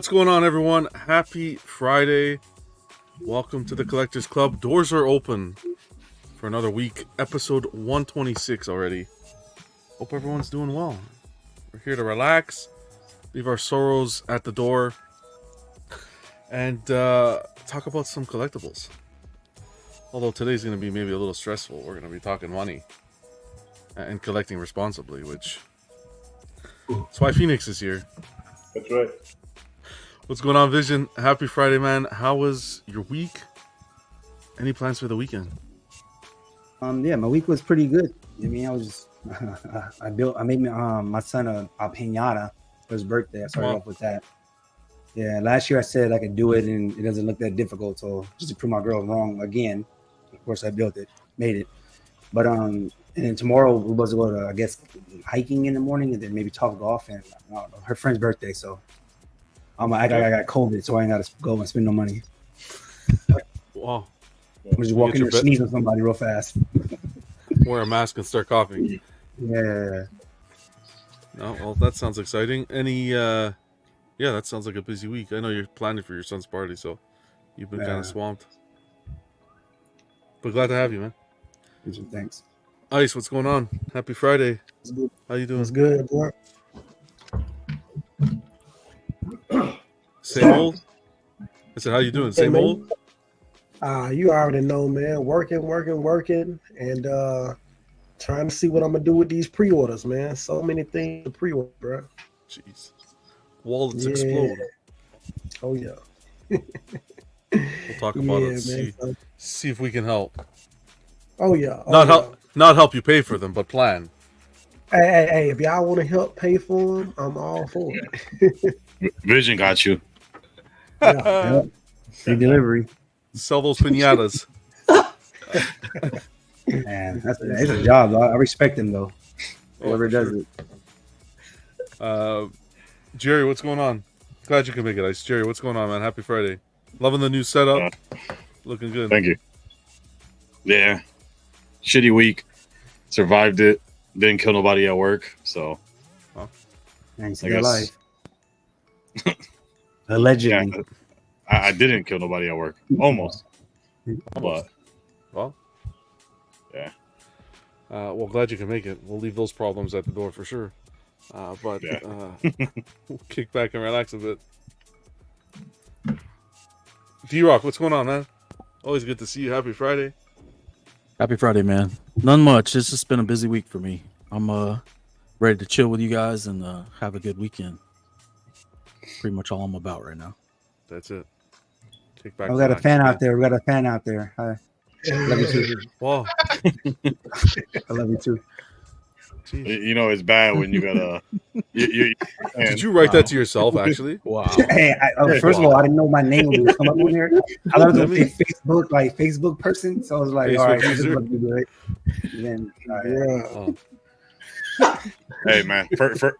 What's going on, everyone? Happy Friday. Welcome to the Collectors Club. Doors are open for another week. Episode 126 already. Hope everyone's doing well. We're here to relax, leave our sorrows at the door, and talk about some collectibles. Although today's going to be maybe a little stressful. We're going to be talking money and collecting responsibly, which... That's why Phoenix is here. That's right. What's going on, Vision? Happy Friday, man. How was your week? Any plans for the weekend? Yeah, my week was pretty good. I mean, I was I made my son a piñata for his birthday. I started off with that. Yeah, last year I said I could do it and it doesn't look that difficult. So just to prove my girl wrong again, of course I built it, made it. But and then tomorrow we was going to, I guess, hiking in the morning and then maybe talk golf and her friend's birthday. So I got COVID, so I ain't got to go and spend no money. Wow. I'm just walking in and sneeze on somebody real fast. Wear a mask and start coughing. Yeah. No, well, that sounds exciting. Yeah, that sounds like a busy week. I know you're planning for your son's party, so you've been kind of swamped. But glad to have you, man. Thanks. Ice, what's going on? Happy Friday. How you doing? It's good, bro. Same old? I said, how you doing? Same old? You already know, man. Working, and trying to see what I'm gonna do with these pre-orders, man. So many things to pre-order, bro. Jeez. Wallets explode. Oh yeah. We'll talk about it. See if we can help. Oh yeah. Not help you pay for them, but plan. Hey, if y'all want to help pay for them, I'm all for it. Vision got you. Yeah. Free delivery. Sell those piñatas. Man, it's a job. I respect him though. Whoever does it. Jerry, what's going on? Glad you can make it, Ice. Jerry, what's going on, man? Happy Friday. Loving the new setup. Looking good. Thank you. Yeah. Shitty week. Survived it. Didn't kill nobody at work. So. Man, you life. Allegedly. Yeah, I didn't kill nobody at work. Almost. But. Well. Yeah. Well, glad you can make it. We'll leave those problems at the door for sure. We'll kick back and relax a bit. D-Rock, what's going on, man? Always good to see you. Happy Friday. Happy Friday, man. None much. It's just been a busy week for me. I'm ready to chill with you guys and have a good weekend. Pretty much all I'm about right now. That's it. Kick back. We got a fan out there. Hi. I love you too. Wow. I love you too. Jeez. You know, it's bad when you gotta. Did you write that to yourself, actually? Wow. Hey, first of all, I didn't know my name would come up on here. I thought it was a Facebook person, so I was like, all right, this is what we do it. Then, Hey, man,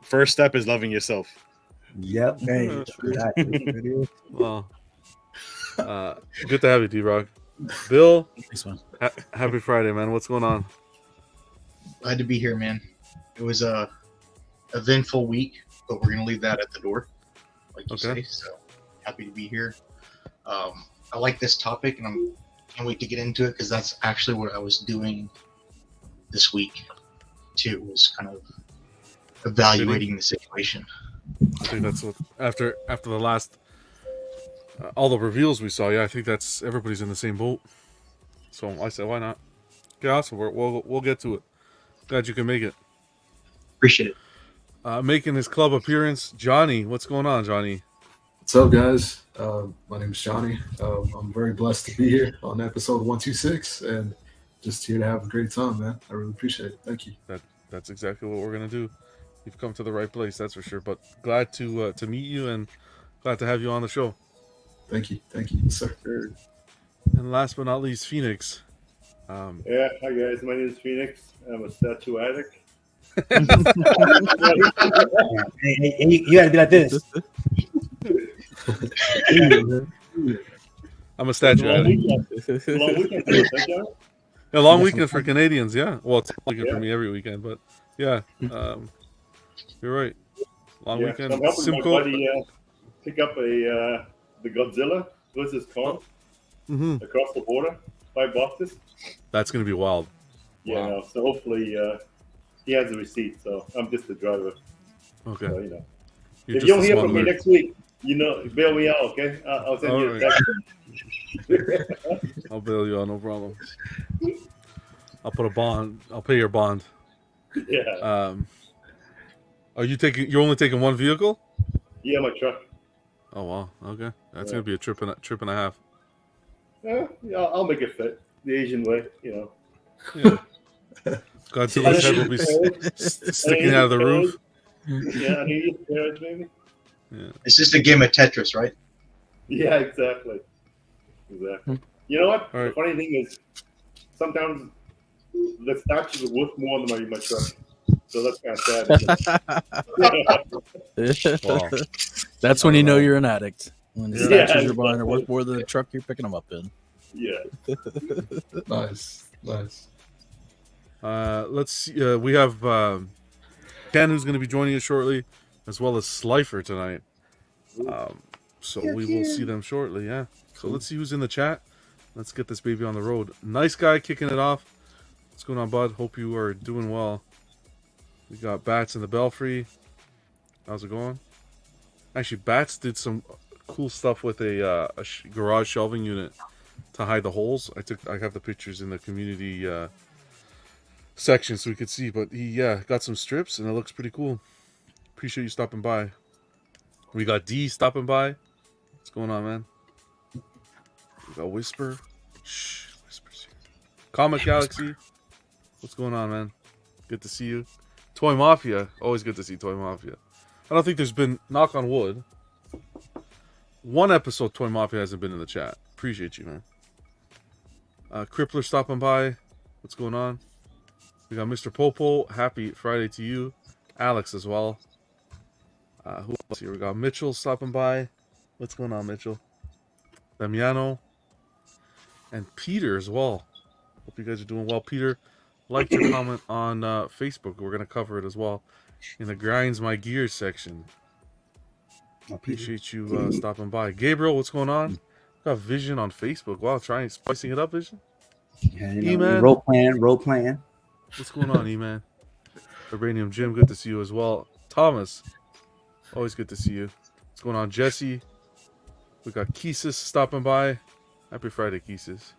first step is loving yourself. Yep. Hey, well, good to have you, D-Rock. Bill, Thanks, man. Happy Friday, man. What's going on? Glad to be here, man. It was a eventful week, but we're gonna leave that at the door, like you say. So happy to be here. I like this topic, and can't wait to get into it because that's actually what I was doing this week too. Was kind of evaluating the situation. I think that's what after the last all the reveals we saw. Yeah, I think that's everybody's in the same boat. So I said, why not? Okay, awesome. We'll get to it. Glad you can make it. Appreciate it. Making his club appearance, Johnny. What's going on, Johnny? What's up, guys? My name is Johnny. I'm very blessed to be here on episode 126 and just here to have a great time, man. I really appreciate it. Thank you. That's exactly what we're gonna do. You've come to the right place, that's for sure. But glad to meet you and glad to have you on the show. Thank you, sir. And last but not least, Phoenix. Yeah, hi guys. My name is Phoenix. I'm a statue addict. Hey, you gotta be like this. I'm a statue addict. Long weekend for you, huh, John? A long weekend for Canadians, yeah. Well, it's a weekend for me every weekend, but yeah, you're right. Long weekend. So I'm helping my buddy. pick up the Godzilla versus Kong across the border. 5 boxes. That's gonna be wild. Yeah, Wow. no, so hopefully he has a receipt. So I'm just the driver. Okay. So, You're if just you don't a hear from me smuggler. next week, bail me out, okay? I'll send you a text. I'll bail you out, no problem. I'll put a bond. I'll pay your bond. Yeah. Are you taking? You're only taking one vehicle? Yeah, my truck. Oh wow. Okay, that's Yeah. gonna be a trip and a half. Yeah, I'll make it fit the Asian way, Yeah. Godzilla's head will be sticking out of the roof. Yeah, I need you maybe. Yeah. It's just a game of Tetris, right? Yeah, exactly. Exactly. You know what? All right. The funny thing is, sometimes the statues are worth more than my truck. So that's kind of sad. Wow. That's when you know you're an addict. When the Yeah, statues you're buying are worth more than the truck you're picking them up in. Yeah. Nice. Let's see. We have Ken, who's going to be joining us shortly, as well as Slifer tonight. So we will see them shortly. Yeah. So let's see who's in the chat. Let's get this baby on the road. Nice guy kicking it off. What's going on, bud? Hope you are doing well. We got Bats in the Belfry. How's it going? Actually, Bats did some cool stuff with a garage shelving unit to hide the holes. I have the pictures in the community section so we could see. But he got some strips and it looks pretty cool. Appreciate you stopping by. We got D stopping by. What's going on, man? We got Whisper. Shh, Whisper's here. Comic Galaxy. What's going on, man? Good to see you. Toy Mafia. Always good to see Toy Mafia. I don't think there's been, knock on wood, one episode Toy Mafia hasn't been in the chat. Appreciate you, man. Crippler stopping by. What's going on? We got Mr. Popo. Happy Friday to you. Alex as well. Who else here? We got Mitchell stopping by. What's going on, Mitchell? Damiano. And Peter as well. Hope you guys are doing well. Peter, like your comment on Facebook. We're going to cover it as well in the Grinds My Gears section. Appreciate you stopping by. Gabriel, what's going on? Got Vision on Facebook. Wow, trying spicing it up, Vision. Yeah, E-Man. role playing. What's going on, E-Man? Vibranium Jim, good to see you as well. Thomas, always good to see you. What's going on, Jesse? We got Keesis stopping by. Happy Friday, Keesis.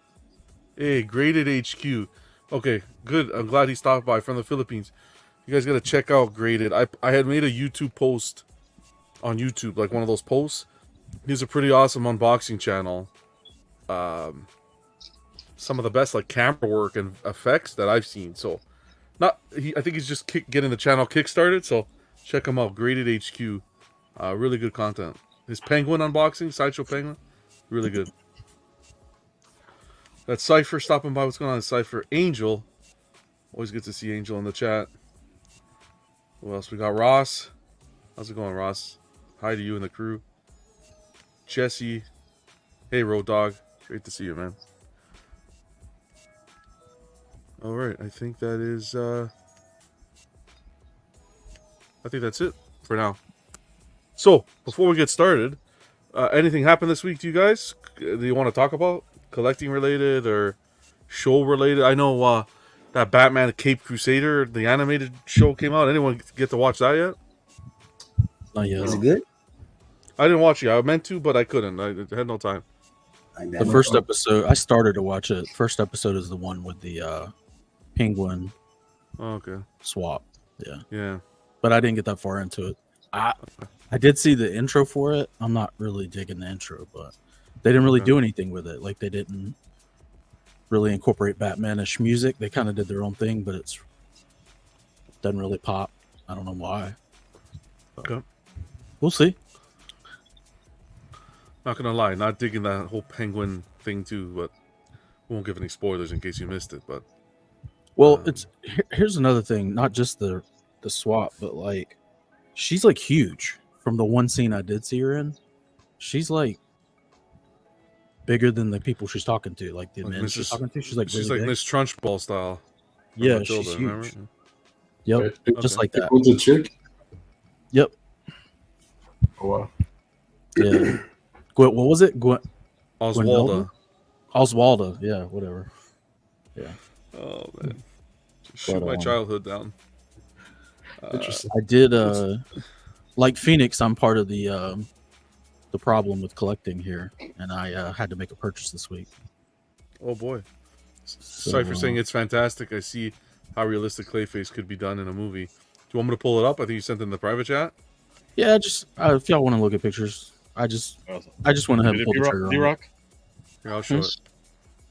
Hey, Graded HQ. Okay, good. I'm glad he stopped by from the Philippines. You guys got to check out Graded. I had made a YouTube post on YouTube, like one of those posts. He's a pretty awesome unboxing channel. Some of the best like camera work and effects that I've seen. So, I think he's just getting the channel kickstarted. So check him out. Graded HQ. Really good content. His penguin unboxing, Sideshow Penguin, really good. That's Cypher stopping by. What's going on, Cypher? Angel. Always good to see Angel in the chat. Who else? We got Ross. How's it going, Ross? Hi to you and the crew. Jesse. Hey, Road Dog. Great to see you, man. All right. I think that is... I think that's it for now. So, before we get started, anything happened this week to you guys? Do you want to talk about? Collecting related or show related? I know that Batman Cape Crusader, the animated show came out. Anyone get to watch that yet? Not yet. Is it good? I didn't watch it. I meant to, but I couldn't. I had no time. The first episode, I started to watch it. First episode is the one with the penguin Okay. swap. Yeah. But I didn't get that far into it. I did see the intro for it. I'm not really digging the intro, but they didn't really do anything with it. Like, they didn't really incorporate Batman-ish music. They kind of did their own thing, but it doesn't really pop. I don't know why. But Okay. We'll see. Not gonna lie, not digging that whole penguin thing too, but we won't give any spoilers in case you missed it. But Well, here's another thing. Not just the swap, but like, she's like huge. From the one scene I did see her in, she's like bigger than the people she's talking to. Like the men she's talking to, she's like she's really like big. Miss Trunchbull style. Yeah, Matilda, she's remember? huge. Yep, just like that. Was a chick? Yep. Oh, wow. Yeah. What was it? Oswalda. Oswalda. Yeah, whatever. Yeah. Oh man, just shoot But, my childhood down. Interesting. I did like Phoenix. I'm part of the problem with collecting here, and I had to make a purchase this week. Oh boy. So, Sorry for saying it's fantastic. I see how realistic Clayface could be done in a movie. Do you want me to pull it up? I think you sent it in the private chat. Yeah, just if y'all want to look at pictures, I just went ahead and pulled the trigger on it. D-Rock? Here, I'll show it.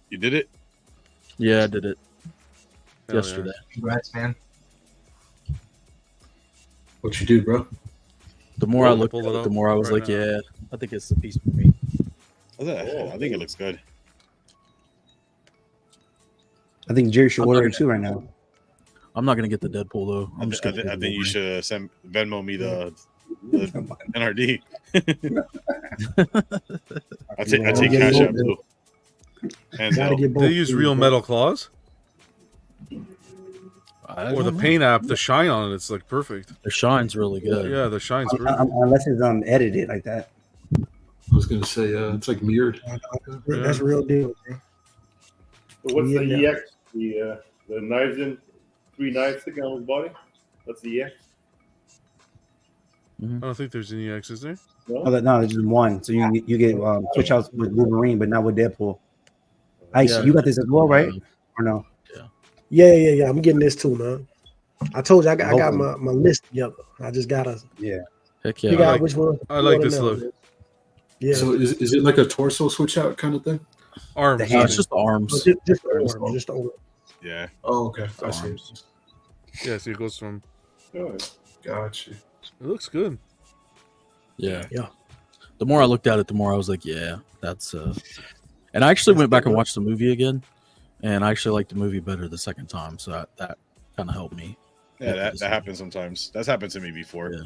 You did it? Yeah, I did it Hell yesterday. Congrats, man. What you do, bro? The more I Pull looked it at it, up the more I was right like, now. yeah, I think it's a piece for me. I think it looks good. I think Jerry should order it too right now. I'm not gonna get the Deadpool though. I'm just I gonna. think you should send Venmo me the NRD. I take Cash App too. Hands Gotta out. get both They use things, real bro. metal claws, I or the don't know. paint app. The shine on it, it's like perfect. The shine's really good. Yeah, the shine's perfect. Unless it's edited like that. I was gonna say, it's like mirrored. That's real deal, bro. So what's the Yeah. EX? The knives in 3 knives sticking on his body? That's the EX. I don't think there's any X, is there? Oh, no, it's just one. So you get switch outs with Wolverine, but not with Deadpool. Ice, Yeah. you got this as well, right? Or no? Yeah. I'm getting this too, man. I told you I got Hopefully. my list together. I just gotta Heck figure yeah. out which one. I like you this wanna know, look. man. Yeah. So is it like a torso switch out kind of thing? Arms. The No, hand. it's just the arms. Just the arm, just the arm. Yeah. Oh, okay. I see. Arms. Yeah, so it goes from. Oh, Gotcha. It looks good. Yeah. Yeah. The more I looked at it, the more I was like, yeah, that's and I actually went back and watched the movie again, and I actually liked the movie better the second time, so that kind of helped me. Yeah, that happens sometimes. That's happened to me before. Yeah.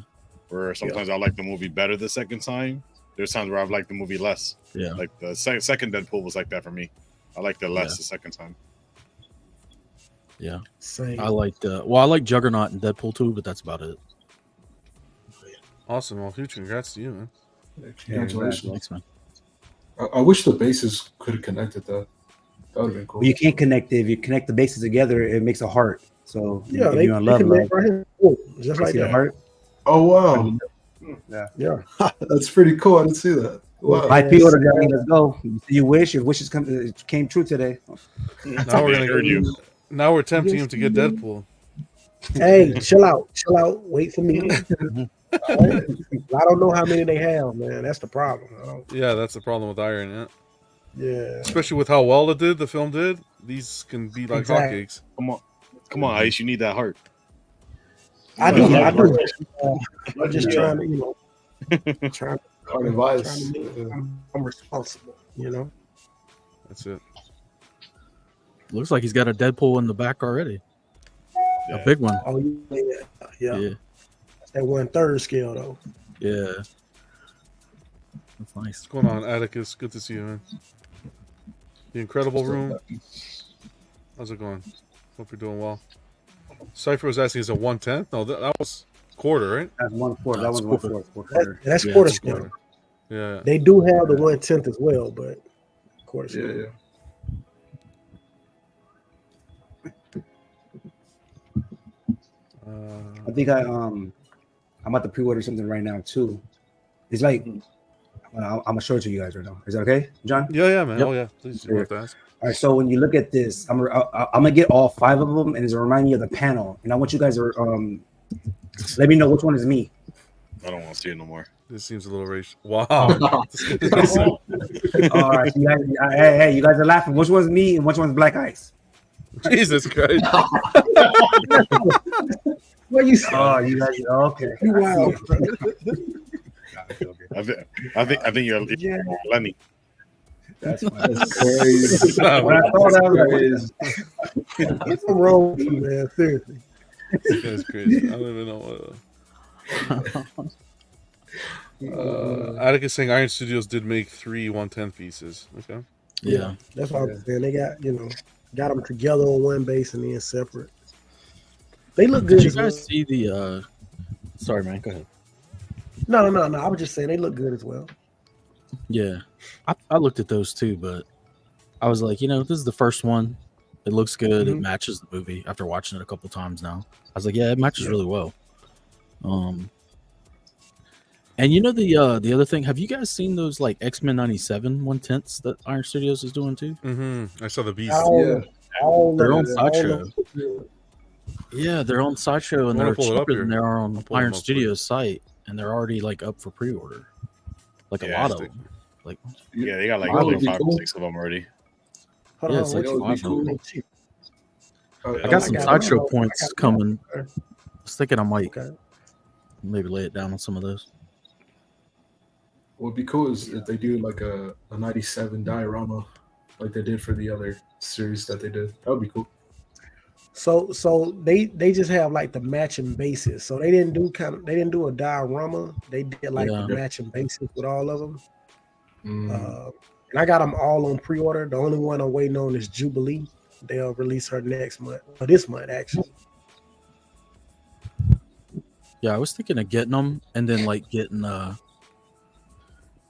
Where sometimes I like the movie better the second time. There's times where I've liked the movie less. Yeah. Like the second Deadpool was like that for me. I liked it less Yeah. the second time. Yeah. Same. I liked I like Juggernaut and Deadpool too, but that's about it. Awesome. Well, huge congrats to you, man. Congratulations. Thanks, man. I wish the bases could have connected that. That would have been cool. Well, you can't connect it. If you connect the bases together, it makes a heart. So Yeah, if they you're in love, can like, make right here. Oh, just like see the that. heart. Oh wow, Yeah. that's pretty cool. I didn't see that. Wow. I pre-ordered that. Let's go. You wish your wishes came true today. Now we're Heard you. Now we're tempting him to get Deadpool. Hey, chill out. Wait for me. I don't know how many they have, man. That's the problem. Yeah, that's the problem with Iron. Yeah. Yeah. Especially with how well the film did. These can be like Exactly. hotcakes. Come on, Ice. You need that heart. I do. Yeah. I'm just trying to, trying Hard advice. to make, I'm responsible, That's it. Looks like he's got a Deadpool in the back already. Yeah. A big one. Oh, yeah. Yeah. That's that 1/3 scale, though. Yeah. That's nice. What's going on, Atticus? Good to see you, man. The Incredible Room. How's it going? Hope you're doing well. Cypher was asking, is it 1/10? No, that was quarter, right? That's 1/4. That That's was quarter. 1/4. That's Yeah, quarter it's scale. quarter. Yeah. They do have the 1/10 as well, but quarter scale. Yeah. I think I'm about to pre-order something right now too. It's like I'm gonna show it to you guys right now. Is that okay, John? Yeah, man. Yep. Oh, yeah. Please, you have to ask. All right. So when you look at this, I'm gonna get all 5 of them, and it's gonna remind me of the panel. And I want you guys to let me know which one is me. I don't want to see it no more. This seems a little racial. Wow. All right. So you guys, hey, you guys are laughing. Which one's me and which one's Black Ice? Jesus Christ. What you Oh, you guys. Okay. Wow. I think you're Yeah. Lenny. That's Crazy. when I saw that, I was like, What's wrong with you, man? Seriously. That's crazy. I don't even know what. Atticus saying Iron Studios did make 3 1/10 pieces. Okay. Yeah. That's what I'm saying. They got them together on one base and then separate. They look good. Did you as well. guys see the sorry man, go ahead. No. I was just saying they look good as well. Yeah, I looked at those too, but I was like, this is the first one. It looks good. It matches the movie. After watching it a couple times now, I was like, yeah, it matches really well. And the other thing, have you guys seen those like XMen 97 1/10s that Iron Studios is doing too? Mm-hmm. I saw the Beast. They're on Sideshow. Yeah, they're on Sideshow, and they're cheaper than they are on Iron Studios site, and they're already like up for pre-order. Like a lot of them. Like they got like 5 or 6 of them already. Yeah, it's like 5 of them. I got some Sideshow points coming. I was thinking I might maybe lay it down on some of those. What would be cool is if they do like a 97 diorama like they did for the other series that they did. That would be cool. So they just have like the matching bases. So they didn't do a diorama. They did like the matching bases with all of them. And I got them all on pre-order. The only one I'm waiting on is Jubilee. They'll release her next month, or this month actually. Yeah, I was thinking of getting them and then like getting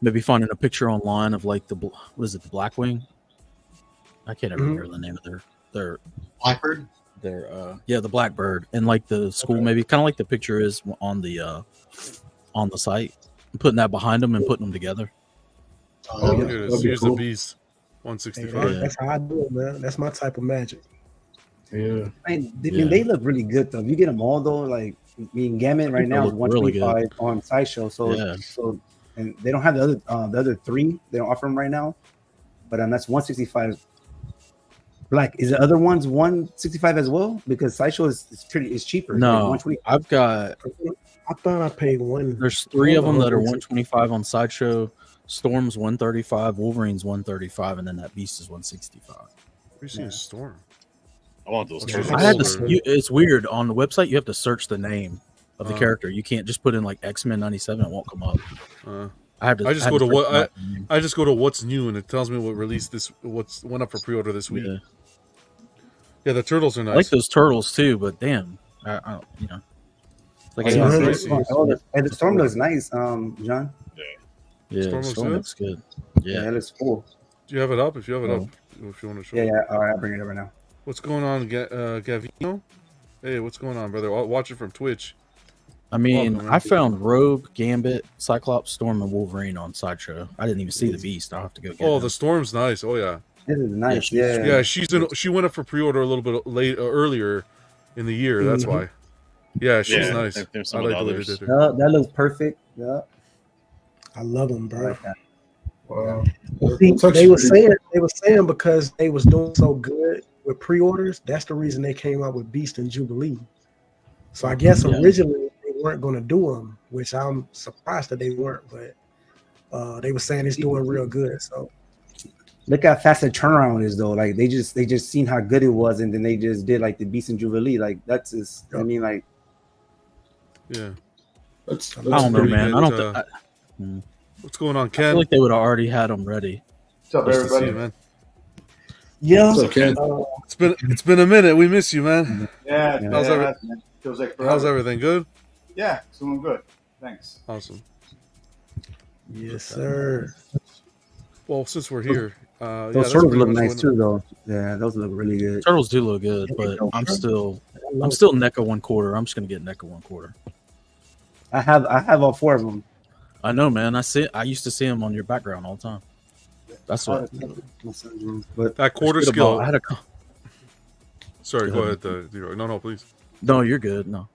maybe finding a picture online of like the Blackwing. I can't ever remember the name of their Blackbird. The Blackbird, and like the school maybe kind of like the picture is on the site. I'm putting that behind them and putting them together. Here's the Beast 165. That's how I do it, man. That's my type of magic. Yeah, they look really good though. If you get them all though, like Gambit right now is 125 really on Sideshow. So and they don't have the other 3. They don't offer them right now, but that's 165. Black is the other ones 165 as well, because Sideshow is cheaper. No, like I thought I paid one. There's 3 of them that are 125 on Sideshow. Storm's 135, Wolverine's 135, and then that Beast is 165. We're seeing Storm. I want those. I had to. It's weird on the website. You have to search the name of the character. You can't just put in like XMen 97. It won't come up. I just go to what's new, and it tells me what released what's went up for pre-order this week. Yeah, the turtles are nice. I like those turtles too, but damn, I like the Storm looks nice, John. Yeah, Storm looks good. Yeah, it looks cool. Do you have it up? If you have it up, if you want to show. Yeah. All right, I'll bring it up right now. What's going on, Gavino? Hey, what's going on, brother? I'll watch it from Twitch. I mean, I found Rogue, Gambit, Cyclops, Storm, and Wolverine on Sideshow. I didn't even see the Beast. I'll have to go get him. The Storm's nice. Oh yeah. This is nice. She went up for pre-order a little bit earlier in the year. That's why. Yeah, she's nice. I like the way they did it. That looks perfect. Yeah. I love them, bro. Like that. Wow. They were saying because they was doing so good with pre-orders, that's the reason they came out with Beast and Jubilee. So I guess originally they weren't going to do them, which I'm surprised that they weren't, but they were saying it's doing real good. So look how fast the turnaround is though. Like they just seen how good it was, and then they just did like the Beast and Jubilee. Like that's just I mean like that's I don't know, man. I don't what's going on, Ken? I feel like they would have already had them ready. What's up, everybody? Man. Yeah. It's been a minute. We miss you, man. Yeah. Feels like how's everything? Good? Yeah, it's doing good. Thanks. Awesome. Yes, sir. Well, since we're here, those turtles look nice too, though. Yeah, those look really good. Turtles do look good, but I'm still NECA 1/4. I'm just gonna get NECA 1/4. I have all 4 of them. I know, man. I used to see them on your background all the time. That's what. But that quarter skill. I had a. Sorry, go ahead. No, please. No, you're good. No,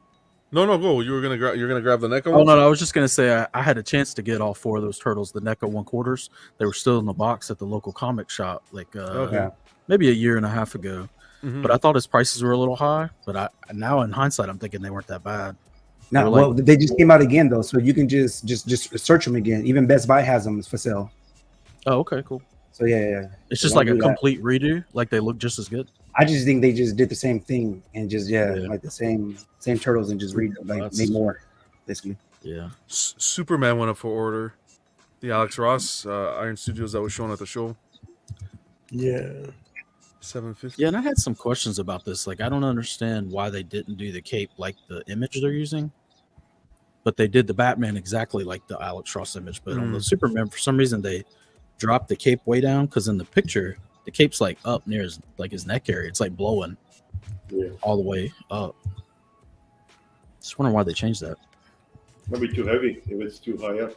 go. You're gonna grab the NECA. Oh no, I was just gonna say I had a chance to get all 4 of those turtles, the NECA 1/4s. They were still in the box at the local comic shop, like maybe a year and a half ago. But I thought his prices were a little high. But now in hindsight, I'm thinking they weren't that bad. No, they just came out again though, so you can just search them again. Even Best Buy has them for sale. Oh, okay, cool. So yeah. It's just like a complete redo. Like they look just as good. I just think they just did the same thing and just like the same turtles and just made more, basically. Yeah. Superman went up for order. The Alex Ross Iron Studios that was shown at the show. Yeah. $750. Yeah, and I had some questions about this. Like, I don't understand why they didn't do the cape like the image they're using. but they did the Batman exactly like the Alex Ross image. But on the Superman, for some reason, they dropped the cape way down because in the picture, the cape's like up near his neck area. It's like blowing all the way up. Just wondering why they changed that. Maybe too heavy if it's too high up.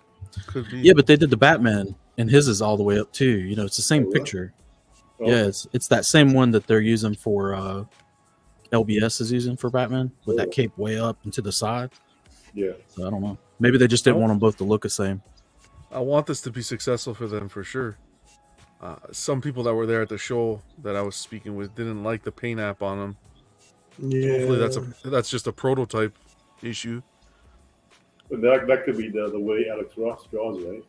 Could be. Yeah, but they did the Batman, and his is all the way up too. You know, it's the same picture. Oh. Yeah, it's that same one that they're using for LBS is using for Batman with that cape way up and to the side. Yeah. So I don't know. Maybe they just didn't want them both to look the same. I want this to be successful for them for sure. Some people that were there at the show that I was speaking with didn't like the paint app on them. Yeah. Hopefully that's just a prototype issue. But that could be the way Alex Ross draws, right?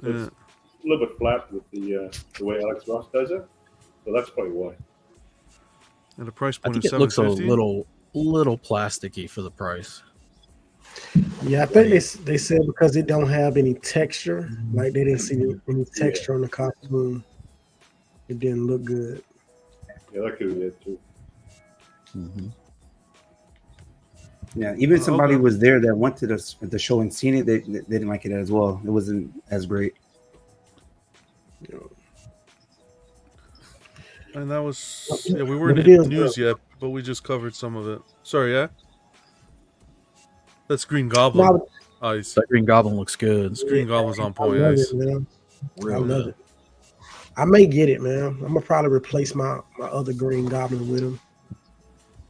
It's a little bit flat with the way Alex Ross does it. So that's probably why. And the price I point think is it looks a $750. little plasticky for the price. Yeah, I think they said because it don't have any texture, like they didn't see any texture on the costume. It didn't look good. Yeah, that could be it too. Mm-hmm. Yeah, even somebody was there that went to the show and seen it. They didn't like it as well. It wasn't as great. And that was we weren't in the news yet, but we just covered some of it. Sorry, yeah. That's Green Goblin. Ice. That Green Goblin looks good. This Green Goblin's on point. I love Ice. it, man. Real I love good. it. I may get it, man. I'm gonna probably replace my other Green Goblin with him.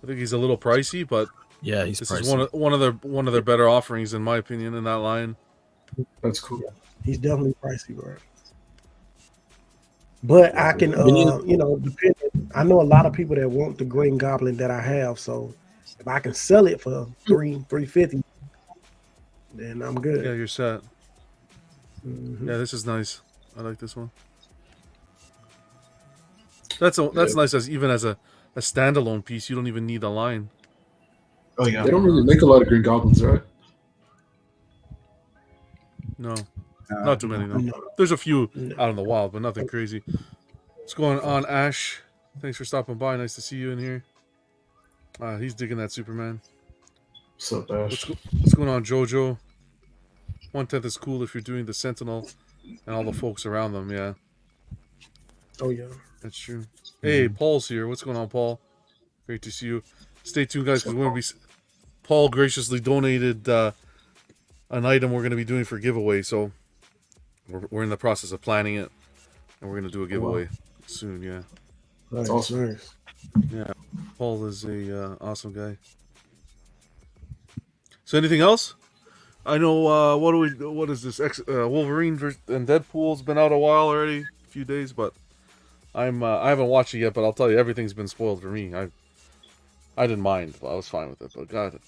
I think he's a little pricey, but Yeah, he's this pricey. is one of their better offerings in my opinion in that line. That's cool. He's definitely pricey, bro. But I can, depending. I know a lot of people that want the Green Goblin that I have, so if I can sell it for $350, then I'm good. Yeah, you're set. Mhm. Yeah, this is nice. I like this one. That's nice as even as a standalone piece. You don't even need a line. Oh yeah. They don't really make a lot of Green Goblins, right? No, not too many though. No. There's a few out in the wild, but nothing crazy. What's going on, Ash? Thanks for stopping by. Nice to see you in here. He's digging that Superman. What's up, Ash? What's going on, Jojo? 1/10 is cool if you're doing the Sentinel and all the folks around them. Yeah, Oh yeah. that's true. Hey, Paul's here. What's going on, Paul? Great to see you. Stay tuned, guys, because we're going to be. Paul graciously donated an item we're going to be doing for giveaway, so we're in the process of planning it, and we're going to do a giveaway soon. Yeah, That's awesome. Nice. yeah. Paul is a awesome guy. So, anything else? I know. What is this? Wolverine and Deadpool's been out a while already, a few days, but I haven't watched it yet. But I'll tell you, everything's been spoiled for me. I didn't mind. I was fine with it. But God,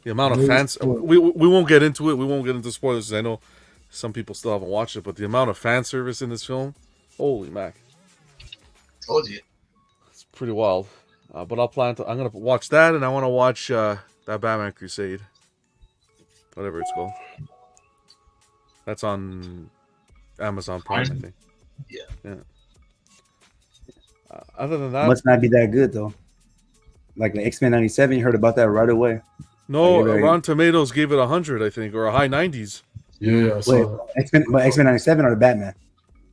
the amount of fans. We won't get into it. We won't get into spoilers. I know some people still haven't watched it, but the amount of fan service in this film, holy mac, Told you. it's pretty wild. But I'm gonna watch that, and I want to watch that Batman Crusade, whatever it's called. That's on Amazon Prime, I think. Yeah. Other than that, Must not be that good though. Like the X-Men '97, you heard about that right away. no. Like, Rotten Tomatoes gave it 100, I think, or a high 90s. Yeah, I saw Wait, that. X-Men '97 or the Batman?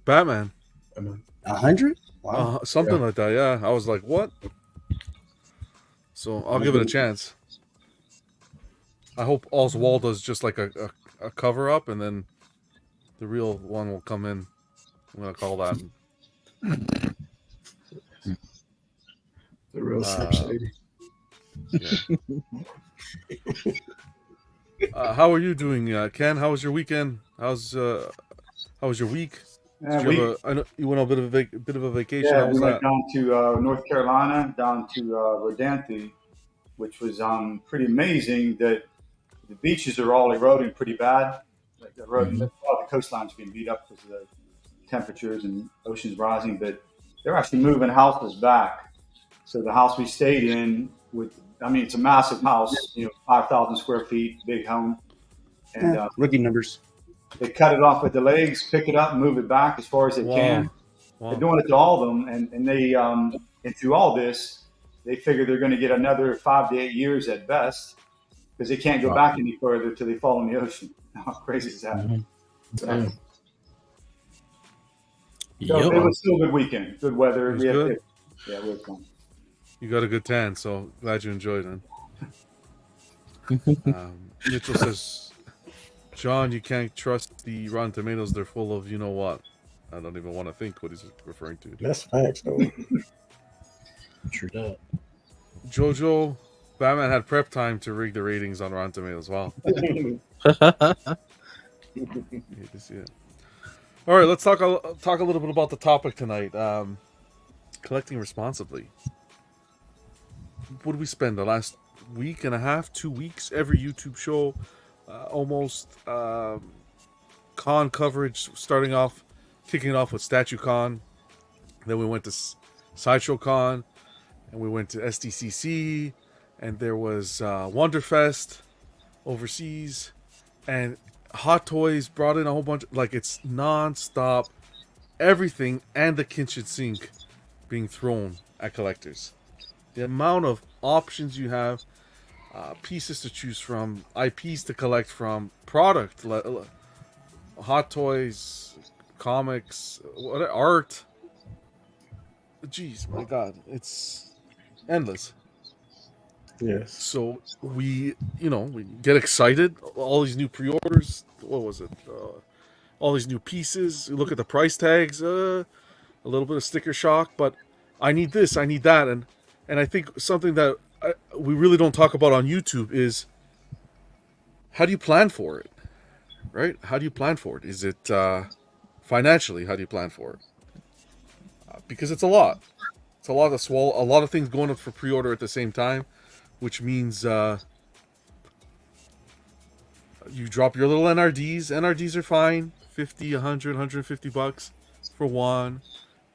Batman, 100? Wow. something like that. Yeah, I was like, what? So I'll give it a chance. I hope Oswaldo's just like a cover up, and then the real one will come in. I'm gonna call that. The real Slim Shady. How are you doing, Ken? How was your weekend? How was your week? I know you went on a bit of a vacation. Yeah, How was we went that? down to North Carolina, down to Rodanthe, which was pretty amazing. That the beaches are all eroding pretty bad. Like the coastline's being beat up because of the temperatures and oceans rising. But they're actually moving houses back. So the house we stayed in, it's a massive house, 5,000 square feet, big home, and Rookie numbers. they cut it off at the legs, pick it up, and move it back as far as they can. Wow. They're doing it to all of them, and they and through all this, they figure they're going to get another 5 to 8 years at best. because they can't go back any further till they fall in the ocean. How crazy is that? Damn. So it was still a good weekend. Good weather. It was good. Yeah, we had fun. You got a good tan, so glad you enjoyed it. Mitchell says, John, you can't trust the Rotten Tomatoes. They're full of you know what. I don't even want to think what he's referring to. That's facts, though. True that. Jojo, Batman had prep time to rig the ratings on Rotten Tomatoes. Wow. Hate to see it. All right, let's talk a little bit about the topic tonight. Collecting responsibly. What did we spend the last week and a half, 2 weeks? Every YouTube show, almost con coverage, kicking off with Statue Con. Then we went to Sideshow Con, and we went to SDCC, and there was Wonderfest overseas, and Hot Toys brought in a whole bunch. Like, it's non-stop, everything and the kitchen sink being thrown at collectors. The amount of options you have, pieces to choose from, IPs to collect from, product, Hot Toys, comics, art. Jeez, my God, it's endless. Yes. So we get excited. All these new pre-orders. What was it? All these new pieces. You look at the price tags. A little bit of sticker shock, but I need this. I need that, and I think something that we really don't talk about on YouTube is how do you plan for it, right? How do you plan for it? Is it financially? How do you plan for it? Because it's a lot. It's a lot to swallow. A lot of things going up for pre-order at the same time, which means you drop your little NRDs. NRDs are fine, 50, 100, 150 bucks for one,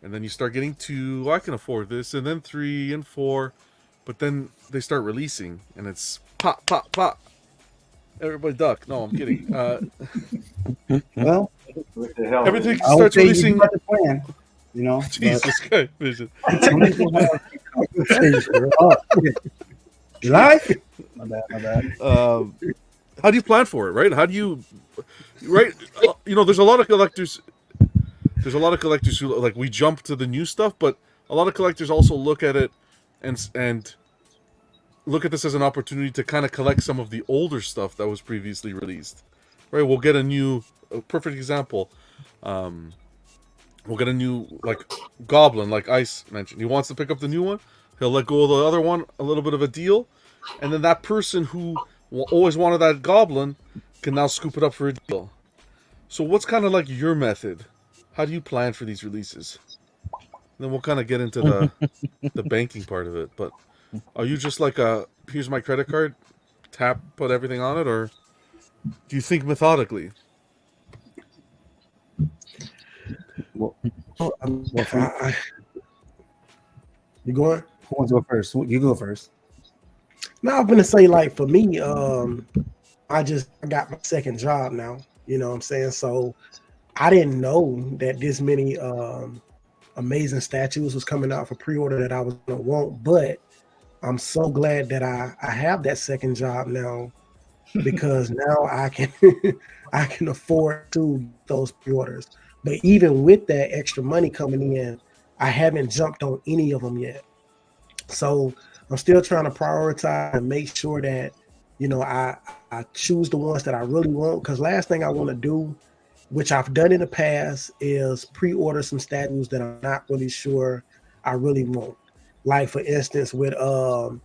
and then you start getting 2. I can afford this, and then 3 and 4, but then they start releasing, and it's pop, pop, pop. Everybody duck. No, I'm kidding. Well, What the hell? Everything I would starts say releasing. you got the plan, you know. Jesus Christ, Vision. You like? My bad. How do you plan for it, right? How do you, right? There's a lot of collectors. There's a lot of collectors who like we jump to the new stuff, but a lot of collectors also look at it and look at this as an opportunity to kind of collect some of the older stuff that was previously released. Right? We'll get a perfect example. We'll get a new Goblin, like Ice mentioned. He wants to pick up the new one. He'll let go of the other one, a little bit of a deal, and then that person who always wanted that Goblin can now scoop it up for a deal. So what's kind of like your method? How do you plan for these releases? And then we'll kind of get into the banking part of it. But are you just like here's my credit card, tap, put everything on it, or do you think methodically? Well, You going? who wants to go first? You go first. No, I'm gonna say for me, I got my second job now. You know what I'm saying? So I didn't know that this many amazing statues was coming out for pre-order that I was gonna want, but I'm so glad that I have that second job now because now I can I can afford to get those pre-orders. But even with that extra money coming in, I haven't jumped on any of them yet. So I'm still trying to prioritize and make sure that, I choose the ones that I really want. Because last thing I want to do, which I've done in the past, is pre-order some statues that I'm not really sure I really want. Like, for instance, with the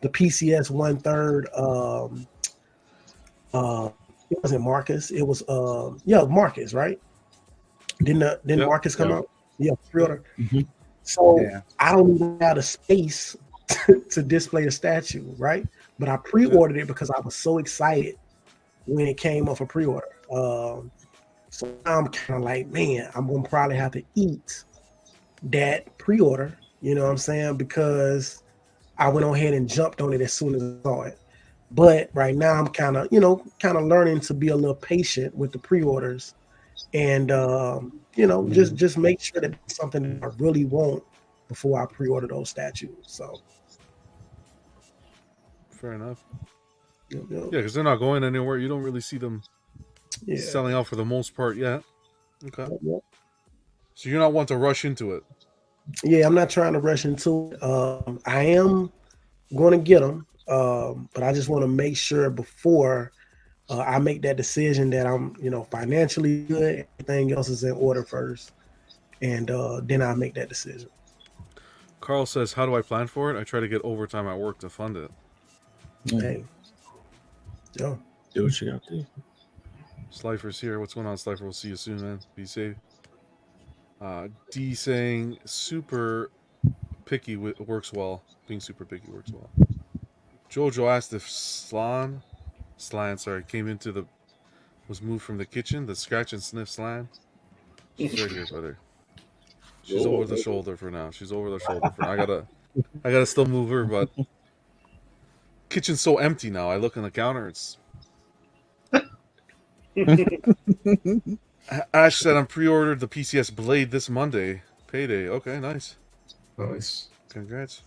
PCS 1/3, it wasn't Marcus. It was Marcus, right? Didn't Marcus come out? Yeah, pre-order. Mm-hmm. So I don't even have the space to display the statue, right? But I pre-ordered it because I was so excited when it came off a pre-order. So now I'm kind of like, man, I'm gonna probably have to eat that pre-order. You know what I'm saying? Because I went on ahead and jumped on it as soon as I saw it. But right now I'm kind of learning to be a little patient with the pre-orders, and just make sure that it's something that I really want before I pre-order those statues. So fair enough. Yeah, because they're not going anywhere. You don't really see them selling out for the most part yet. Okay. So you're not one to rush into it. Yeah, I'm not trying to rush into it. I am going to get them, but I just want to make sure before I make that decision that I'm, financially good. Everything else is in order first, and then I make that decision. Carl says, "How do I plan for it? I try to get overtime at work to fund it." Hey, do what you got to do. Slifer's here. What's going on, Slifer? We'll see you soon, man. Be safe. D saying super picky works well. Being super picky works well. Jojo asked if Slan, came was moved from the kitchen. The scratch and sniff Slan. She's right here, brother. She's over the shoulder for now. She's over the shoulder for now. I gotta still move her, but kitchen's so empty now. I look on the counter. It's Ash said I'm pre-ordered the PCS Blade this Monday. Payday. Okay, nice. Nice. Congrats.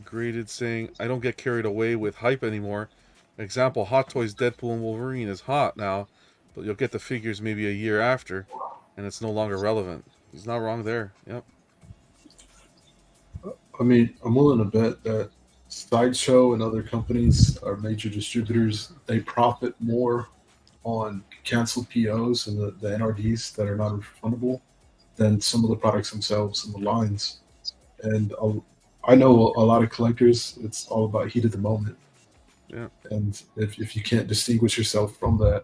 Graded saying I don't get carried away with hype anymore. Example, Hot Toys Deadpool and Wolverine is hot now, but you'll get the figures maybe a year after, and it's no longer relevant. He's not wrong there. Yep. I mean, I'm willing to bet that Sideshow and other companies are major distributors. They profit more on canceled POs and the NRDs that are not refundable than some of the products themselves and the lines. And I know a lot of collectors, it's all about heat of the moment. Yeah. And if you can't distinguish yourself from that,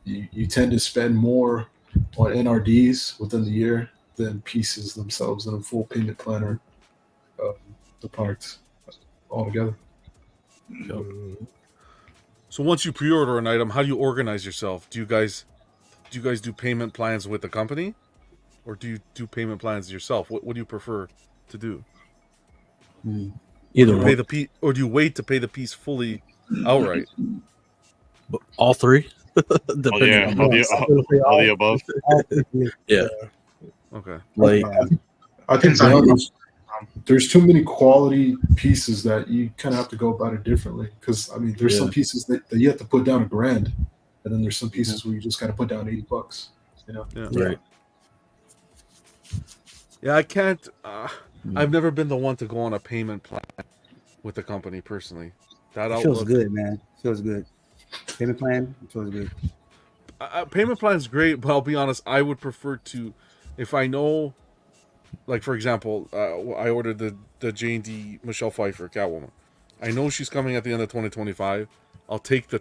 you tend to spend more on NRDs within the year than pieces themselves in a full payment planner of the products altogether. Yep. So once you pre-order an item, how do you organize yourself? Do you guys do payment plans with the company, or do you do payment plans yourself? What do you prefer to do? Either pay the or do you wait to pay the piece fully outright? All three. Depending on all the above. Yeah. Okay. Like, I think there's too many quality pieces that you kind of have to go about it differently. Because I mean, there's some pieces that you have to put down $1,000, and then there's some pieces where you just got to put down $80. You know. Yeah. Right. Yeah, I can't. I've never been the one to go on a payment plan with the company personally. That feels good, man. Feels good. Payment plan feels good. Payment plan is great, but I'll be honest. I would prefer to, if I know, like for example, I ordered the J&D Michelle Pfeiffer Catwoman. I know she's coming at the end of 2025. I'll take the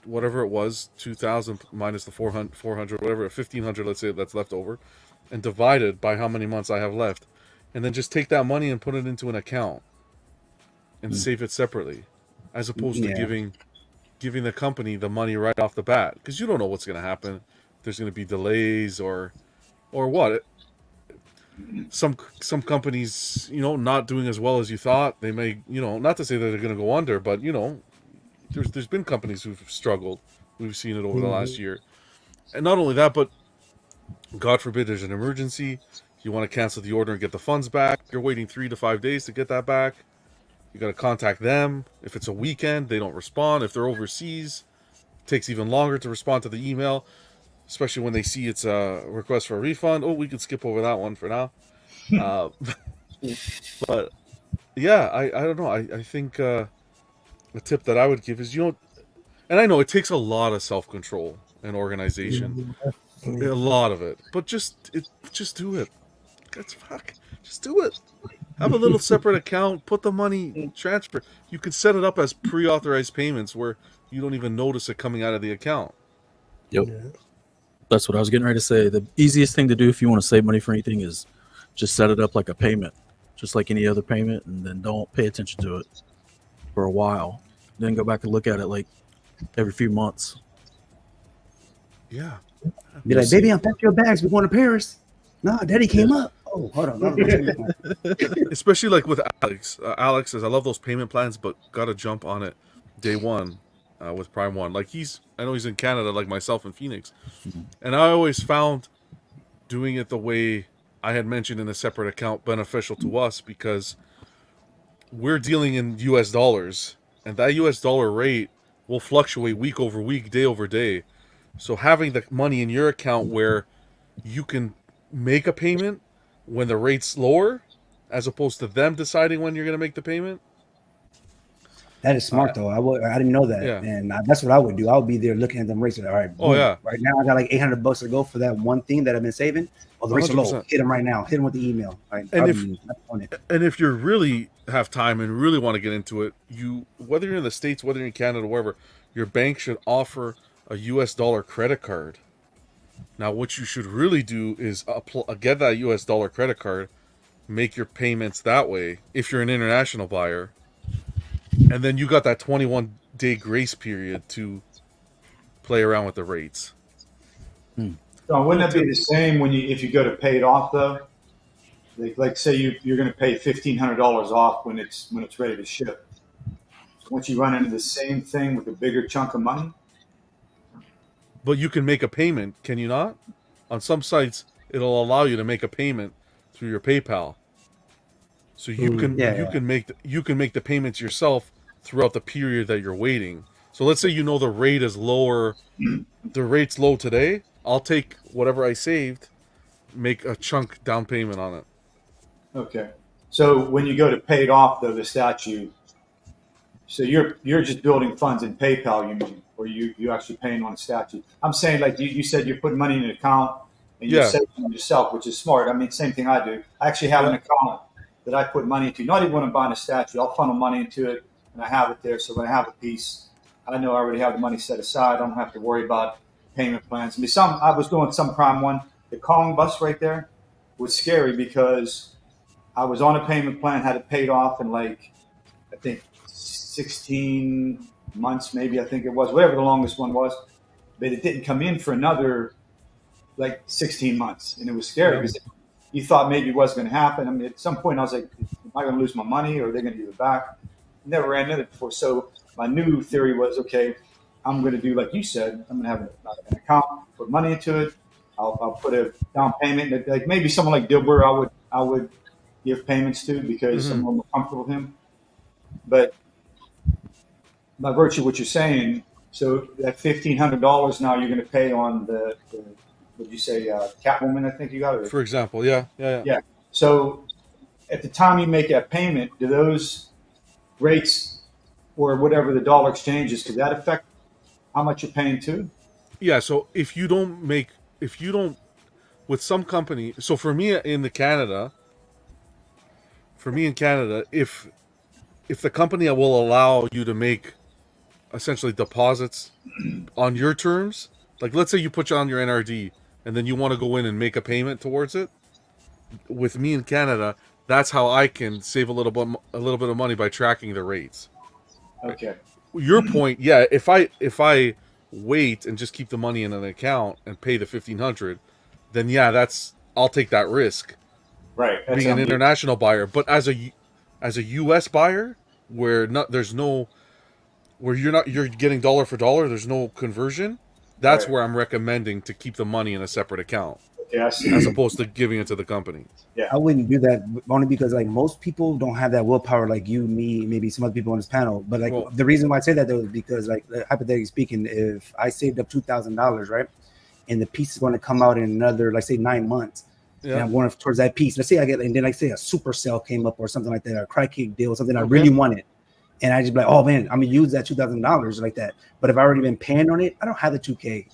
whatever it was, 2,000 minus the 400, whatever, 1,500, let's say that's left over, and divide it by how many months I have left, and then just take that money and put it into an account and save it separately, as opposed to giving the company the money right off the bat, because you don't know what's going to happen. If there's going to be delays or what. Some companies, not doing as well as you thought. They may, not to say that they're going to go under, but there's been companies who've struggled. We've seen it over the last year, and not only that, but God forbid there's an emergency. You want to cancel the order and get the funds back. You're waiting 3 to 5 days to get that back. You got to contact them. If it's a weekend, they don't respond. If they're overseas, it takes even longer to respond to the email, especially when they see it's a request for a refund. Oh, we could skip over that one for now. But yeah, I don't know. I think a tip that I would give is, and I know it takes a lot of self-control and organization, a lot of it, but just do it. Just do it. Have a little separate account, put the money, transfer. You could set it up as pre-authorized payments where you don't even notice it coming out of the account. Yep. Yeah. That's what I was getting ready to say. The easiest thing to do if you want to save money for anything is just set it up like a payment, just like any other payment, and then don't pay attention to it for a while. Then go back and look at it like every few months. Yeah. Be like, baby, unpack your bags. We're going to Paris. Nah, Daddy came up. Oh, hold on. Especially like with Alex. Alex says, I love those payment plans, but got to jump on it day one with Prime 1. Like I know he's in Canada like myself in Phoenix. And I always found doing it the way I had mentioned in a separate account beneficial to us, because we're dealing in US dollars and that US dollar rate will fluctuate week over week, day over day. So having the money in your account where you can make a payment when the rate's lower, as opposed to them deciding when you're going to make the payment. That is smart though. I didn't know that, Yeah. and that's what I would do. I would be there looking at them rates. All right, boom. Oh, yeah. Right now I got like $800 to go for that one thing that I've been saving. Oh, the rates are low. 100%. Hit them right now. Hit them with the email. Right? And if you really have time and really want to get into it, whether you're in the States, whether you're in Canada, wherever, your bank should offer a US dollar credit card. Now, what you should really do is get that US dollar credit card, make your payments that way if you're an international buyer, and then you got that 21-day grace period to play around with the rates. So wouldn't that be the same if you go to pay it off though? Like say you're going to pay $1,500 off when it's ready to ship. Once you run into the same thing with a bigger chunk of money. But you can make a payment, can you not? On some sites, it'll allow you to make a payment through your PayPal. So you can make the payments yourself throughout the period that you're waiting. So let's say the rate is lower, the rate's low today. I'll take whatever I saved, make a chunk down payment on it. Okay. So when you go to pay it off though, the statute, so you're just building funds in PayPal, you mean, or you actually paying on a statute? I'm saying like you said you're putting money in an account and you're saving it yourself, which is smart. I mean, same thing I do. I actually have an account that I put money into, not even when I'm buying a statue. I'll funnel money into it and I have it there. So when I have a piece, I know I already have the money set aside. I don't have to worry about payment plans. I mean, I was doing some prime one. The Kong bus right there was scary because I was on a payment plan, had it paid off in like, I think 16 months, maybe I think it was, whatever the longest one was. But it didn't come in for another like 16 months. And it was scary because you thought maybe it wasn't going to happen. I mean, at some point I was like, am I going to lose my money or are they going to give it back? Never ran into it before. So my new theory was, okay, I'm going to do like you said. I'm going to have an account, put money into it. I'll put a down payment. Like maybe someone like Dilber, I would give payments to because I'm more comfortable with him. But by virtue of what you're saying, so that $1,500 now you're going to pay on the what did you say, Catwoman? I think you got it. For example, yeah. So at the time you make that payment, do those rates or whatever the dollar exchange is, could that affect how much you're paying too? Yeah. So if you don't, with some company, so for me in Canada, if the company will allow you to make essentially deposits on your terms, like let's say you put on your NRD and then you want to go in and make a payment towards it, with me in Canada, that's how I can save a little bit of money by tracking the rates. Okay. Your point, yeah. If I wait and just keep the money in an account and pay the $1,500, then I'll take that risk. Right. That's being an international buyer, but as a U.S. buyer, where you're getting dollar for dollar, there's no conversion. That's where I'm recommending to keep the money in a separate account, as opposed to giving it to the company. Yeah, I wouldn't do that only because like most people don't have that willpower like you, me, maybe some other people on this panel. But like the reason why I say that though is because like hypothetically speaking, if I saved up $2,000, right, and the piece is going to come out in another, like say 9 months, and I'm going towards that piece. Let's say I get, and then like say a super sale came up or something like that, or a cry cake deal, something I really wanted. And I just be like, oh man, I'm gonna use that $2,000 like that. But if I already been paying on it, I don't have the $2K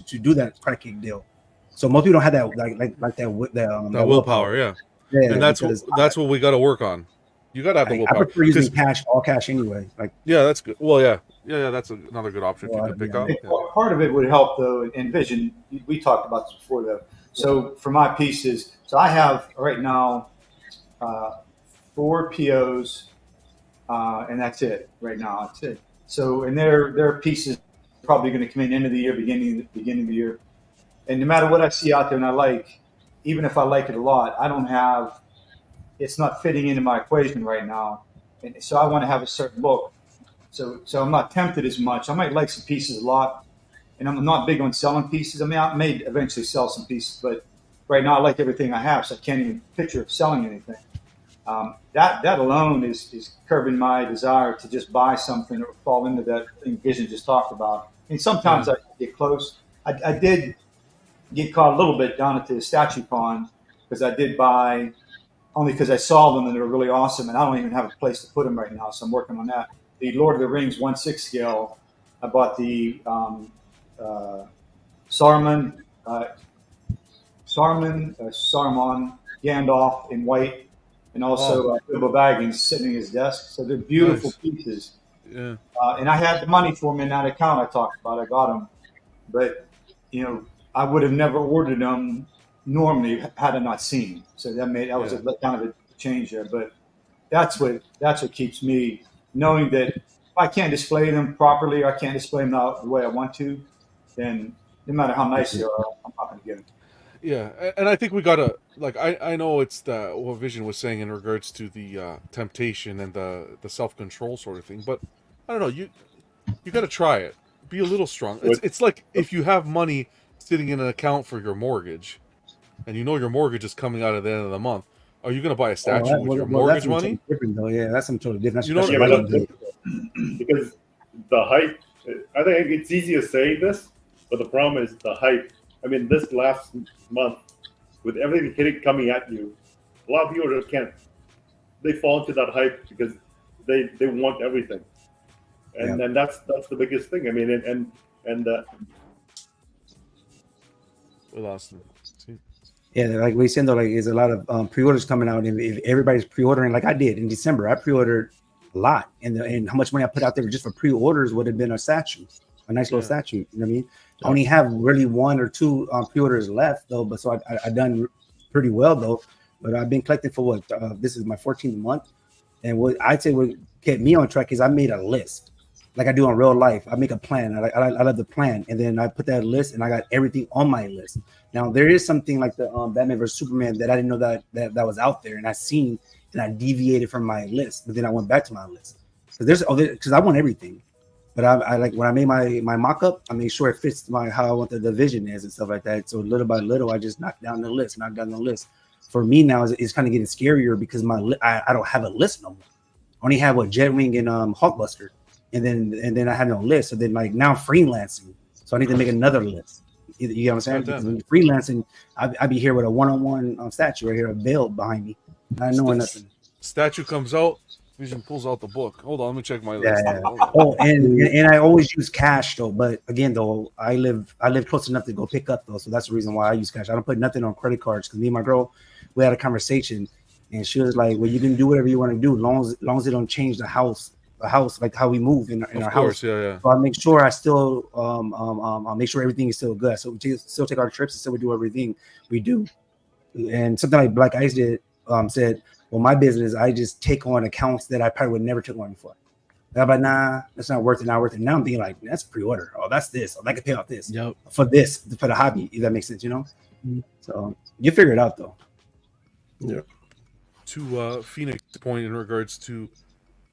to do that crack cake deal. So most people don't have that like that willpower, yeah. And that's what we got to work on. You got to have the willpower. I prefer using all cash anyway. Like that's good. Well, yeah, that's another good option you can pick up. Part of it would help though. Envision, we talked about this before though. So for my pieces, so I have right now 4 POs. And that's it right now. That's it. So, and their pieces probably going to come in end of the year, beginning of the year. And no matter what I see out there and I like, even if I like it a lot, it's not fitting into my equation right now. And so I want to have a certain look. So I'm not tempted as much. I might like some pieces a lot, and I'm not big on selling pieces. I mean, I may eventually sell some pieces, but right now I like everything I have, so I can't even picture selling anything. That alone is curbing my desire to just buy something or fall into that thing Vision just talked about. And sometimes I get close. I did get caught a little bit down at the statue pond because I did buy only because I saw them and they were really awesome, and I don't even have a place to put them right now, so I'm working on that. The Lord of the Rings 1/6 scale. I bought the Saruman, Gandalf in white, and also Bilbo Baggins sitting at his desk. So they're beautiful pieces. Yeah. And I had the money for them in that account I talked about. I got them, but I would have never ordered them normally had I not seen them. So that was a kind of a change there. But that's what keeps me knowing that if I can't display them properly, or I can't display them the way I want to, then no matter how nice they are, I'm not going to get them. Yeah, and I think we gotta I know it's what Vision was saying in regards to the temptation and the self-control sort of thing, but I don't know, you gotta try it. Be a little strong. It's like if you have money sitting in an account for your mortgage, and you know your mortgage is coming out at the end of the month. Are you gonna buy a statue with your mortgage money? Different though, yeah, that's something totally different. Because the hype. I think it's easy to say this, but the problem is the hype. I mean, this last month, with everything coming at you, a lot of people just can't. They fall into that hype because they want everything, and then that's the biggest thing. I mean, and we lost him. Yeah, like we said though, like there's a lot of pre-orders coming out, and if everybody's pre-ordering, like I did in December, I pre-ordered a lot, and how much money I put out there just for pre-orders would have been a statue, a nice little statue. You know what I mean? I only have really 1 or 2 pre-orders left though, but so I done pretty well though. But I've been collecting for what this is my 14th month, and what I'd say what kept me on track is I made a list, like I do in real life. I make a plan. I love the plan, and then I put that list, and I got everything on my list. Now there is something like the Batman vs Superman that I didn't know that was out there, and I seen, and I deviated from my list, but then I went back to my list because I want everything. But I like when I made my mock-up, I made sure it fits how I want the division is and stuff like that. So little by little, I just knocked down the list. For me now, it's kind of getting scarier because I don't have a list no more. I only have Jetwing and Hulkbuster, and then I have no list. So then like now I'm freelancing, so I need to make another list. You know what I'm saying? Because when you're freelancing, I be here with a one-on-one statue right here, a veil behind me, not knowing nothing. Statue comes out. Vision pulls out the book. Hold on, let me check my list. Yeah. Oh, and I always use cash though. But again, though, I live close enough to go pick up though, so that's the reason why I use cash. I don't put nothing on credit cards because me and my girl, we had a conversation, and she was like, "Well, you can do whatever you want to do, long as it don't change the house like how we move in our house." Yeah. So I make sure I still I'll make sure everything is still good. So we still take our trips and still we do everything we do. And something like Black Ice did said, well, my business, I just take on accounts that I probably would never take on before. I'm like, nah, that's not worth it. Now I'm thinking like, that's pre-order. Oh, that's this. Oh, I can pay off this for the hobby. If that makes sense, So you figure it out though. Yeah. To Phoenix's point in regards to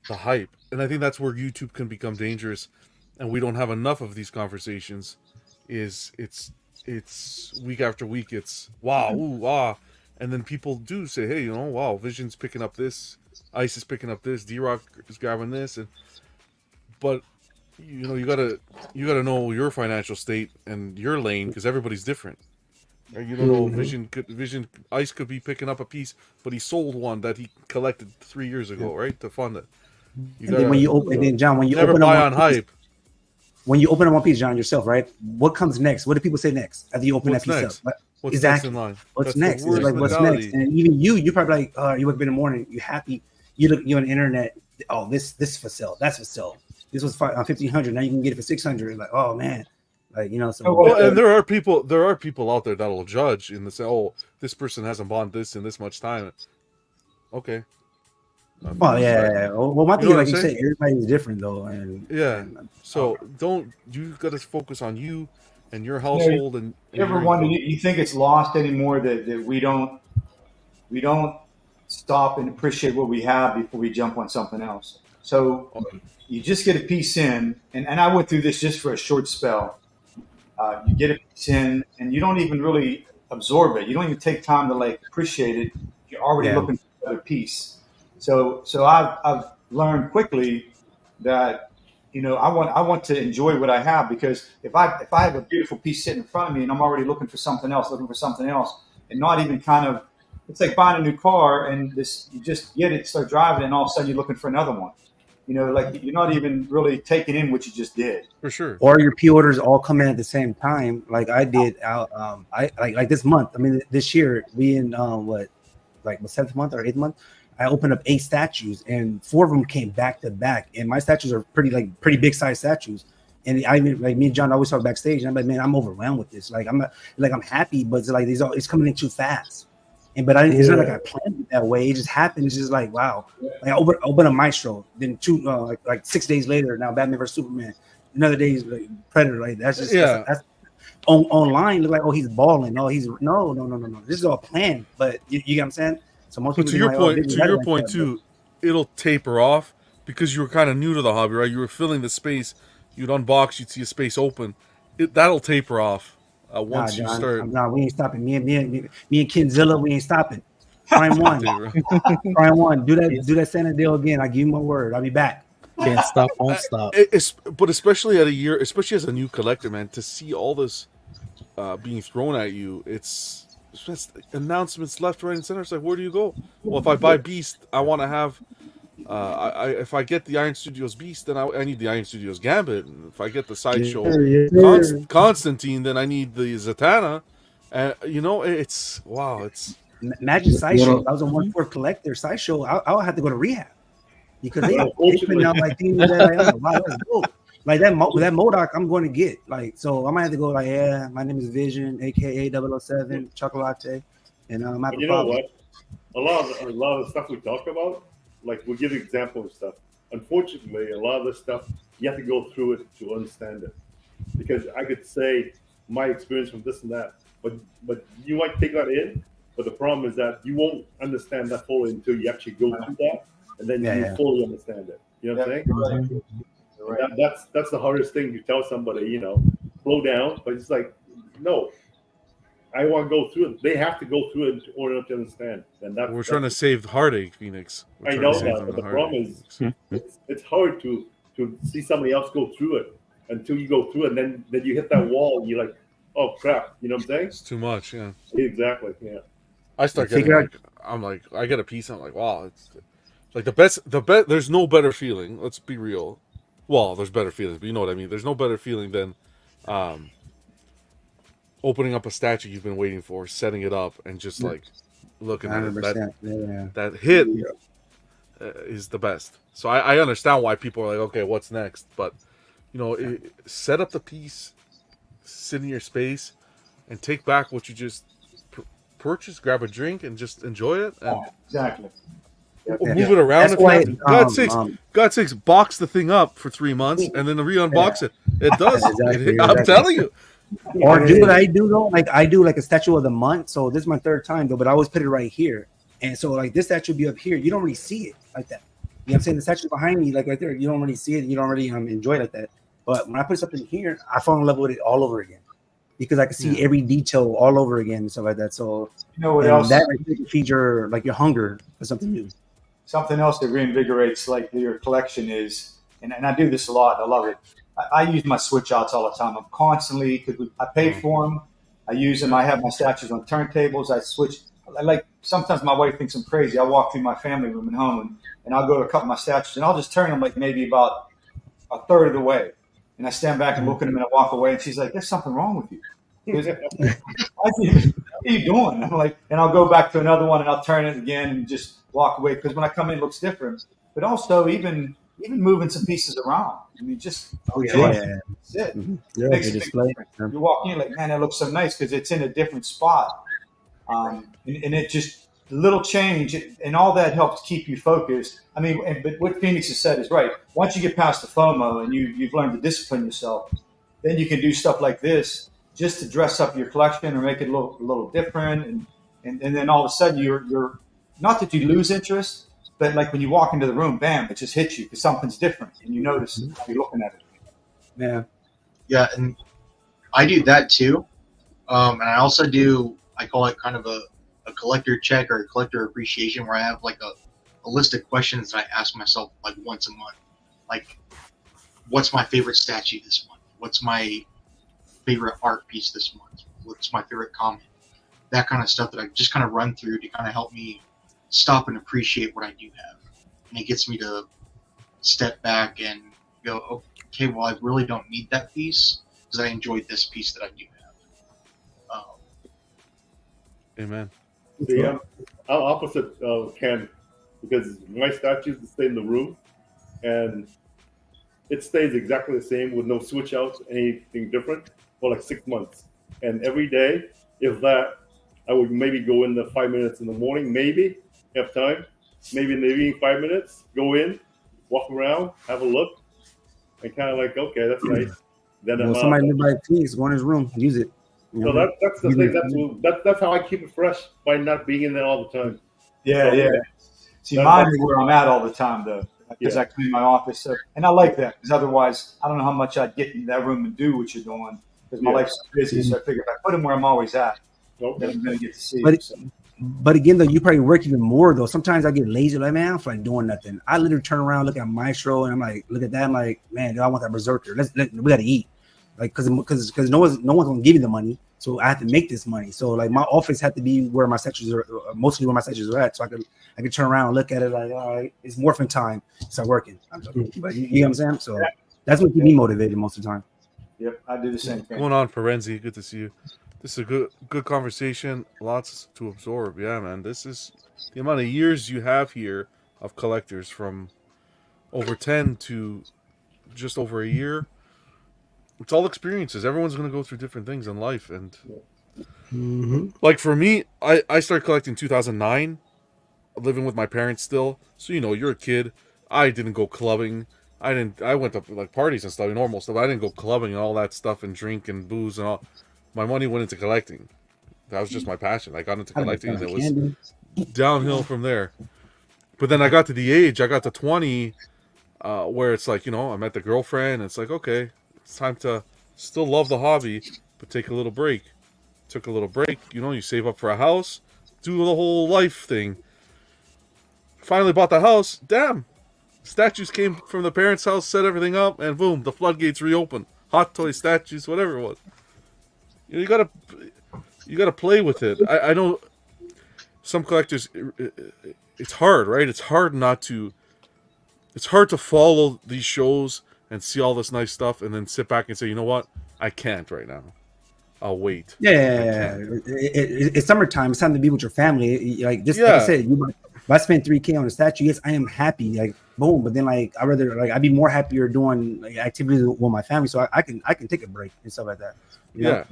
the hype, and I think that's where YouTube can become dangerous, and we don't have enough of these conversations. It's week after week. It's wow, ooh, ah. And then people do say, hey, wow, Vision's picking up this, Ice is picking up this, D-Rock is grabbing this, but you gotta know your financial state and your lane because everybody's different. Right? You don't know Vision Ice could be picking up a piece, but he sold one that he collected 3 years ago, right, to fund it. Then when you open, John, when you never open buy up on hype. When you open up one piece, John, yourself, right? What comes next? What do people say next after you open What's that piece next? up? What's exactly. next in line? What's That's next? the worst It's like what's mentality. next? And even you probably like, you wake up in the morning, you happy. You look, you on the internet. Oh, this for sale. That's for sale. This was $1,500. Now you can get it for $600. Like, oh man, like So. Well, and there are people out there that'll judge and they say, oh, this person hasn't bought this in this much time. Okay. Well, yeah. Well, my thing, like you said, everybody's different though, and so you got to focus on you and your household. And you ever wonder? You think it's lost anymore that we don't stop and appreciate what we have before we jump on something else. So you just get a piece in, and I went through this just for a short spell. You get a piece in, and you don't even really absorb it. You don't even take time to like appreciate it. You're already looking for another piece. So I've learned quickly that, I want to enjoy what I have, because if I have a beautiful piece sitting in front of me and I'm already looking for something else, and not even kind of, it's like buying a new car and you just get it, start driving, and all of a sudden you're looking for another one. Like you're not even really taking in what you just did. For sure. Or your pre-orders all come in at the same time, like I did. I like this month. I mean, this year we in the 7th month or 8th month. I opened up 8 statues, and 4 of them came back to back. And my statues are pretty big size statues. And I mean, like me and John always talk backstage, and I'm like, man, I'm overwhelmed with this. Like I'm happy, but it's like it's coming in too fast. It's not like I planned it that way. It just happened. It's just like, wow. Like I open a Maestro, then 6 days later, now Batman vs Superman. Another day is like Predator. Like that's just that's online. Look like, oh, he's balling. No, he's no. This is all planned. But you get what I'm saying? So most people to your point too, it'll taper off because you were kind of new to the hobby, right? You were filling the space. You'd unbox, you'd see a space open. That'll taper off once you start. We ain't stopping. Me and Kenzilla, we ain't stopping. Prime 1. Prime 1. Do that Santa deal again. I give you my word. I'll be back. Can't stop, won't stop. But especially especially as a new collector, man, to see all this being thrown at you, it's announcements left, right, and center. It's like, where do you go? Well, if I buy Beast, I want to have. If I get the Iron Studios Beast, then I need the Iron Studios Gambit. And if I get the Sideshow Constantine, then I need the Zatanna. And it's wow. It's imagine Sideshow. I was a 1/4 collector. Sideshow. I'll have to go to rehab because they putting out like things that wow, that's dope. Like that MODOK, I'm going to get so I might have to go my name is Vision, aka 007 Chocolate, and I'm you know what? A lot of the stuff we talk about, like we'll give an example of stuff. Unfortunately, a lot of this stuff you have to go through it to understand it, because I could say my experience from this and that, but you might take that in, but the problem is that you won't understand that fully until you actually go through that, and then you fully understand it. You know what I'm saying? Right. That's the hardest thing to tell somebody, slow down. But it's like, no, I want to go through it. They have to go through it in order to understand. And we're trying to save heartache, Phoenix. I know that, but the problem is it's hard to see somebody else go through it until you go through it, and then you hit that wall, and you're like, oh crap, you know what I'm saying? It's too much, yeah. Exactly, yeah. I start getting I get a piece, and I'm like, wow, it's like the best. There's no better feeling. Let's be real. Well, there's better feelings, but you know what I mean. There's no better feeling than opening up a statue you've been waiting for, setting it up, and just like looking at it. That hit is the best. So I understand why people are like, okay, what's next? But set up the piece, sit in your space, and take back what you just purchased. Grab a drink and just enjoy it. And exactly. Move it around. God sakes, box the thing up for 3 months and then re-unbox it. It does. I'm telling you. Or do what I do though. Like I do like a statue of the month. So this is my 3rd time though, but I always put it right here. And so like this statue be up here. You don't really see it like that. You know what I'm saying? The statue behind me, like right there, you don't really see it. You don't really enjoy it like that. But when I put something here, I fall in love with it all over again. Because I can see every detail all over again and stuff like that. So what else? That feeds your hunger for something new. Something else that reinvigorates like your collection is, and I do this a lot. I love it. I use my switch outs all the time. I'm constantly, because I pay for them. I use them. I have my statues on turntables. I switch. Sometimes my wife thinks I'm crazy. I walk through my family room at home and I'll go to a couple of my statues and I'll just turn them like maybe about a third of the way. And I stand back and look at them and I walk away. And she's like, "There's something wrong with you." What are you doing? I'm like, and I'll go back to another one and I'll turn it again and just walk away, because when I come in it looks different. But also even moving some pieces around. I mean, just that's it. Makes a display. You walk in like, man, that looks so nice because it's in a different spot. And it just a little change, and all that helps keep you focused. I mean, but what Phoenix has said is right. Once you get past the FOMO and you've learned to discipline yourself, then you can do stuff like this just to dress up your collection or make it look a little different. And then all of a sudden you're not that you lose interest, but like when you walk into the room, bam, it just hits you because something's different and you notice it. You're looking at it. Yeah, and I do that too. And I also do, I call it kind of a collector check or a collector appreciation, where I have like a list of questions that I ask myself like once a month. Like, what's my favorite statue this month? What's my favorite art piece this month? What's my favorite comic? That kind of stuff that I just kind of run through to kind of help me stop and appreciate what I do have. And it gets me to step back and go, okay, well, I really don't need that piece because I enjoyed this piece that I do have. Amen. See, I'm opposite of Ken because my statues stay in the room and it stays exactly the same with no switch outs, anything different for like 6 months. And every day, if that, I would maybe go in the 5 minutes in the morning, maybe have time, maybe in the evening 5 minutes, go in, walk around, have a look, and kind of like, okay, that's nice. Then somebody live by peace, go in his room, use it. So that's the thing. That's how I keep it fresh by not being in there all the time. Yeah, yeah. See, mine is where I'm at all the time, though, because I clean my office. So, and I like that because otherwise, I don't know how much I'd get in that room and do what you're doing because my life's so busy. So I figure if I put them where I'm always at, then I'm going to get to see it. But again, though, you probably work even more, though. Sometimes I get lazy, like, man, I don't feel like doing nothing. I literally turn around, look at Maestro, and I'm like, look at that. I'm like, man, I want that Berserker. We got to eat. Like, because no one's going to give you the money. So I have to make this money. So like my office had to be where my sections are, mostly where my sections are at. So I could turn around and look at it like, all right, it's morphin' time. Start working. But you know what I'm saying? So that's what keeps me motivated most of the time. Yep, I do the same thing. What's going on, Ferenzi? Good to see you. This is a good conversation. Lots to absorb. Yeah, man. This is the amount of years you have here of collectors from over 10 to just over a year. It's all experiences. Everyone's going to go through different things in life. And like for me, I started collecting in 2009, living with my parents still. So, you're a kid. I didn't go clubbing. I went to like parties and stuff, normal stuff. I didn't go clubbing and all that stuff and drink and booze and all. My money went into collecting. That was just my passion. I got into collecting and it was downhill from there. But then I got to the 20, where it's like, I met the girlfriend and it's like, okay, it's time to still love the hobby, but take a little break. Took a little break, you save up for a house, do the whole life thing. Finally bought the house, damn. Statues came from the parents' house, set everything up, and boom, the floodgates reopened. Hot toy statues, whatever it was. You gotta play with it. I know some collectors, it's hard, right? It's hard to follow these shows and see all this nice stuff and then sit back and say, you know what? I can't right now. I'll wait. Yeah. It's summertime. It's time to be with your family. Like I said, if I spend $3,000 on a statue, yes, I am happy. Like, boom. But then, like, I'd be more happier doing like activities with my family, so I can take a break and stuff like that. You know?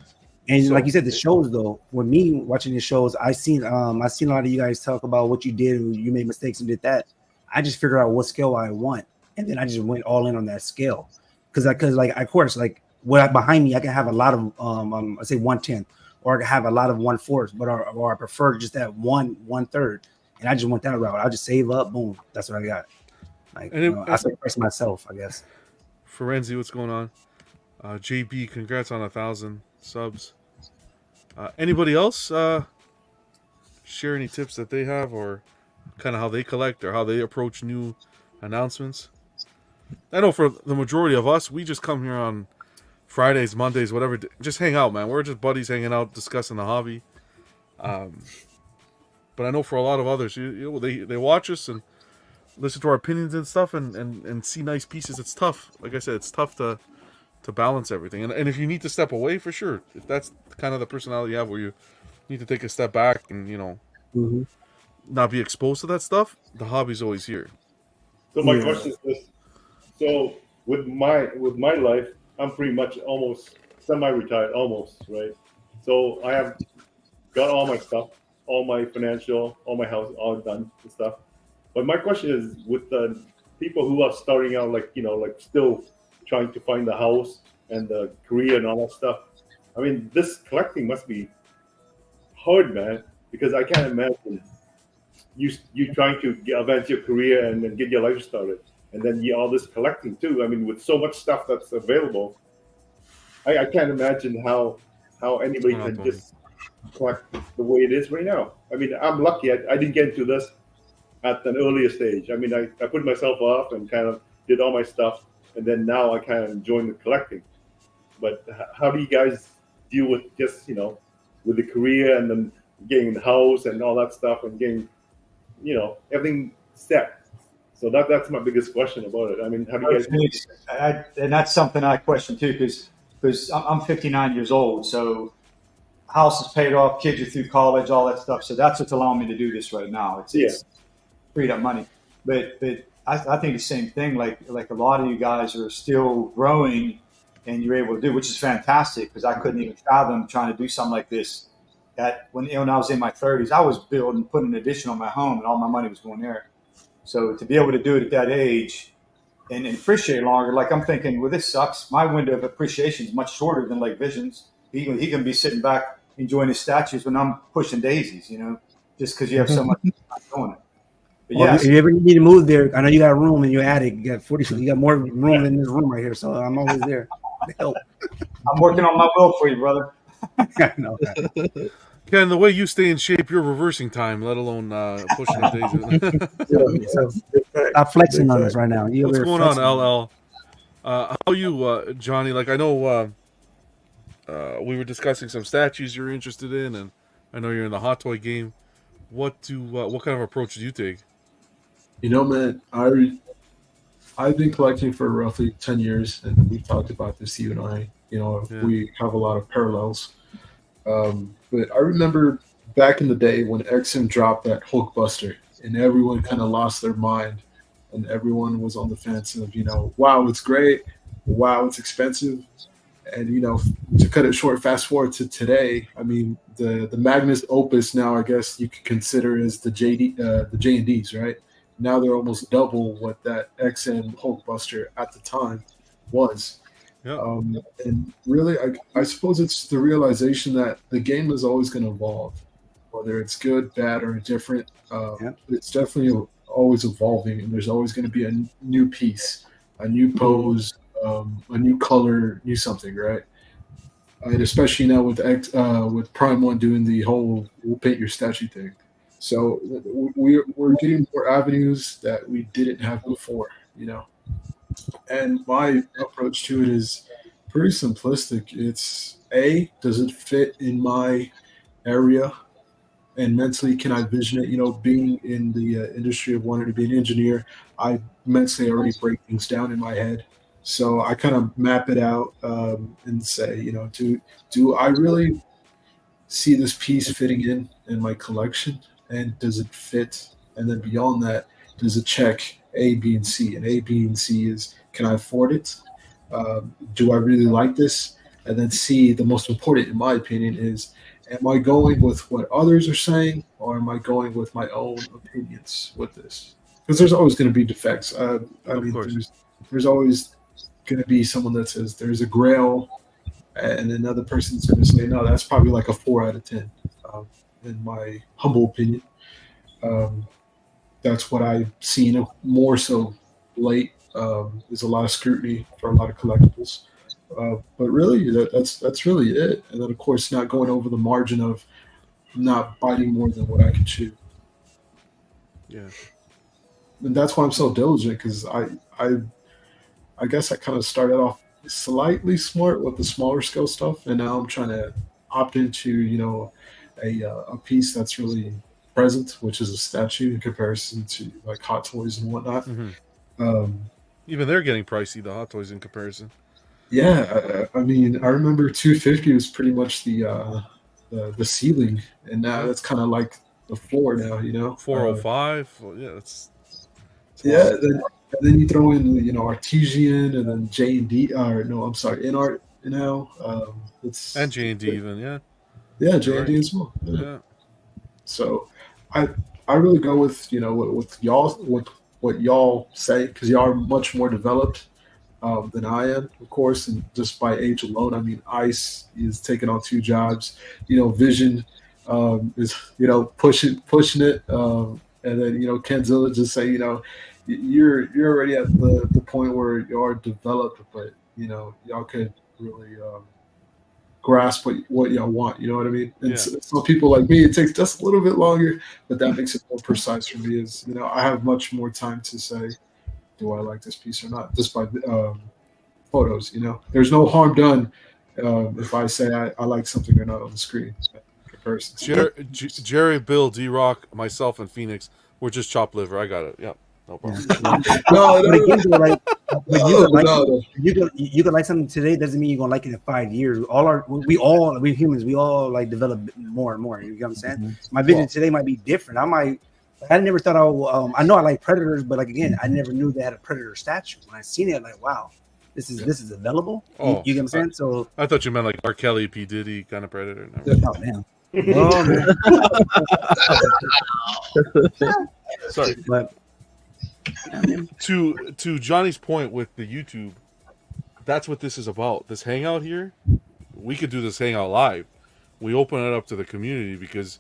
And so, like you said, the shows though. With me watching the shows, I seen a lot of you guys talk about what you did and you made mistakes and did that. I just figured out what scale I want, and then I just went all in on that scale. Because of course, like behind me, I can have a lot of I say 1/10, or I can have a lot of 1/4, but or I prefer just that 1/3. And I just went that route. I'll just save up, boom. That's what I got. Like, I sacrifice myself, I guess. Ferenzi, what's going on? JB, congrats on 1,000 subs. Anybody else share any tips that they have, or kind of how they collect, or how they approach new announcements? I know for the majority of us, we just come here on Fridays, Mondays, whatever, just hang out, man. We're just buddies hanging out, discussing the hobby. But I know for a lot of others, they watch us and listen to our opinions and stuff, and see nice pieces. It's tough. Like I said, it's tough to balance everything. And if you need to step away, for sure, if that's kind of the personality you have, where you need to take a step back and not be exposed to that stuff, the hobby's always here. So my question is this: so with my life, I'm pretty much almost semi-retired, almost, right? So I have got all my stuff, all my financial, all my house, all done and stuff. But my question is, with the people who are starting out, like still trying to find the house and the career and all that stuff. I mean, this collecting must be hard, man, because I can't imagine you trying to advance your career and then get your life started, and then all this collecting too. I mean, with so much stuff that's available, I can't imagine how anybody can just collect the way it is right now. I mean, I'm lucky. I didn't get into this at an earlier stage. I mean, I put myself off and kind of did all my stuff, and then now I kind of enjoy the collecting. But how do you guys deal with just with the career and then getting the house and all that stuff and getting everything set? So that's my biggest question about it. I mean, how do you guys? And that's something I question too, because I'm 59 years old, so house is paid off, kids are through college, all that stuff. So that's what's allowing me to do this right now. It's freed up money, but I think the same thing. Like a lot of you guys are still growing, and you're able to do, which is fantastic. Because I couldn't even fathom trying to do something like this. When I was in my 30s, I was building, putting an addition on my home, and all my money was going there. So to be able to do it at that age and appreciate longer, like I'm thinking, well, this sucks. My window of appreciation is much shorter than like Vision's. He can be sitting back enjoying his statues when I'm pushing daisies, just because you have so much doing it. But well, if you ever need to move there, I know you got room in your attic. You got 40, you got more room than this room right here. So I'm always there to help. I'm working on my will for you, brother. I know. Ken, the way you stay in shape, you're reversing time, let alone pushing the days. Stop flexing on us right now. What's going on, LL? How are you, Johnny? Like, I know we were discussing some statues you're interested in, and I know you're in the hot toy game. What kind of approach do you take? Man, I've been collecting for roughly 10 years, and we've talked about this, you and I. We have a lot of parallels. But I remember back in the day when XM dropped that Hulkbuster, and everyone kind of lost their mind, and everyone was on the fence of, wow, it's great, wow, it's expensive. And, to cut it short, fast forward to today, I mean, the Magnus Opus now, I guess you could consider as the J&Ds, right? Now they're almost double what that XM Hulkbuster at the time was. Yep. And really, I suppose it's the realization that the game is always going to evolve, whether it's good, bad, or different. It's definitely always evolving, and there's always going to be a new piece, a new pose, a new color, new something, right? And especially now with Prime One doing the whole "we'll paint your statue" thing, so we're getting more avenues that we didn't have before, And my approach to it is pretty simplistic. It's does it fit in my area, and mentally can I vision it? Being in the industry of wanting to be an engineer, I mentally already break things down in my head. So I kind of map it out and say, do I really see this piece fitting in my collection, and does it fit? And then beyond that, does it check A, B, and C? And A, B, and C is, can I afford it? Do I really like this? And then C, the most important in my opinion is, am I going with what others are saying, or am I going with my own opinions with this? Because there's always going to be defects. There's always going to be someone that says there's a grail, and another person's going to say, no, that's probably like a 4 out of 10, in my humble opinion. That's what I've seen more so late. There's a lot of scrutiny for a lot of collectibles. But really, that's really it. And then, of course, not going over the margin of not biting more than what I can chew. Yeah. And that's why I'm so diligent, because I guess I kind of started off slightly smart with the smaller scale stuff, and now I'm trying to opt into, a piece that's really present, which is a statue in comparison to like Hot Toys and whatnot. Mm-hmm. Even they're getting pricey, the Hot Toys in comparison. Yeah, I mean, I remember 250 was pretty much the ceiling, and now it's kind of like the floor now. 405. Yeah, it's yeah. Then you throw in Artesian, and then J&D. No, I'm sorry, InArt now. And J&D even, yeah. Yeah, J&D as well. Yeah. So I really go with what y'all say, because y'all are much more developed than I am, of course, and just by age alone. I mean, Ice is taking on 2 jobs. Vision is pushing it, and then Kenzilla just say you're already at the point where you are developed, but y'all could really grasp what y'all want. You know what I mean? And some people like me, it takes just a little bit longer, but that makes it more precise for me. Is I have much more time to say, do I like this piece or not? Just by photos. There's no harm done if I say I like something or not on the screen. Jerry, Bill, D-Rock, myself, and Phoenix, we're just chopped liver. I got it. Yeah, no problem. You can like something today doesn't mean you're gonna like it in 5 years. We humans, we all like develop more and more. You know what I'm saying? Mm-hmm. My vision today might be different. I never thought I know I like Predators, but like again, I never knew they had a Predator statue. When I seen it, like wow, this is available. Oh, you get what I'm saying? So I thought you meant like R. Kelly, P. Diddy kind of Predator. No. Oh man. Oh, man. Sorry, but to Johnny's point with the YouTube, that's what this is about. This hangout here, we could do this hangout live. We open it up to the community because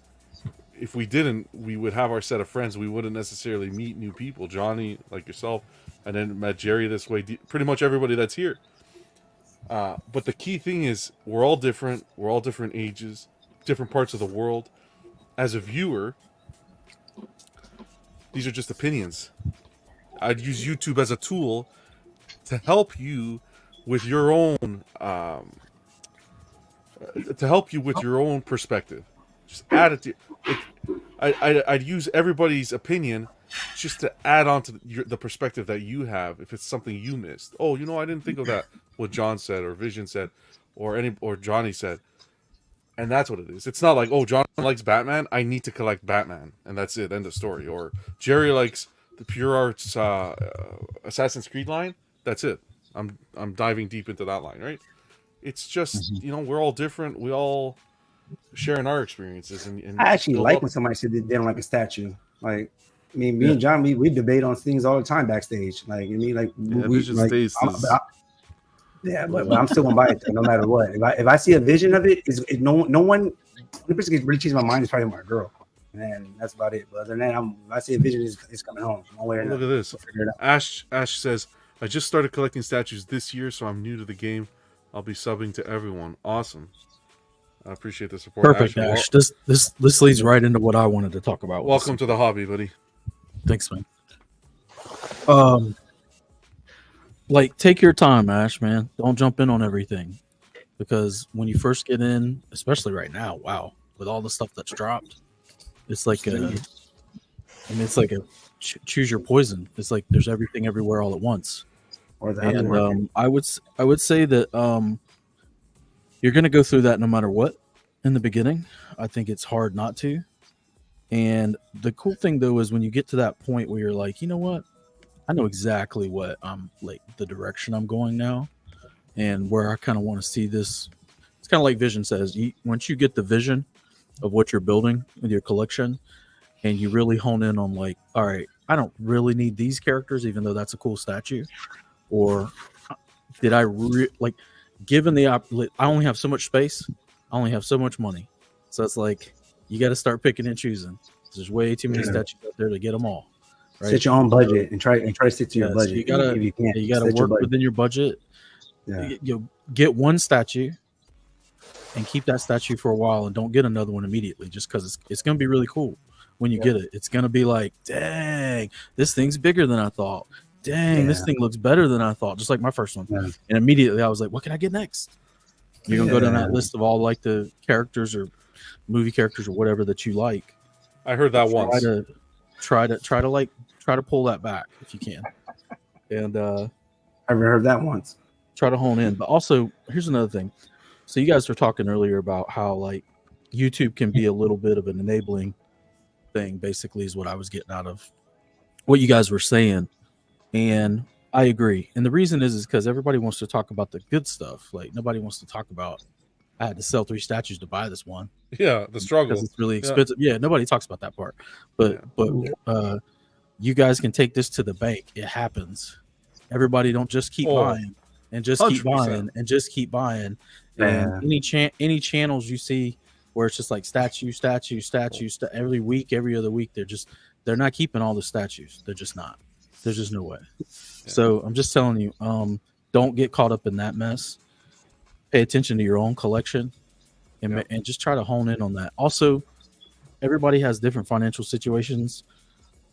if we didn't, we would have our set of friends. We wouldn't necessarily meet new people. Johnny, like yourself, and then met Jerry this way. Pretty much everybody that's here. But the key thing is we're all different. We're all different ages, different parts of the world. As a viewer, these are just opinions. I'd use YouTube as a tool to help you with your own perspective. Just add it to I'd use everybody's opinion just to add on to the perspective that you have if it's something you missed. Oh, I didn't think of that. What John said or Vision said or Johnny said. And that's what it is. It's not like, oh, John likes Batman, I need to collect Batman, and that's it, end of story. Or Jerry likes the Pure Arts Assassin's Creed line, that's it. I'm diving deep into that line, right? It's just, we're all different. We all sharing our experiences. And I actually like when somebody said they don't like a statue. Like, me and John, we debate on things all the time backstage. Like, but I'm still gonna buy it no matter what. If I see a vision of it, no one. The person can really change my mind is probably my girl, and that's about it. But other than that, if I see a vision, it's coming home. Look at this. Ash says, I just started collecting statues this year, so I'm new to the game. I'll be subbing to everyone. Awesome. I appreciate the support. Perfect, Ash. This leads right into what I wanted to talk about. Welcome to the hobby, buddy. Thanks, man. Take your time, Ash, man. Don't jump in on everything. Because when you first get in, especially right now, wow, with all the stuff that's dropped, it's like it's like a choose your poison. It's like there's everything everywhere all at once. And I would say that you're going to go through that no matter what in the beginning. I think it's hard not to. And the cool thing, though, is when you get to that point where you're like, you know what? I know exactly what the direction I'm going now and where I kind of want to see this. It's kind of like Vision says, once you get the vision of what you're building with your collection and you really hone in on all right, I don't really need these characters, even though that's a cool statue. Or did I given I only have so much space. I only have so much money. So it's like, you got to start picking and choosing. There's way too many statues out there to get them all. Right? Set your own budget and try to stick to your budget. So you gotta work within your budget. Yeah. You get one statue and keep that statue for a while, and don't get another one immediately. Just because it's gonna be really cool when you get it. It's gonna be like, dang, this thing's bigger than I thought. Dang, this thing looks better than I thought. Just like my first one. Yeah. And immediately I was like, what can I get next? You're gonna go down that list of all the characters or movie characters or whatever that you like. I heard that once. Try to pull that back if you can. And I haven't heard that once. Try to hone in. But also, here's another thing. So you guys were talking earlier about how YouTube can be a little bit of an enabling thing, basically, is what I was getting out of what you guys were saying. And I agree. And the reason is because everybody wants to talk about the good stuff. Nobody wants to talk about, I had to sell 3 statues to buy this one. Yeah, the struggle. Because it's really expensive. Yeah, nobody talks about that part. But you guys can take this to the bank. It happens. Everybody don't just keep buying and just 100%. Keep buying and just keep buying. And any channels you see where it's just like statue, every week, every other week, they're not keeping all the statues. They're just not. There's just no way. Yeah. So I'm just telling you, don't get caught up in that mess. Pay attention to your own collection and just try to hone in on that. Also, everybody has different financial situations.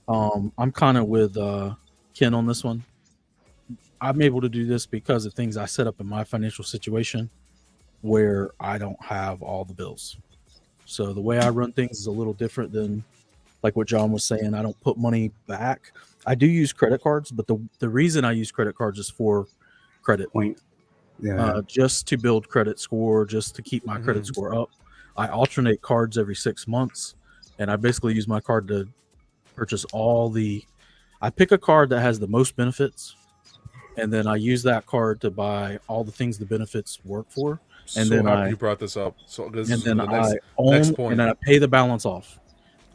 I'm kind of with Ken on this one. I'm able to do this because of things I set up in my financial situation where I don't have all the bills. So the way I run things is a little different than like what John was saying. I don't put money back. I do use credit cards, but the reason I use credit cards is for credit. Point. Yeah. Just to build credit score, just to keep my credit score up. I alternate cards every 6 months, and I basically use my card to purchase I pick a card that has the most benefits, and then I use that card to buy all the things the benefits work for. And so then happy you brought this up. So this and is then the next point. And then I pay the balance off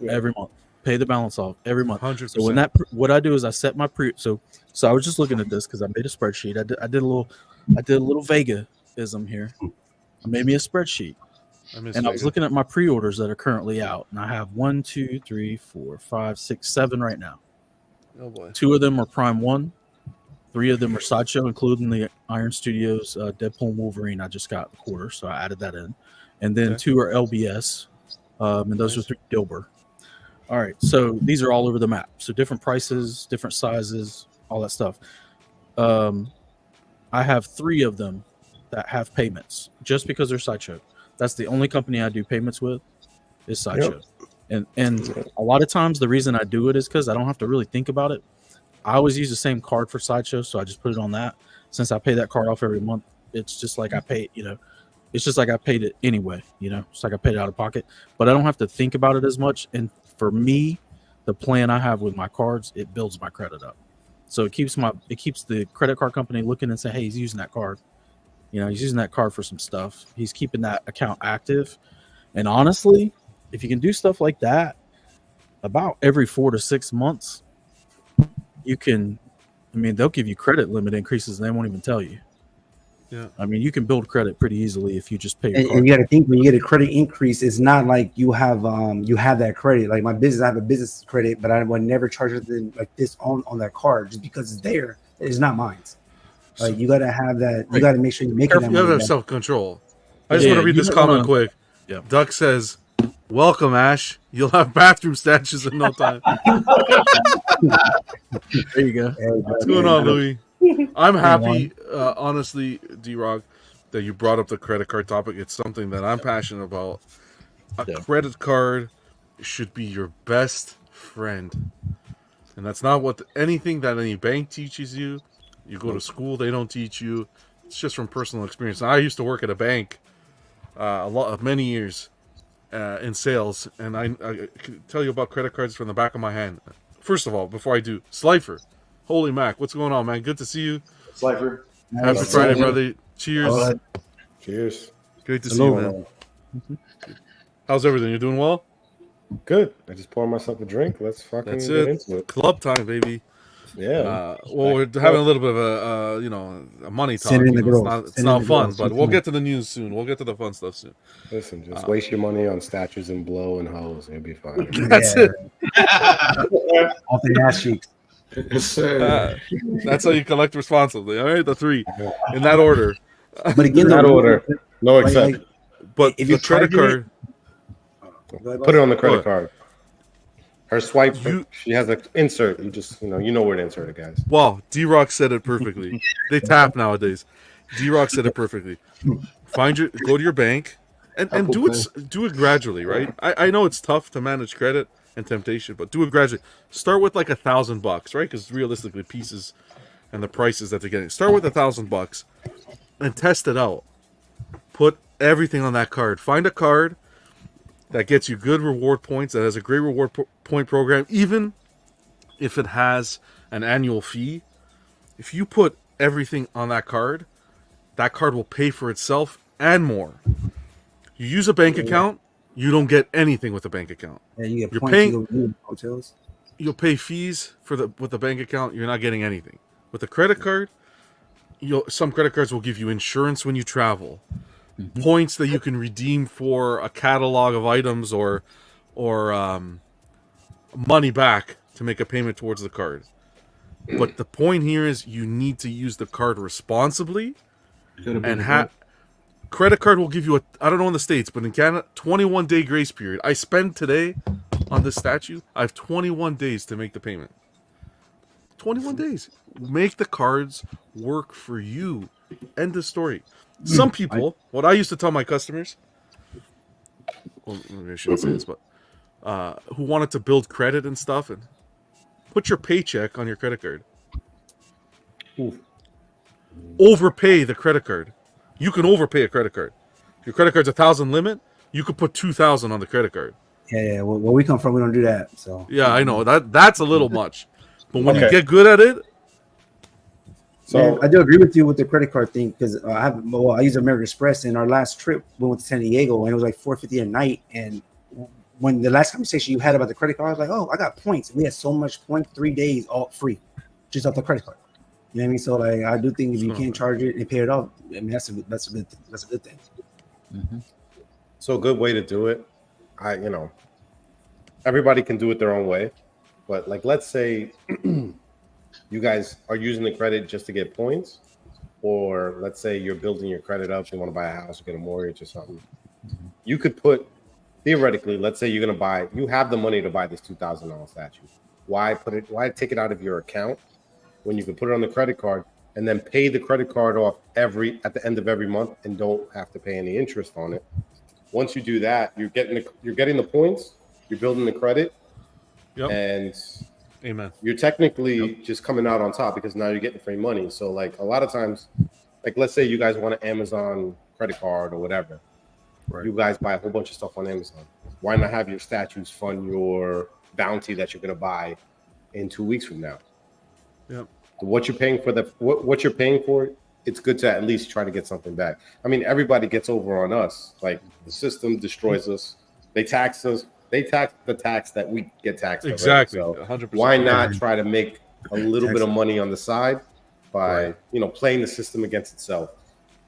every month. Pay the balance off every month. 100%. So what I do is I set my so I was just looking at this because I made a spreadsheet. I did a little Vega-ism here. I made me a spreadsheet. I was looking at my pre-orders that are currently out, and I have 1, 2, 3, 4, 5, 6, 7 right now. Oh boy. 2 of them are Prime 1. 3 of them are Sideshow, including the Iron Studios Deadpool and Wolverine. I just got the quarter, so I added that in. And then 2 are LBS, and those are 3 Dilber. All right, so these are all over the map. So different prices, different sizes, all that stuff. I have 3 of them that have payments just because they're Sideshow. That's the only company I do payments with is Sideshow. Yep. And a lot of times the reason I do it is because I don't have to really think about it. I always use the same card for Sideshow, so I just put it on that. Since I pay that card off every month, it's just like I pay, it's just like I paid it anyway, it's like I paid it out of pocket. But I don't have to think about it as much. And for me, the plan I have with my cards, it builds my credit up. So it keeps the credit card company looking and saying, hey, he's using that card. He's using that card for some stuff. He's keeping that account active. And honestly, if you can do stuff like that about every 4 to 6 months, they'll give you credit limit increases and they won't even tell you. Yeah. You can build credit pretty easily if you just pay your card. And you got to think when you get a credit increase, it's not like you have that credit. Like my business, I have a business credit, but I would never charge it like this on that card just because it's there. It's not mine. Like you got to have that. You got to make sure you make it. You have to have self-control. I just want to read this comment quick. Yeah. Duck says, "Welcome, Ash. You'll have bathroom stashes in no time." There you go. What's going on, Louis? I'm happy, honestly, D-Rock, that you brought up the credit card topic. It's something that I'm passionate about. A credit card should be your best friend. And that's not anything that any bank teaches you. You go to school, they don't teach you. It's just from personal experience. I used to work at a bank many years in sales, and I can tell you about credit cards from the back of my hand. First of all, before I do, Slifer. Holy Mac, what's going on, man? Good to see you. Slifer. Happy Friday, brother. Cheers. Cheers. Great to see you, man. How's everything? You doing well? Good. I just poured myself a drink. Let's fucking get into it. Club time, baby. Yeah. We're having a little bit of a money talk. It's not fun, but we'll get to the news soon. We'll get to the fun stuff soon. Listen, just waste your money on statues and blow and hoes, and you'll be fine. That's it. Off the ass cheeks. That's how you collect responsibly. All right, the 3 in that order. But again, that order, no exception. But if the credit card, put it on the credit card. Her swipe, she has an insert. You just, you know where to insert it, guys. Well, D-Rock said it perfectly. They tap nowadays. D-Rock said it perfectly. Go to your bank and do it gradually, right? I know it's tough to manage credit and temptation, but do it gradually. Start with like $1,000, right? Because realistically, pieces and the prices that they're getting. Start with $1,000 and test it out. Put everything on that card. Find a card that gets you good reward points, that has a great reward point program, even if it has an annual fee. If you put everything on that card will pay for itself and more. You use a bank account, you don't get anything with a bank account. Yeah, you get You're points paying hotels. You'll pay fees with the bank account, you're not getting anything. With a credit card, some credit cards will give you insurance when you travel. Points that you can redeem for a catalog of items or money back to make a payment towards the card. But the point here is you need to use the card responsibly and credit card will give you I don't know in the States, but in Canada, 21-day grace period. I spend today on this statue. I have 21 days to make the payment. 21 days. Make the cards work for you. End of story. Some people, what I used to tell my customers, well, maybe I shouldn't say this, but who wanted to build credit and stuff, and put your paycheck on your credit card. Ooh. Overpay the credit card. You can overpay a credit card. If your credit card's 1,000 limit, you could put 2,000 on the credit card. Yeah. Where we come from, we don't do that. So yeah, I know that's a little much, but when Okay. you get good at it, so I do agree with you with the credit card thing because I use American Express, and our last trip we went to San Diego, and it was like $4.50 a night. And when the last conversation you had about the credit card, I was like, oh, I got points. And we had so much points, 3 days all free, just off the credit card. You know what I mean? So like, I do think if you can't charge it and pay it off, I mean that's a good thing. Mm-hmm. So a good way to do it, everybody can do it their own way, but like let's say you guys are using the credit just to get points, or let's say you're building your credit up, you want to buy a house or get a mortgage or something. You could put theoretically, let's say you have the money to buy this $2,000 statue. Why take it out of your account when you can put it on the credit card and then pay the credit card off at the end of every month and don't have to pay any interest on it? Once you do that, you're getting the points, you're building the credit, and amen. You're technically just coming out on top because now you're getting free money. So like a lot of times, like let's say you guys want an Amazon credit card or whatever. Right. You guys buy a whole bunch of stuff on Amazon. Why not have your statues fund your bounty that you're going to buy in 2 weeks from now? Yep. What you're paying for what you're paying for, it's good to at least try to get something back. I mean, everybody gets over on us. Like the system destroys us. They tax us. They tax the tax that we get taxed. Exactly. Already. So 100%. why not try to make a little bit of money on the side by playing the system against itself?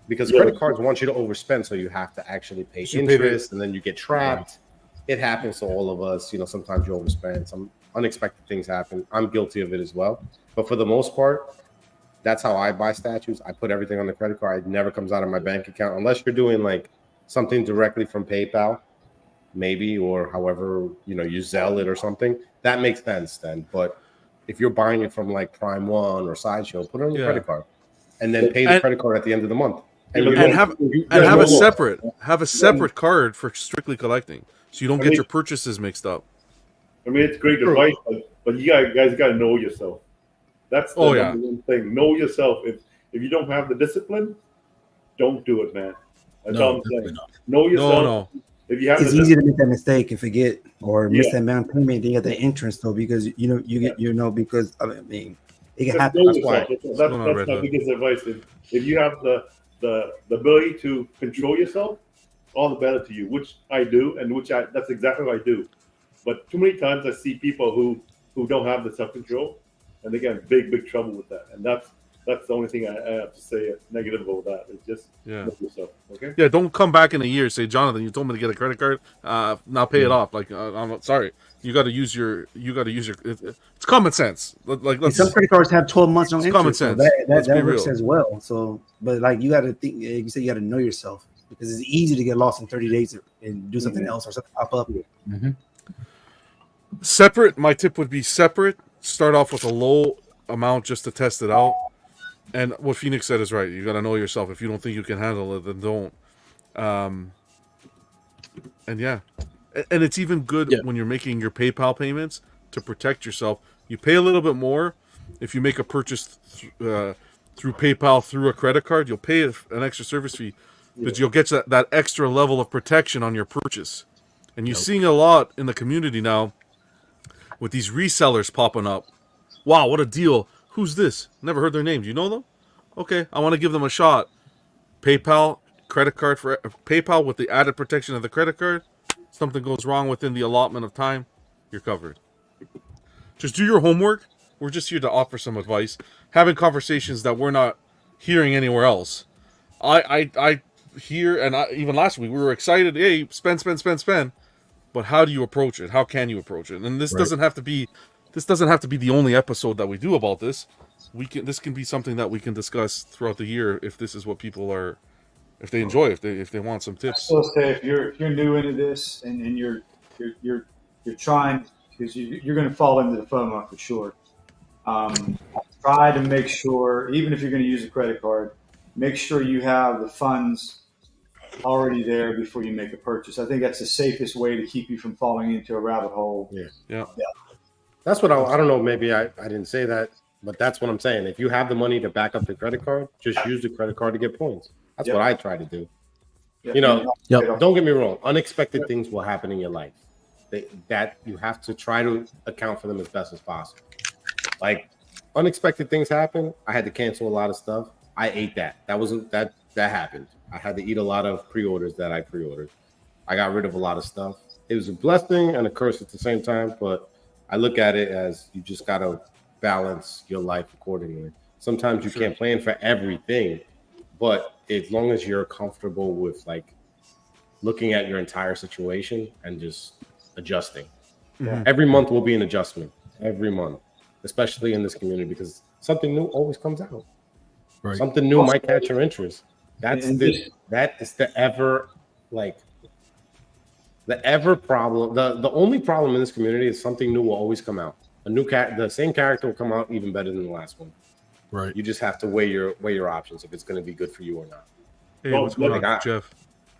Because credit cards want you to overspend, so you have to actually pay interest, and then you get trapped. It happens to all of us. Sometimes you overspend. Some unexpected things happen. I'm guilty of it as well. But for the most part, that's how I buy statues. I put everything on the credit card. It never comes out of my bank account unless you're doing like something directly from PayPal, maybe, or however you Zelle it or something. That makes sense then. But if you're buying it from like Prime One or Sideshow, put it on your credit card, and then pay the credit card at the end of the month. And have a separate card for strictly collecting, so you don't get your purchases mixed up. I mean, it's great advice, but you guys got to know yourself. That's the number one thing. Know yourself. If you don't have the discipline, don't do it, man. That's all I'm saying. Know yourself. No. If you have it's easy to make that mistake and forget or miss that amount of payment. Then you get the interest though, because because I mean it can happen. That's my biggest advice. If you have the ability to control yourself, all the better to you, which I do, and that's exactly what I do. But too many times I see people who don't have the self-control, and they get in big trouble with that. And that's the only thing I have to say negative about that. It's just know yourself, okay? Yeah, don't come back in a year and say, Jonathan, you told me to get a credit card. Now pay it off. Like I'm sorry, you got to use your. It's common sense. Some credit cards have 12 months on interest. Common sense. So that works as well. So, but like you got to think. You said you got to know yourself because it's easy to get lost in 30 days and do something else or something pop up. Mm-hmm. Separate. My tip would be separate. Start off with a low amount just to test it out. And what Phoenix said is right. You got to know yourself. If you don't think you can handle it, then don't. And it's even good when you're making your PayPal payments to protect yourself. You pay a little bit more if you make a purchase through PayPal through a credit card. You'll pay an extra service fee, but you'll get that extra level of protection on your purchase. And you're seeing a lot in the community now with these resellers popping up. Wow, what a deal. Who's this? Never heard their name. Do you know them? Okay, I want to give them a shot. PayPal, credit card for PayPal with the added protection of the credit card. Something goes wrong within the allotment of time, you're covered. Just do your homework. We're just here to offer some advice. Having conversations that we're not hearing anywhere else. I hear, and even last week, we were excited. Hey, spend. But how do you approach it? How can you approach it? And this doesn't have to be the only episode that we do about this. This can be something that we can discuss throughout the year if this is what people are if they enjoy it, if they want some I tips. still say if you're new into this and you're trying, because you're going to fall into the FOMO for sure. Try to make sure, even if you're going to use a credit card, make sure you have the funds already there before you make a purchase. I think that's the safest way to keep you from falling into a rabbit hole. Yeah. That's what I don't know. Maybe I didn't say that, but that's what I'm saying. If you have the money to back up the credit card, just use the credit card to get points. That's what I try to do. You know, don't get me wrong. Unexpected things will happen in your life. That you have to try to account for them as best as possible. Like unexpected things happen. I had to cancel a lot of stuff. I ate that. That happened. I had to eat a lot of pre-orders that I pre-ordered. I got rid of a lot of stuff. It was a blessing and a curse at the same time, but I look at it as you just got to balance your life accordingly. Sometimes you can't plan for everything, but as long as you're comfortable with like looking at your entire situation and just adjusting. Every month will be an adjustment. Every month, especially in this community, because something new always comes out. Right. Something new might catch your interest. That is the ever problem. The only problem in this community is something new will always come out. The same character will come out even better than the last one. Right. You just have to weigh your options if it's going to be good for you or not. Hey, what's going on, Jeff?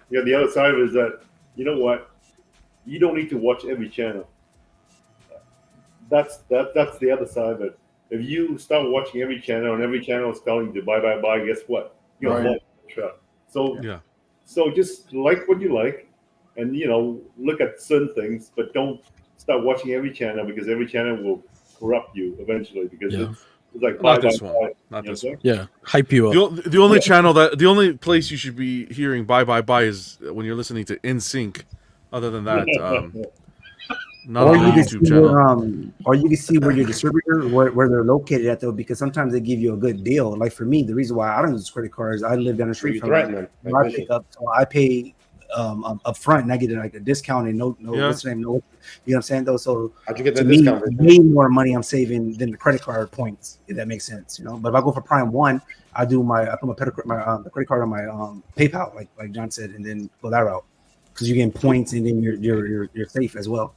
Yeah, the other side of it is that you know what, you don't need to watch every channel. That's the other side of it. If you start watching every channel and every channel is telling you to buy, guess what? You're right. So just like what you like, and look at certain things, but don't start watching every channel because every channel will corrupt you eventually. Because it's like not this one. Yeah, hype you up. The only channel the only place you should be hearing buy is when you're listening to NSYNC. Other than that, not on the YouTube channel. Or you can see where your distributor, where they're located at, though, because sometimes they give you a good deal. Like for me, the reason why I don't use credit cards, I live down the street from my pickup, so I pay up front and I get like a discount and no, what's the name? No, you know what I'm saying though. So how'd you get that discount? Way more money I'm saving than the credit card points, if that makes sense. But if I go for Prime 1, I put the credit card on my PayPal, like John said, and then go that route because you're getting points and then you're safe as well.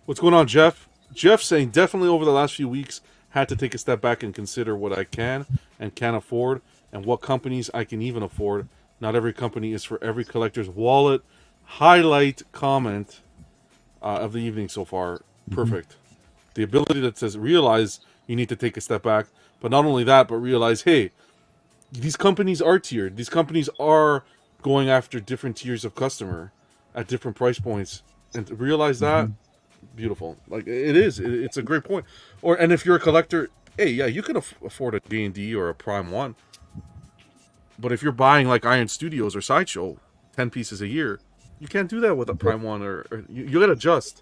What's going on, Jeff? Jeff saying definitely over the last few weeks had to take a step back and consider what I can and can't afford and what companies I can even afford. Not every company is for every collector's wallet. Highlight comment of the evening so far. Perfect. The ability that says realize you need to take a step back, but not only that, but realize, hey, these companies are tiered. These companies are going after different tiers of customer at different price points, and to realize that, beautiful. Like it's a great point. And if you're a collector, hey, yeah, you can afford a D&D or a Prime 1. But if you're buying like Iron Studios or Sideshow, 10 pieces a year, you can't do that with a Prime 1 or you got to adjust.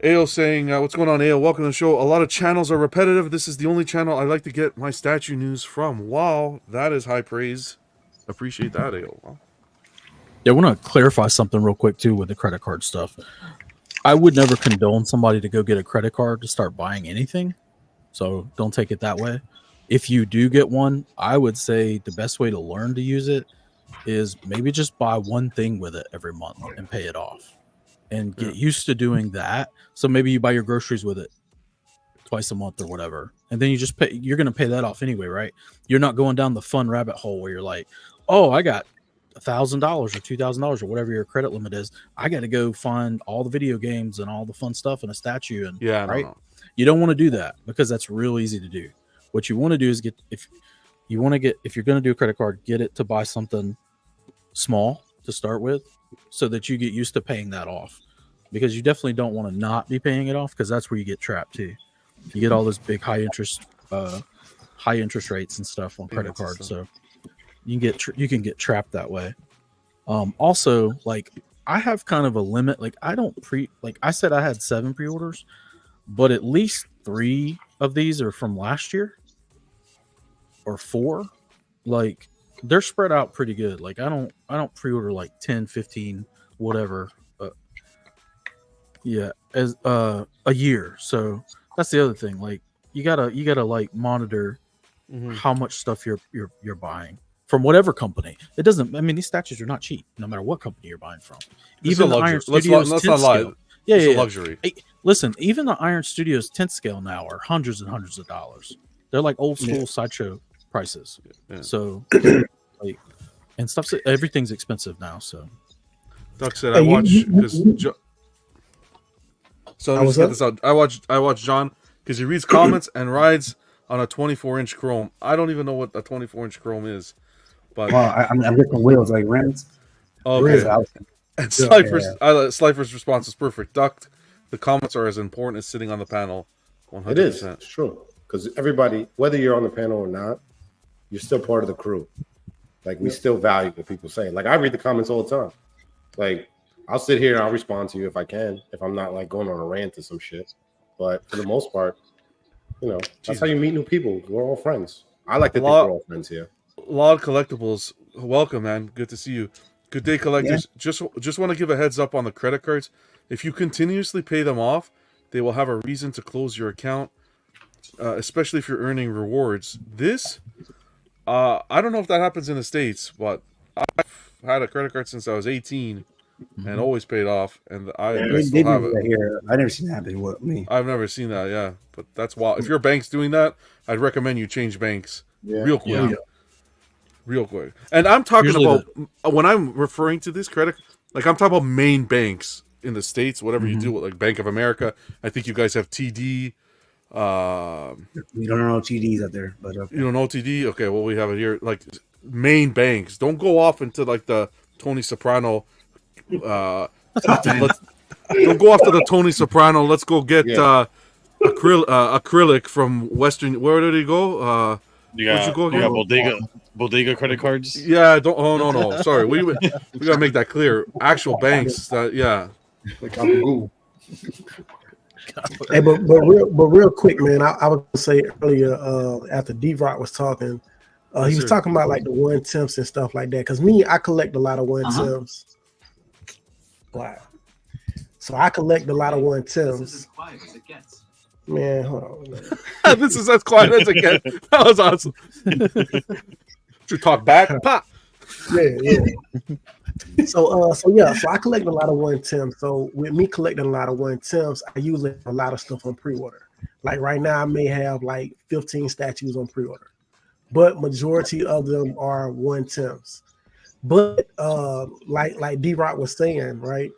AO saying, what's going on, AO? Welcome to the show. A lot of channels are repetitive. This is the only channel I like to get my statue news from. Wow, that is high praise. Appreciate that, AO. Wow. Yeah, I want to clarify something real quick, too, with the credit card stuff. I would never condone somebody to go get a credit card to start buying anything. So don't take it that way. If you do get one, I would say the best way to learn to use it is maybe just buy one thing with it every month and pay it off and get used to doing that. So maybe you buy your groceries with it twice a month or whatever. And then you just pay, you're going to pay that off anyway, right? You're not going down the fun rabbit hole where you're like, oh, I got $1,000 or $2,000 or whatever your credit limit is. I got to go find all the video games and all the fun stuff and a statue. And right. You don't want to do that because that's real easy to do. What you want to do is if you're going to do a credit card, get it to buy something small to start with so that you get used to paying that off, because you definitely don't want to not be paying it off, because that's where you get trapped too. You get all those big high interest rates and stuff on credit cards. So you can get trapped that way. Also, like I have kind of a limit. Like I said, I had 7 pre-orders, but at least 3 of these are from last year or 4. Like they're spread out pretty good. Like I don't pre-order like 10, 15, whatever. As a year. So that's the other thing. Like you gotta like monitor how much stuff you're buying. from whatever company. It doesn't. I mean, these statues are not cheap, no matter what company you're buying from. Even Even the Iron Studios let's tint not lie. scale. Yeah, It's yeah, a yeah. luxury. Hey, listen, even the Iron Studios tint scale now are hundreds and hundreds of dollars. They're like old school sideshow prices. Yeah. So, like, and stuff. Everything's expensive now. So, Doc said I watch because. So let me just get this out. I watch John because he reads comments and rides on a 24-inch chrome. I don't even know what a 24-inch chrome is, but I'm getting wheels like rims. Okay. And Slifer's response is perfect. Duck, the comments are as important as sitting on the panel. 100%. It is. It's true. Because everybody, whether you're on the panel or not, you're still part of the crew. Like, we still value what people say. Like, I read the comments all the time. Like, I'll sit here and I'll respond to you if I can, if I'm not, like, going on a rant or some shit. But for the most part, you know, that's how you meet new people. We're all friends. I like to think we're all friends here. Laud Collectibles, welcome, man. Good to see you. Good day, collectors. Yeah. Just want to give a heads up on the credit cards. If you continuously pay them off, they will have a reason to close your account, especially if you're earning rewards. This, I don't know if that happens in the States, but I've had a credit card since I was 18 and always paid off. And I still have it. Here. I never seen that happen with me. I've never seen that, yeah. But that's wild. If your bank's doing that, I'd recommend you change banks real quick. Yeah. Real quick. And I'm talking about, when I'm referring to this credit, like I'm talking about main banks in the States, whatever you do with like Bank of America. I think you guys have TD. We don't know TDs out there, but okay. You don't know TD? Okay, well, we have it here. Like main banks. Don't go off into like the Tony Soprano. Don't go off to the Tony Soprano. Let's go get acrylic from Western. Where did he go? You got bodega credit cards. Yeah, don't. Oh no. Sorry, we gotta make that clear. Actual banks. Like Google. Hey, but real quick, man. I was gonna say earlier after D-Rock was talking, he was talking about like the 1/10s and stuff like that. Because I collect a lot of 1/10s. Wow. So I collect a lot of 1/10s. This is as quiet as it gets. Man, hold on. Man. This is as quiet as it gets. That was awesome. You talk back, pop. Yeah. So I collect a lot of 1/10. So with me collecting a lot of 1/10s, I usually have a lot of stuff on pre-order. Like right now, I may have like 15 statues on pre-order, but majority of them are 1/10s. But like D-Rock was saying, right?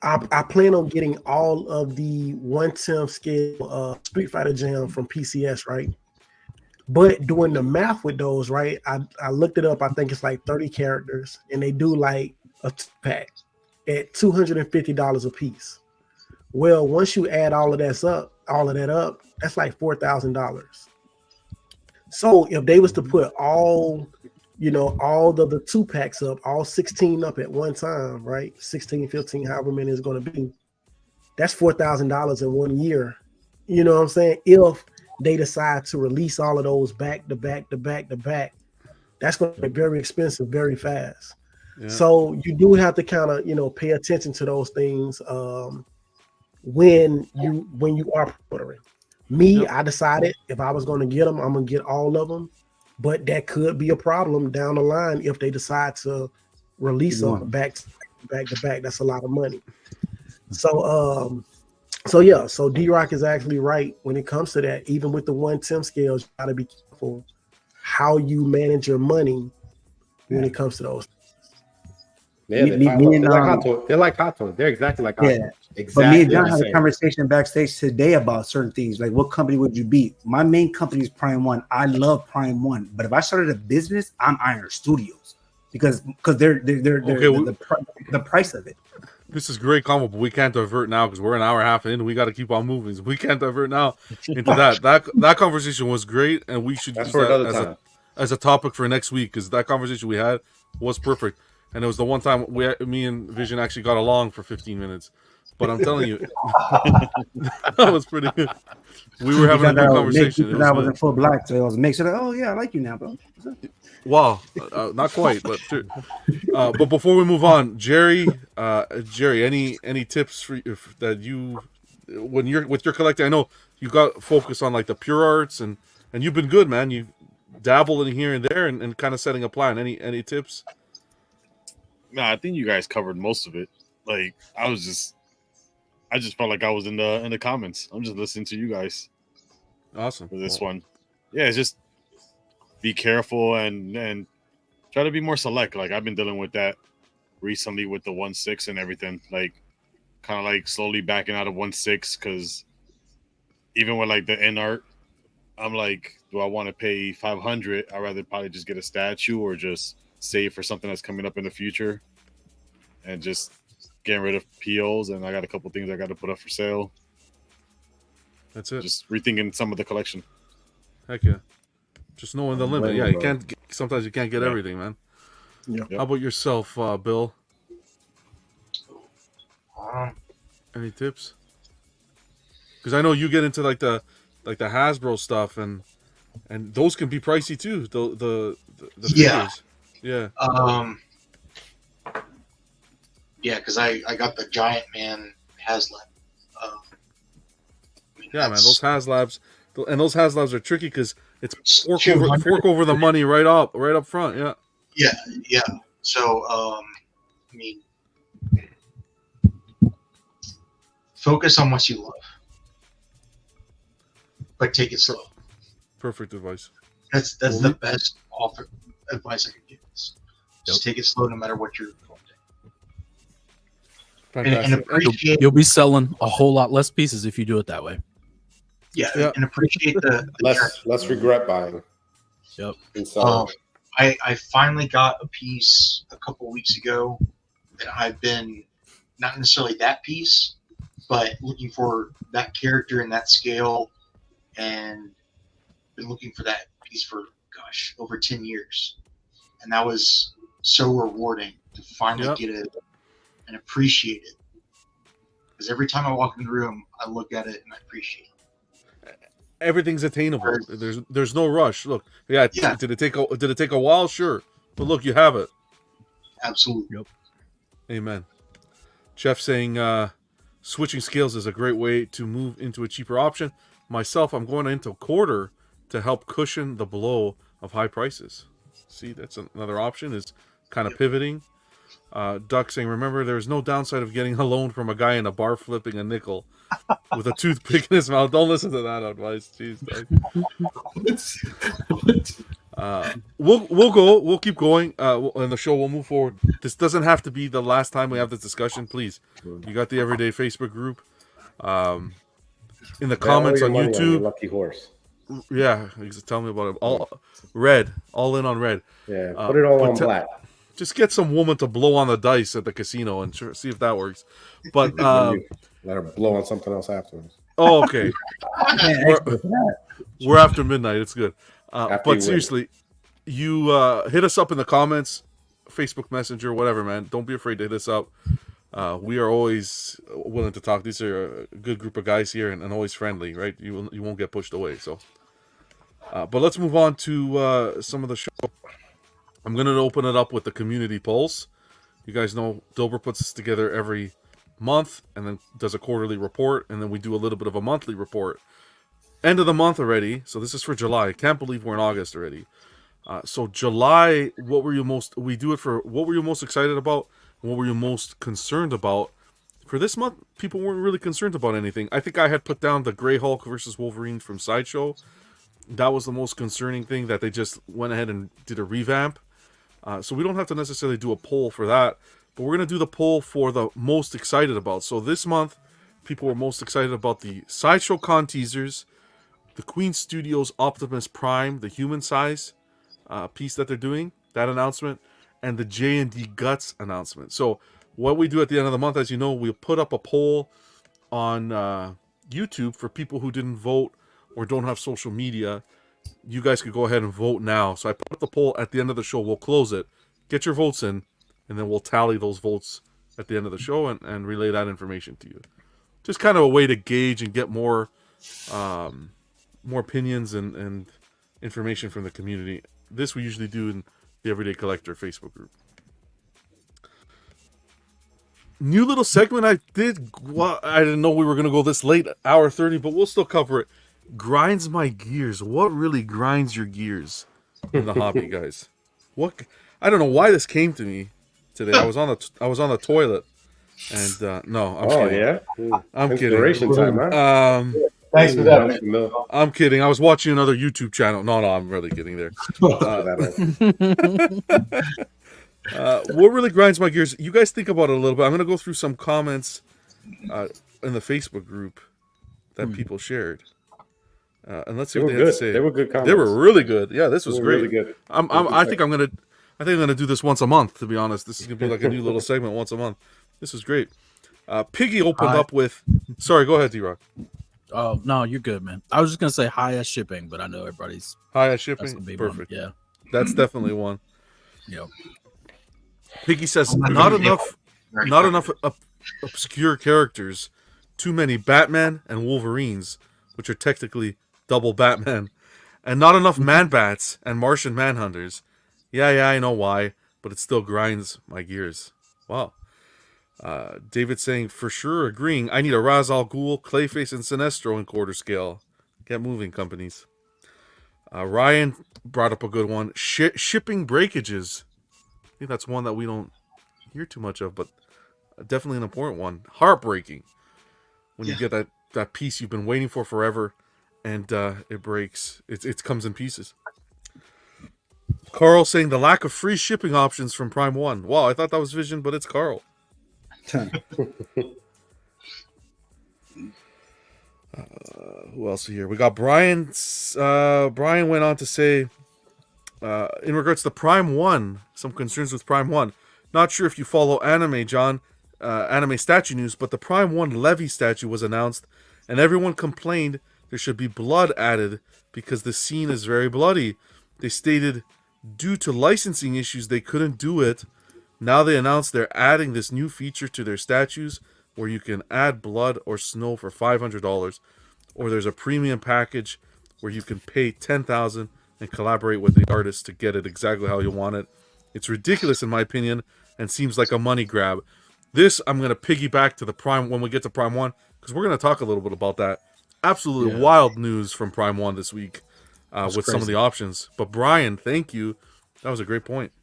I plan on getting all of the 1/10 scale Street Fighter Jam from PCS, right? But doing the math with those, right? I looked it up. I think it's like 30 characters, and they do like a 2-pack at $250 a piece. Well, once you add all of that up, that's like $4,000. So if they was to put all of the 2-packs up, all 16 up at one time, right? 16, 15, however many it's going to be. That's $4,000 in 1 year. You know what I'm saying? If they decide to release all of those back to back, that's going to be very expensive, very fast. Yeah. So you do have to kind of, pay attention to those things when you are ordering. I decided if I was going to get them, I'm going to get all of them. But that could be a problem down the line if they decide to release them back to back. That's a lot of money. So D-Rock is actually right when it comes to that. Even with the 1/10 scales, you got to be careful how you manage your money when it comes to those. Yeah, they're like hot toys. They're exactly like hot toys. Exactly. But me and John had a conversation backstage today about certain things. Like, what company would you be? My main company is Prime One. I love Prime One. But if I started a business, I'm Iron Studios because they're the price of it. This is great combo, but we can't divert now because we're an hour and a half in. We got to keep on moving. So we can't divert now into that. That conversation was great, and we should use that as a topic for next week because that conversation we had was perfect. And it was the one time me and Vision actually got along for 15 minutes. But I'm telling you, that was pretty good. We were having a good conversation. I was in full black, so I was making sure, oh, yeah, I like you now, bro. Wow. Not quite, but but before we move on, Jerry, any tips for that you, when you're with your collecting? I know you got focused on like the pure arts, and you've been good, man. dabble in here and there and kind of setting a plan. Any tips? Nah, I think you guys covered most of it. Like I just felt like I was in the comments. I'm just listening to you guys. Awesome. For this one. Yeah, it's just be careful and try to be more select. Like I've been dealing with that recently with the 1/6 and everything. Like kind of like slowly backing out of 1/6 because even with like the N art, I'm like, do I want to pay 500? I'd rather probably just get a statue or just save for something that's coming up in the future and just getting rid of POs. And I got a couple things I got to put up for sale. That's it. Just rethinking some of the collection. Heck yeah. Just knowing the limit. Yeah, you can't. Sometimes you can't get everything, man. Yeah. How about yourself, Bill? Any tips? Because I know you get into like the Hasbro stuff, and those can be pricey too. The figures. Yeah. Yeah, because I got the Giant Man HasLab. Yeah, man, those HasLabs, and those HasLabs are tricky because it's fork over the money right up front. Yeah. Yeah. So, I mean, focus on what you love, but take it slow. Perfect advice. That's the best advice I could give. Just take it slow, no matter what you're going to. And appreciate. You'll be selling a whole lot less pieces if you do it that way. Yeah. And appreciate the less regret buying. Yep. I finally got a piece a couple weeks ago that I've been not necessarily that piece, but looking for that character and that scale, and been looking for that piece for over 10 years, and that was so rewarding to finally get it and appreciate it. Because every time I walk in the room, I look at it and I appreciate it. Everything's attainable. There's no rush. Look, did it take a while? Sure, but look, you have it. Absolutely. Yep. Amen. Jeff saying switching scales is a great way to move into a cheaper option. Myself, I'm going into quarter to help cushion the blow of high prices. See, that's another option, is kind of pivoting. Duck saying, remember, there's no downside of getting a loan from a guy in a bar flipping a nickel with a toothpick in his mouth. Don't listen to that advice. Jeez, we'll keep going, and the show will move forward. This doesn't have to be the last time we have this discussion. Please, you got the Everyday Facebook group. In the comments on YouTube, Lucky Horse. Yeah, tell me about it. All in on red. Yeah, put it all on black. Just get some woman to blow on the dice at the casino and see if that works. But let her blow on something else afterwards. Oh, okay. We're after midnight. It's good. But seriously, you hit us up in the comments, Facebook Messenger, whatever, man. Don't be afraid to hit us up. We are always willing to talk. These are a good group of guys here, and always friendly, right? You won't get pushed away. So, but let's move on to some of the show. I'm going to open it up with the community polls. You guys know Dober puts this together every month and then does a quarterly report, and then we do a little bit of a monthly report. End of the month already, so this is for July. I can't believe we're in August already. So July, what were you most excited about? What were you most concerned about? For this month, people weren't really concerned about anything. I think I had put down the Grey Hulk versus Wolverine from Sideshow. That was the most concerning thing, that they just went ahead and did a revamp. So we don't have to necessarily do a poll for that, but we're going to do the poll for the most excited about. So this month, people were most excited about the Sideshow Con teasers, the Queen Studios Optimus Prime, the human size piece that they're doing, that announcement, and the J&D Guts announcement. So what we do at the end of the month, as you know, we'll put up a poll on YouTube for people who didn't vote or don't have social media. You guys could go ahead and vote now. So I put up the poll at the end of the show. We'll close it. Get your votes in, and then we'll tally those votes at the end of the show and relay that information to you. Just kind of a way to gauge and get more opinions and information from the community. This we usually do in the Everyday Collector Facebook group. New little segment I did. Well, I didn't know we were going to go this late, hour 30, but we'll still cover it. Grinds my gears. What really grinds your gears? in the hobby, guys. What? I don't know why this came to me today. I was on the toilet, and no, I'm kidding. Yeah, I'm inspiration kidding. time, huh? Thanks for that. I'm kidding. I was watching another YouTube channel. No, I'm really kidding there. What really grinds my gears? You guys think about it a little bit. I'm going to go through some comments in the Facebook group that people shared, and let's see what they had to say. They were good comments. They were really good. Yeah, this was great. Really good. I think I'm gonna do this once a month. To be honest, this is gonna be like a new little segment once a month. This is great. Piggy opened up with. Sorry, go ahead, D-Rock. Oh no, you're good, man. I was just gonna say highest shipping, but I know everybody's highest shipping. Perfect. Yeah, that's definitely one. Yep. Piggy says not enough obscure characters. Too many Batman and Wolverines, which are technically double Batman, and not enough Man-Bats and Martian Manhunters. Yeah, I know why, but it still grinds my gears. Wow. David saying, for sure agreeing, I need a Ra's al Ghul, Clayface, and Sinestro in quarter scale. Get moving, companies. Ryan brought up a good one. Shipping breakages. I think that's one that we don't hear too much of, but definitely an important one. Heartbreaking. When you get that piece you've been waiting for forever, and it breaks. It comes in pieces. Carl saying the lack of free shipping options from Prime 1. Wow, I thought that was Vision, but it's Carl. Who else here? We got Brian. Brian went on to say, in regards to Prime 1, some concerns with Prime 1. Not sure if you follow anime, John, anime statue news, but the Prime 1 Levy statue was announced, and everyone complained there should be blood added because the scene is very bloody. They stated due to licensing issues they couldn't do it. Now they announced they're adding this new feature to their statues where you can add blood or snow for $500, or there's a premium package where you can pay $10,000 and collaborate with the artist to get it exactly how you want it. It's ridiculous in my opinion and seems like a money grab. This I'm going to piggyback to the Prime when we get to Prime 1 because we're going to talk a little bit about that. Absolutely wild news from Prime 1 this week with crazy. Some of the options. But Brian, thank you. That was a great point.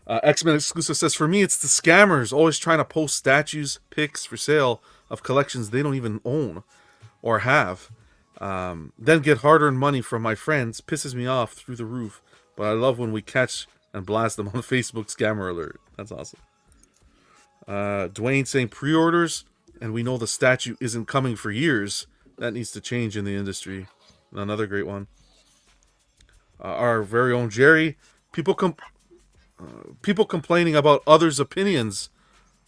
XMen Exclusive says, for me, it's the scammers always trying to post statues, pics for sale of collections they don't even own or have. Then get hard-earned money from my friends. Pisses me off through the roof. But I love when we catch and blast them on Facebook scammer alert. That's awesome. Dwayne saying pre-orders, and we know the statue isn't coming for years. That needs to change in the industry. Another great one. Our very own Jerry. People complaining about others' opinions.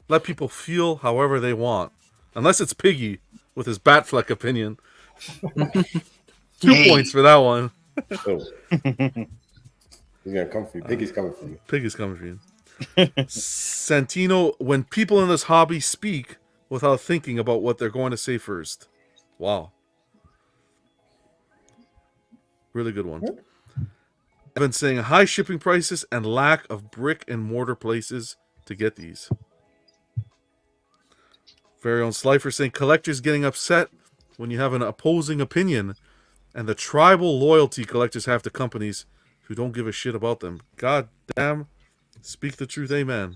Let people feel however they want. Unless it's Piggy with his Batfleck opinion. 2 points for that one. He's gonna come for you. Piggy's coming for you. Piggy's coming for you. Santino, when people in this hobby speak without thinking about what they're going to say first. Wow. Really good one. I've been saying high shipping prices and lack of brick and mortar places to get these. Very own Slifer saying collectors getting upset when you have an opposing opinion and the tribal loyalty collectors have to companies who don't give a shit about them. God damn. Speak the truth, amen.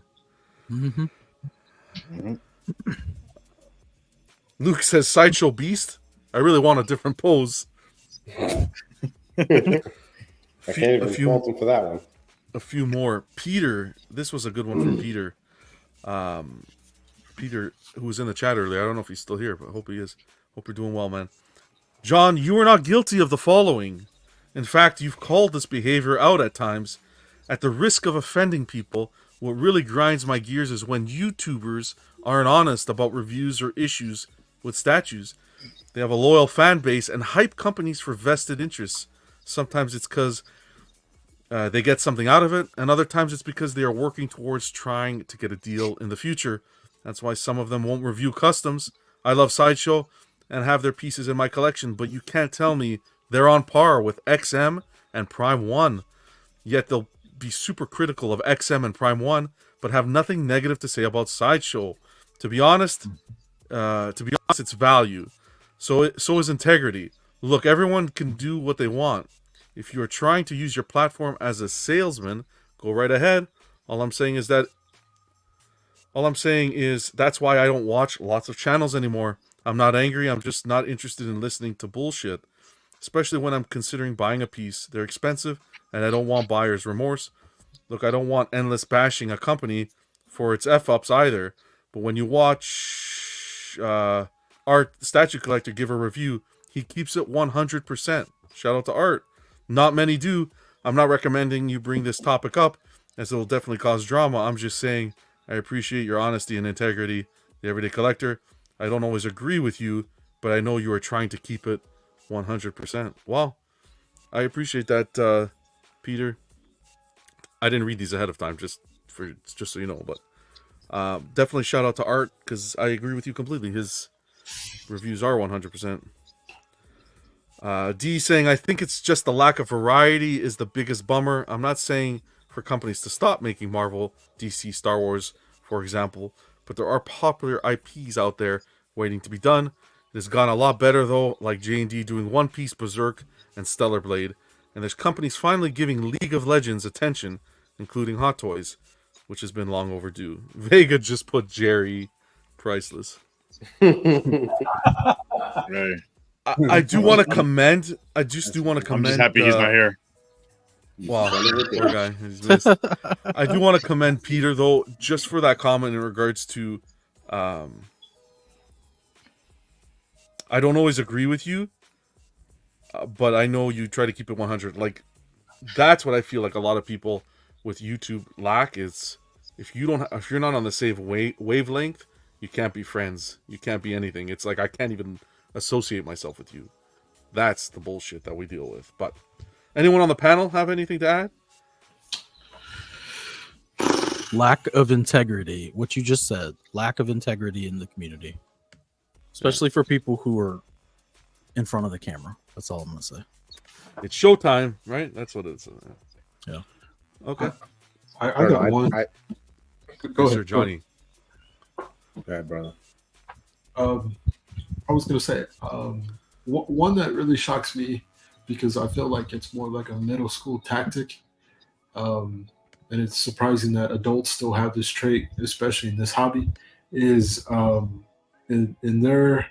Luke says Sideshow Beast. I really want a different pose. I can't even fault him for that one. A few more. Peter. This was a good one from Peter. Peter, who was in the chat earlier. I don't know if he's still here, but I hope he is. Hope you're doing well, man. John, you are not guilty of the following. In fact, you've called this behavior out at times. At the risk of offending people, what really grinds my gears is when YouTubers aren't honest about reviews or issues with statues. They have a loyal fan base and hype companies for vested interests. Sometimes it's because they get something out of it, and other times it's because they are working towards trying to get a deal in the future. That's why some of them won't review customs. I love Sideshow and have their pieces in my collection, but you can't tell me they're on par with XM and Prime 1. Yet they'll be super critical of XM and Prime 1, but have nothing negative to say about Sideshow. To be honest, it's value. So is integrity. Look, everyone can do what they want. If you are trying to use your platform as a salesman, go right ahead. All I'm saying is that's why I don't watch lots of channels anymore. I'm not angry. I'm just not interested in listening to bullshit, especially when I'm considering buying a piece. They're expensive, and I don't want buyer's remorse. Look, I don't want endless bashing a company for its F-ups either. But when you watch Art, Statue Collector, give a review, he keeps it 100%. Shout out to Art. Not many do. I'm not recommending you bring this topic up, as it will definitely cause drama. I'm just saying I appreciate your honesty and integrity. The Everyday Collector, I don't always agree with you, but I know you are trying to keep it 100%. Well, I appreciate that, Peter. I didn't read these ahead of time, just so you know, but definitely shout out to Art, because I agree with you completely. His reviews are 100%. D saying, I think it's just the lack of variety is the biggest bummer. I'm not saying for companies to stop making Marvel, DC, Star Wars, for example, but there are popular IPs out there waiting to be done. It has gone a lot better, though, like J&D doing One Piece, Berserk, and Stellar Blade. And there's companies finally giving League of Legends attention, including Hot Toys, which has been long overdue. Vega just put Jerry priceless. Right. I do want to commend. I'm just happy he's not here. Wow, poor guy. He's missed. I do want to commend Peter, though, just for that comment in regards to. I don't always agree with you, but I know you try to keep it 100. Like, that's what I feel like a lot of people with YouTube lack is if you're not on the same wavelength, you can't be friends. You can't be anything. It's like I can't even associate myself with you. That's the bullshit that we deal with. But anyone on the panel have anything to add? Lack of integrity. What you just said. Lack of integrity in the community. Especially for people who are in front of the camera. That's all I'm going to say. It's showtime, right? That's what it's. Yeah. Okay. I got one. Go ahead, Johnny. Go ahead, brother. I was going to say, one that really shocks me because I feel like it's more like a middle school tactic. And it's surprising that adults still have this trait, especially in this hobby, is in their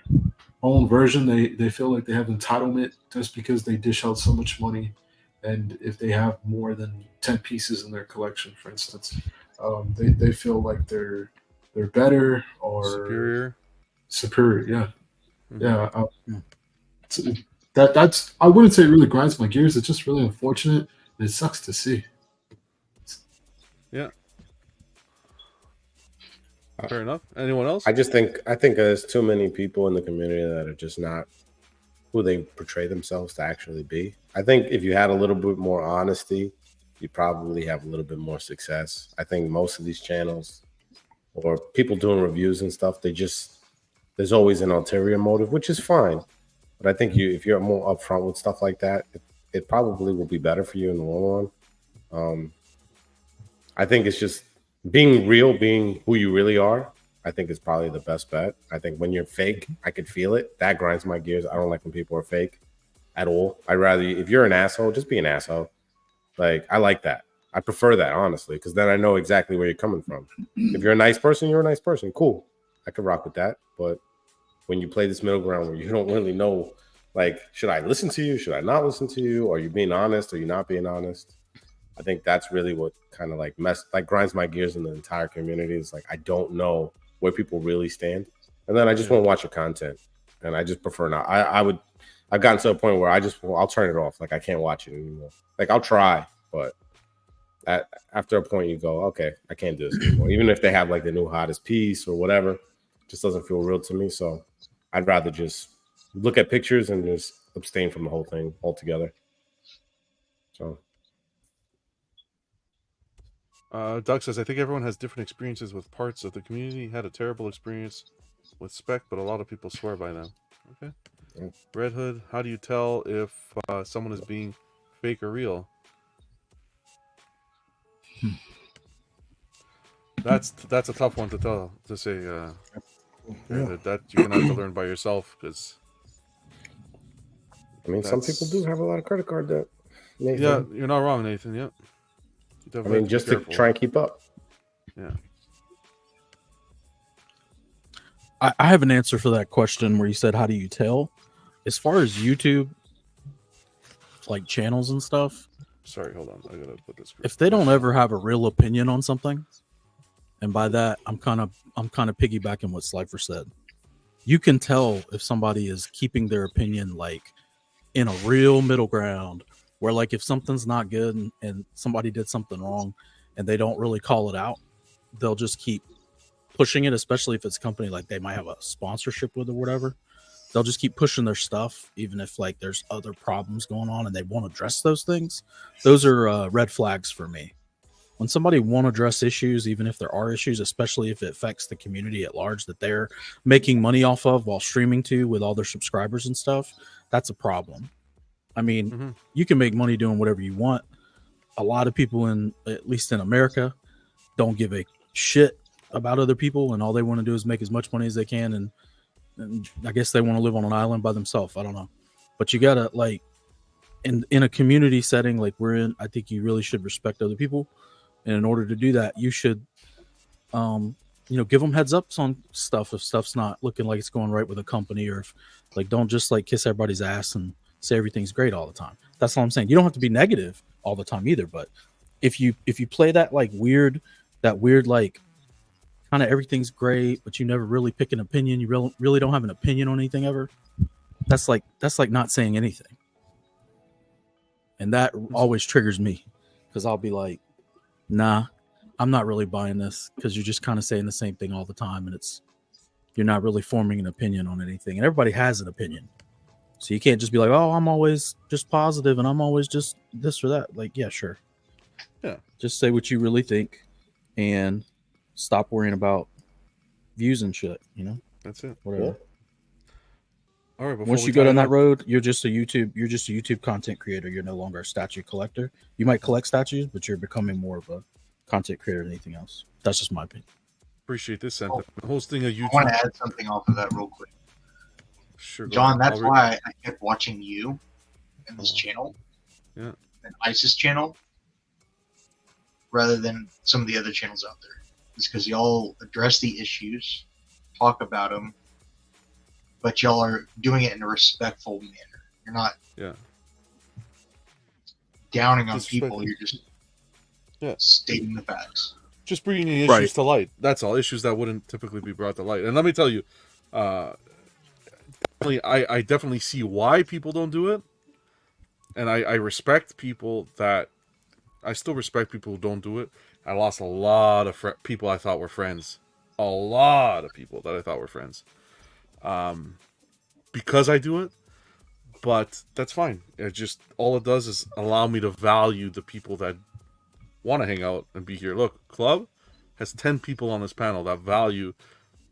own version, they feel like they have entitlement just because they dish out so much money. And if they have more than 10 pieces in their collection, for instance, they feel like they're better or superior. Yeah. Mm-hmm. Yeah. That's I wouldn't say it really grinds my gears. It's just really unfortunate. It sucks to see. Yeah. Fair enough. Anyone else? I think there's too many people in the community that are just not who they portray themselves to actually be. I think if you had a little bit more honesty, you probably have a little bit more success. I think most of these channels or people doing reviews and stuff, there's always an ulterior motive, which is fine. But I think if you're more upfront with stuff like that, it probably will be better for you in the long run. I think it's just being real, being who you really are, I think is probably the best bet. I think when you're fake, I could feel it. That grinds my gears. I don't like when people are fake at all. I'd rather, if you're an asshole, just be an asshole. Like, I like that. I prefer that, honestly, because then I know exactly where you're coming from. If you're a nice person, you're a nice person. Cool. I could rock with that. But when you play this middle ground where you don't really know, like, should I listen to you? Should I not listen to you? Are you being honest? Are you not being honest? I think that's really what kind of like grinds my gears in the entire community. Is like, I don't know where people really stand. And then I just won't watch your content. And I just prefer not. I've gotten to a point where I'll turn it off. Like, I can't watch it anymore. Like, I'll try, but after a point you go, okay, I can't do this anymore. Even if they have like the new hottest piece or whatever, it just doesn't feel real to me. So I'd rather just look at pictures and just abstain from the whole thing altogether. So Doug says, I think everyone has different experiences with parts of the community. Had a terrible experience with Spec, but a lot of people swear by them. Okay. Yeah. Red Hood, how do you tell if someone is being fake or real? That's a tough one to say. That you're gonna have to learn by yourself, because I mean, some people do have a lot of credit card debt. Nathan. Yeah, you're not wrong, Nathan. Yeah. I mean, just to try and keep up. Yeah. I have an answer for that question where you said, how do you tell? As far as YouTube, like channels and stuff. Sorry, hold on. I gotta put this. If they don't ever have a real opinion on something, and by that I'm kind of piggybacking what Slifer said. You can tell if somebody is keeping their opinion like in a real middle ground, where like if something's not good and somebody did something wrong, and they don't really call it out, they'll just keep pushing it, especially if it's a company like they might have a sponsorship with or whatever. They'll just keep pushing their stuff, even if like there's other problems going on and they won't address those things. Those are red flags for me. When somebody won't address issues, even if there are issues, especially if it affects the community at large that they're making money off of while streaming to with all their subscribers and stuff, that's a problem. I mean, you can make money doing whatever you want. A lot of people, at least in America, don't give a shit about other people, and all they want to do is make as much money as they can, and I guess they want to live on an island by themselves. I don't know, but you gotta like in a community setting like we're in. I think you really should respect other people, and in order to do that, you should, give them heads ups on stuff if stuff's not looking like it's going right with a company, or if like don't just like kiss everybody's ass and say everything's great all the time. That's all I'm saying. You don't have to be negative all the time either, but if you play that weird like kind of everything's great, but you never really pick an opinion. You really don't have an opinion on anything ever. That's like not saying anything. And that always triggers me because I'll be like, nah, I'm not really buying this because you're just kind of saying the same thing all the time. And you're not really forming an opinion on anything. And everybody has an opinion. So you can't just be like, oh, I'm always just positive and I'm always just this or that. Like, yeah, sure. Yeah. Just say what you really think and stop worrying about views and shit, That's it. Whatever. Yeah. All right. Once you go down that road, you're just a YouTube content creator. You're no longer a statue collector. You might collect statues, but you're becoming more of a content creator than anything else. That's just my opinion. Appreciate this sentiment. Hosting a YouTube. I want to add something off of that real quick. Sure. John, that's why I kept watching you and this channel. Yeah. And ISIS channel rather than some of the other channels out there. It's because y'all address the issues, talk about them, but y'all are doing it in a respectful manner. You're not downing on people. You're just stating the facts. Just bringing issues to light. That's all. Issues that wouldn't typically be brought to light. And let me tell you, I definitely see why people don't do it. And I respect people that... I still respect people who don't do it. I lost a lot of people I thought were friends. A lot of people that I thought were friends. Because I do it. But that's fine. All it does is allow me to value the people that want to hang out and be here. Look, Club has 10 people on this panel that value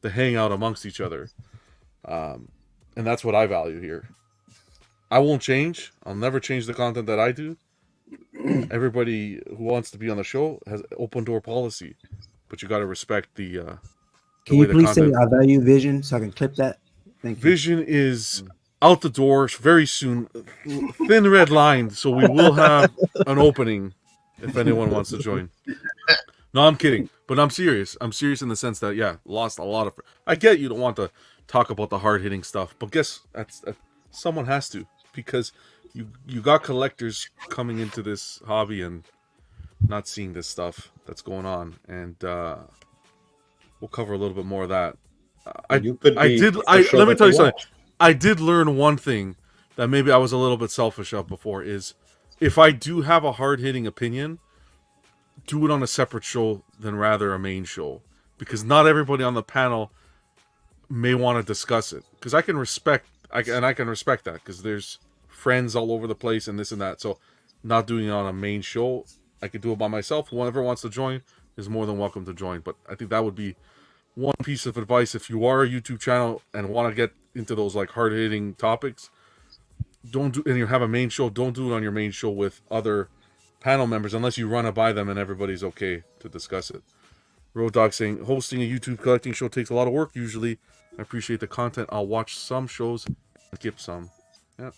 the hangout amongst each other. And that's what I value here. I won't change. I'll never change the content that I do. Everybody who wants to be on the show has open door policy, but you got to respect the Can you please say I value Vision so I can clip that? Thank you. Vision is out the door very soon. Thin red line, so we will have an opening if anyone wants to join. No, I'm kidding, but I'm serious. I'm serious in the sense that lost a lot of. I get you don't want to talk about the hard hitting stuff, but guess someone has to because. You got collectors coming into this hobby and not seeing this stuff that's going on, and we'll cover a little bit more of that. Let me tell you something. I did learn one thing that maybe I was a little bit selfish of before is if I do have a hard-hitting opinion, do it on a separate show than rather a main show, because not everybody on the panel may want to discuss it. Because I can respect that because there's friends all over the place and this and that, so not doing it on a main show. I could do it by myself. Whoever wants to join is more than welcome to join, but I think that would be one piece of advice if you are a YouTube channel and want to get into those like hard-hitting topics. And you have a main show, don't do it on your main show with other panel members unless you run it by them and everybody's okay to discuss it. Road Dog saying hosting a YouTube collecting show takes a lot of work usually. I appreciate the content. I'll watch some shows and skip some. Yeah.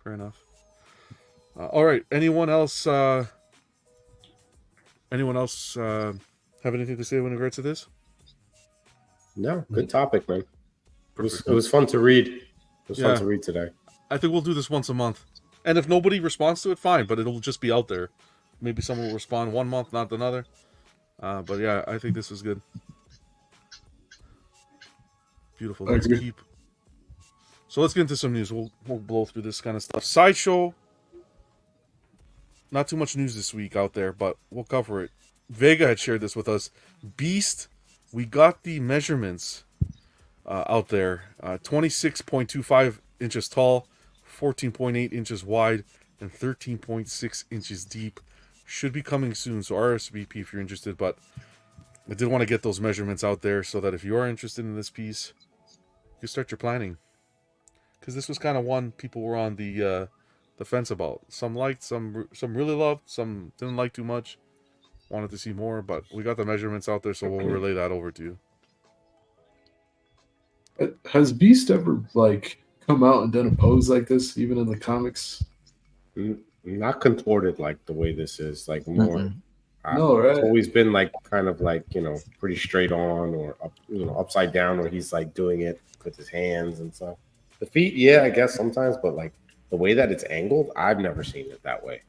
Fair enough. All right. Anyone else? Anyone else have anything to say in regards to this? No, good topic, man. Perfect. It was fun to read. It was Yeah. fun to read today. I think we'll do this once a month. And if nobody responds to it, fine, but it'll just be out there. Maybe someone will respond one month, not another. But yeah, I think this was good. Beautiful. Let's keep. So let's get into some news. We'll blow through this kind of stuff. Sideshow. Not too much news this week out there, but we'll cover it. Vega had shared this with us. Beast, we got the measurements out there. 26.25 inches tall, 14.8 inches wide, and 13.6 inches deep. Should be coming soon, so RSVP if you're interested. But I did want to get those measurements out there so that if you are interested in this piece, you start your planning. Because this was kind of one people were on the fence about. Some liked, some really loved, some didn't like too much. Wanted to see more, but we got the measurements out there, so we'll relay that over to you. Has Beast ever come out and done a pose like this, even in the comics? Not contorted like the way this is, like more. No, right? It's always been pretty straight on or up, upside down, where he's like doing it with his hands and stuff. The feet, yeah, I guess sometimes, but like the way that it's angled, I've never seen it that way.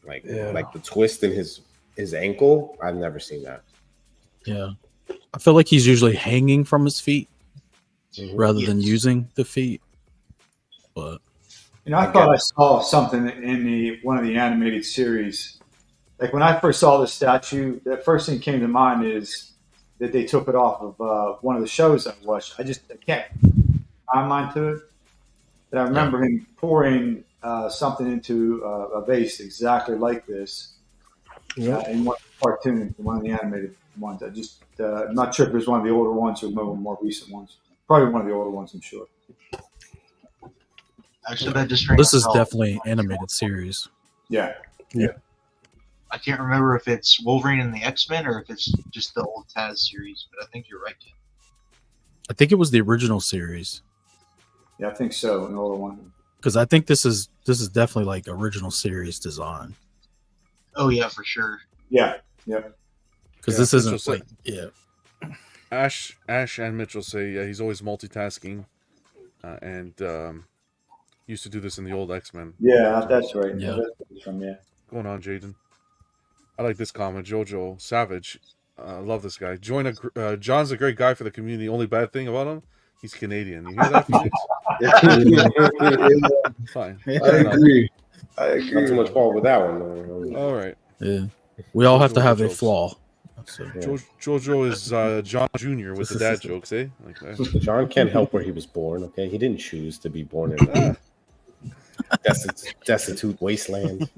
Like the twist in his ankle, I've never seen that. Yeah, I feel like he's usually hanging from his feet rather than using the feet. But I thought I saw something in one of the animated series. Like when I first saw the statue, the first thing that came to mind is that they took it off of one of the shows I watched. I can't timeline to it, but I remember him pouring something into a vase exactly like this in one cartoon, one of the animated ones. I'm not sure if it was one of the older ones or more recent ones. Probably one of the older ones, I'm sure. Actually, that just this is definitely animated series. Yeah. I can't remember if it's Wolverine and the X-Men or if it's just the old Taz series, but I think you're right, Tim. I think it was the original series. Yeah, I think so. An older one. Because I think this is definitely like original series design. Oh yeah, for sure. Yeah. Because this isn't like Ash and Mitchell say he's always multitasking, and used to do this in the old X-Men. Yeah, that's right. Yeah. Going on, Jaden. I like this comment. Jojo Savage. Love this guy. John's a great guy for the community. Only bad thing about him, he's Canadian. You hear that, Phoenix? Fine. I agree. Not too much fault with that one. All right. Yeah. We all have to have a flaw. So, Jojo is John Jr. with the dad jokes, eh? Like that. John can't help where he was born. Okay, he didn't choose to be born in a destitute wasteland.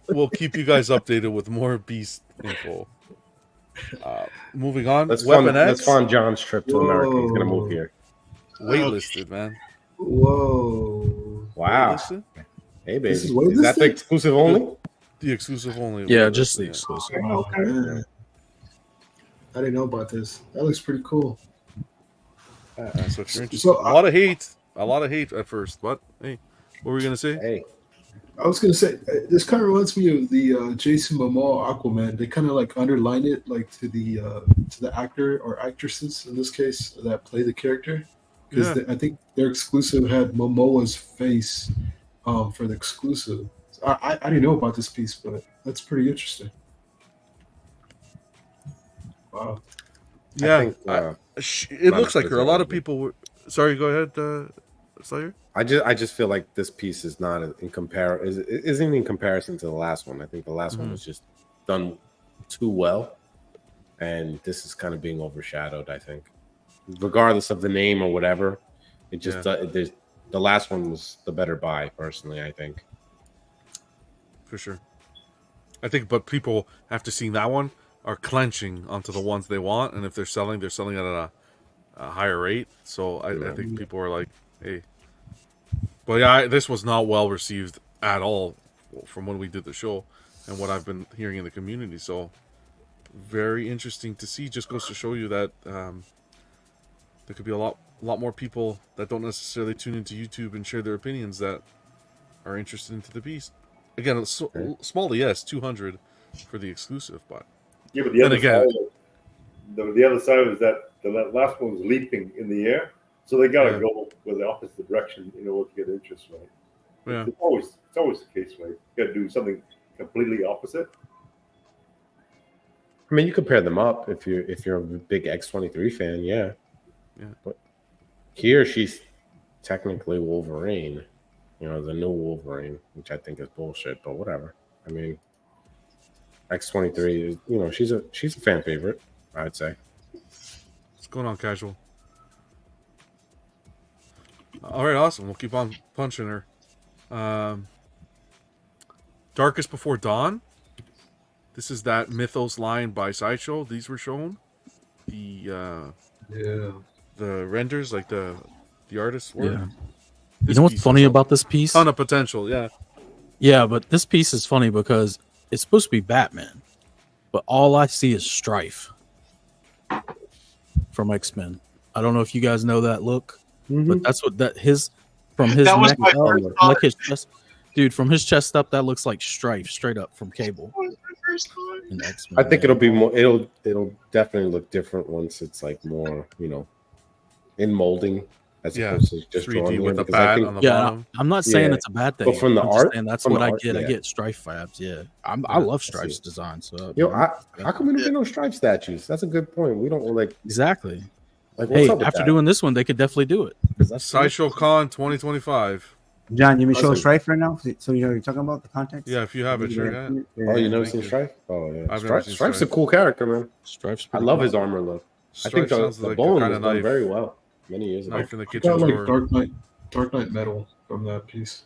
We'll keep you guys updated with more Beast info. Moving on. Let's fund John's trip to America. He's gonna move here. Waitlisted, man. Whoa! Wow. Waitlisted? Hey, baby. Is that the exclusive only? The exclusive only. Yeah, just the exclusive. Okay. I didn't know about this. That looks pretty cool. So if you're interested, a lot of hate at first, but hey, what were we gonna say? Hey, I was gonna say this kind of reminds me of the Jason Momoa Aquaman. They kind of like underline it like to the actor or actresses in this case that play the character, because I think their exclusive had Momoa's face for the exclusive. I didn't know about this piece, but that's pretty interesting. Wow. Yeah, it looks like her. A lot of people were. Sorry, go ahead, Slayer. I just feel like this piece is not isn't in comparison to the last one. I think the last one was just done too well, and this is kind of being overshadowed. I think, regardless of the name or whatever, it just the last one was the better buy. Personally, I think. For sure. I think, but people after seeing that one are clenching onto the ones they want, and if they're selling at a higher rate. So I think people are like, hey. But yeah, this was not well received at all from when we did the show and what I've been hearing in the community. So very interesting to see. Just goes to show you that there could be a lot more people that don't necessarily tune into YouTube and share their opinions that are interested into the piece. Again, it's small, yes, 200 for the exclusive, but yeah, but the other side is that the last one was leaping in the air, so they gotta go with the opposite direction in order to get interest, right? Yeah. It's always the case, right? You gotta do something completely opposite. I mean, you compare them up if you're a big X-23 fan, yeah. But here she's technically Wolverine, the new Wolverine, which I think is bullshit, but whatever. I mean, X-23 is, she's a fan favorite, I'd say. What's going on, Casual? All right, awesome. We'll keep on punching her. Darkest Before Dawn. This is that Mythos line by Sideshow. These were shown. The renders, like the artists were. Yeah. You know what's funny about this piece? Ton of potential, yeah. Yeah, but this piece is funny because it's supposed to be Batman, but all I see is Strife from XMen. I don't know if you guys know that look, but that's what from his neck up, like his chest, dude, from his chest up, that looks like Strife straight up from Cable. In X-Men, I think it'll be more. It'll definitely look different once it's like more, in molding as opposed to just 3D with the bat on the bottom. I'm not saying it's a bad thing. But from the art, and that's what I get. I get Strife fabs. Yeah, I love Strife's design. So how come we don't get no Stripe statues? That's a good point. We don't exactly. Like, hey, after doing this one, they could definitely do it. Sideshow Con 2025. John, you may show Strife right now, so you know what you're talking about the context. Yeah, if you have it, sure. Yeah. Oh, you never seen Strife? Oh yeah, Strife's a cool character, man. I love his armor look. I think the bone was done very well many years ago. Knife in the kitchen drawer. Dark Knight metal from that piece.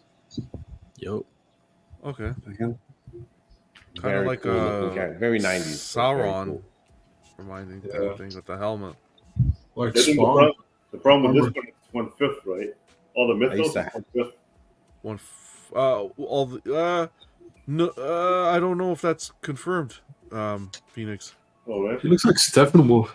Yo. Okay. Kind of like cool very 90s. Sauron, cool. Reminding thing with the helmet. Like the problem with this one, it's 1/5, right? All the Mythos, 1/5. No, I don't know if that's confirmed. Phoenix. Oh, right. He looks like Steppenwolf.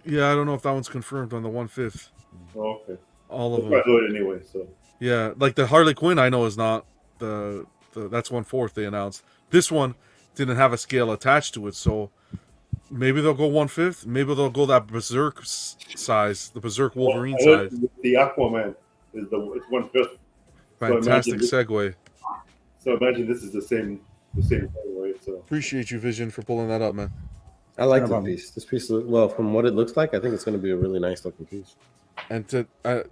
Yeah, I don't know if that one's confirmed on the 1/5. Oh, okay. All of them. I do it anyway. So. Yeah, like the Harley Quinn, I know is not the that's 1/4 they announced. This one didn't have a scale attached to it, so maybe they'll go 1/5. Maybe they'll go that Berserk size, the Berserk Wolverine size. The Aquaman is it's 1/5. Fantastic segue. So imagine this is the same thing, right? So appreciate you, Vision, for pulling that up, man. I like this piece. This piece, from what it looks like, I think it's going to be a really nice looking piece. And to I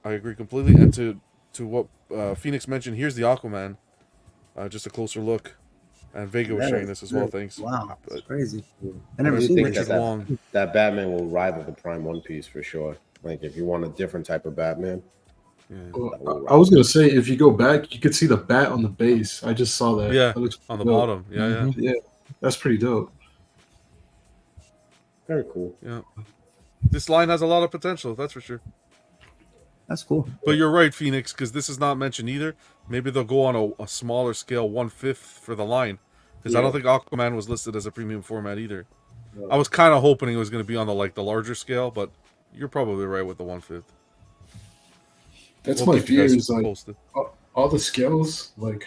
agree completely. And to what Phoenix mentioned, here's the Aquaman. Just a closer look. And Vega was sharing this as well. Thanks. Wow, that's crazy. I never seen that Batman will rival the Prime One piece for sure. Like if you want a different type of Batman. Yeah. I was gonna say if you go back, you could see the bat on the base. I just saw that. Yeah, that looks on the dope. bottom. Yeah, yeah, that's pretty dope. Very cool. Yeah, this line has a lot of potential. That's for sure. That's cool. But you're right, Phoenix, because this is not mentioned either. Maybe they'll go on a smaller scale, 1/5 for the line, because I don't think Aquaman was listed as a premium format either. No. I was kind of hoping it was going to be on the larger scale, but you're probably right with the 1/5. That's my fear is like all the scales. Like,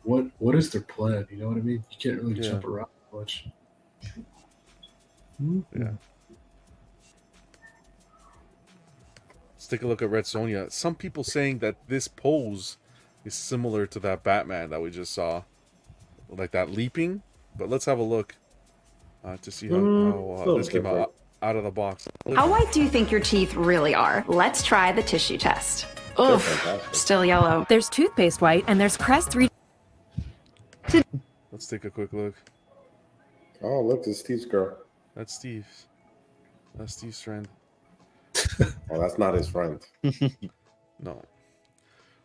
what is their plan? You know what I mean? You can't really jump around much. Yeah. Let's take a look at Red Sonja. Some people saying that this pose is similar to that Batman that we just saw, like that leaping. But let's have a look to see how this came out of the box. How white do you think your teeth really are? Let's try the tissue test. Ugh, still yellow. There's toothpaste white and there's Crest 3. Let's take a quick look. Oh, look, it's Steve's girl. That's Steve's. That's Steve's friend. Oh, that's not his friend. No.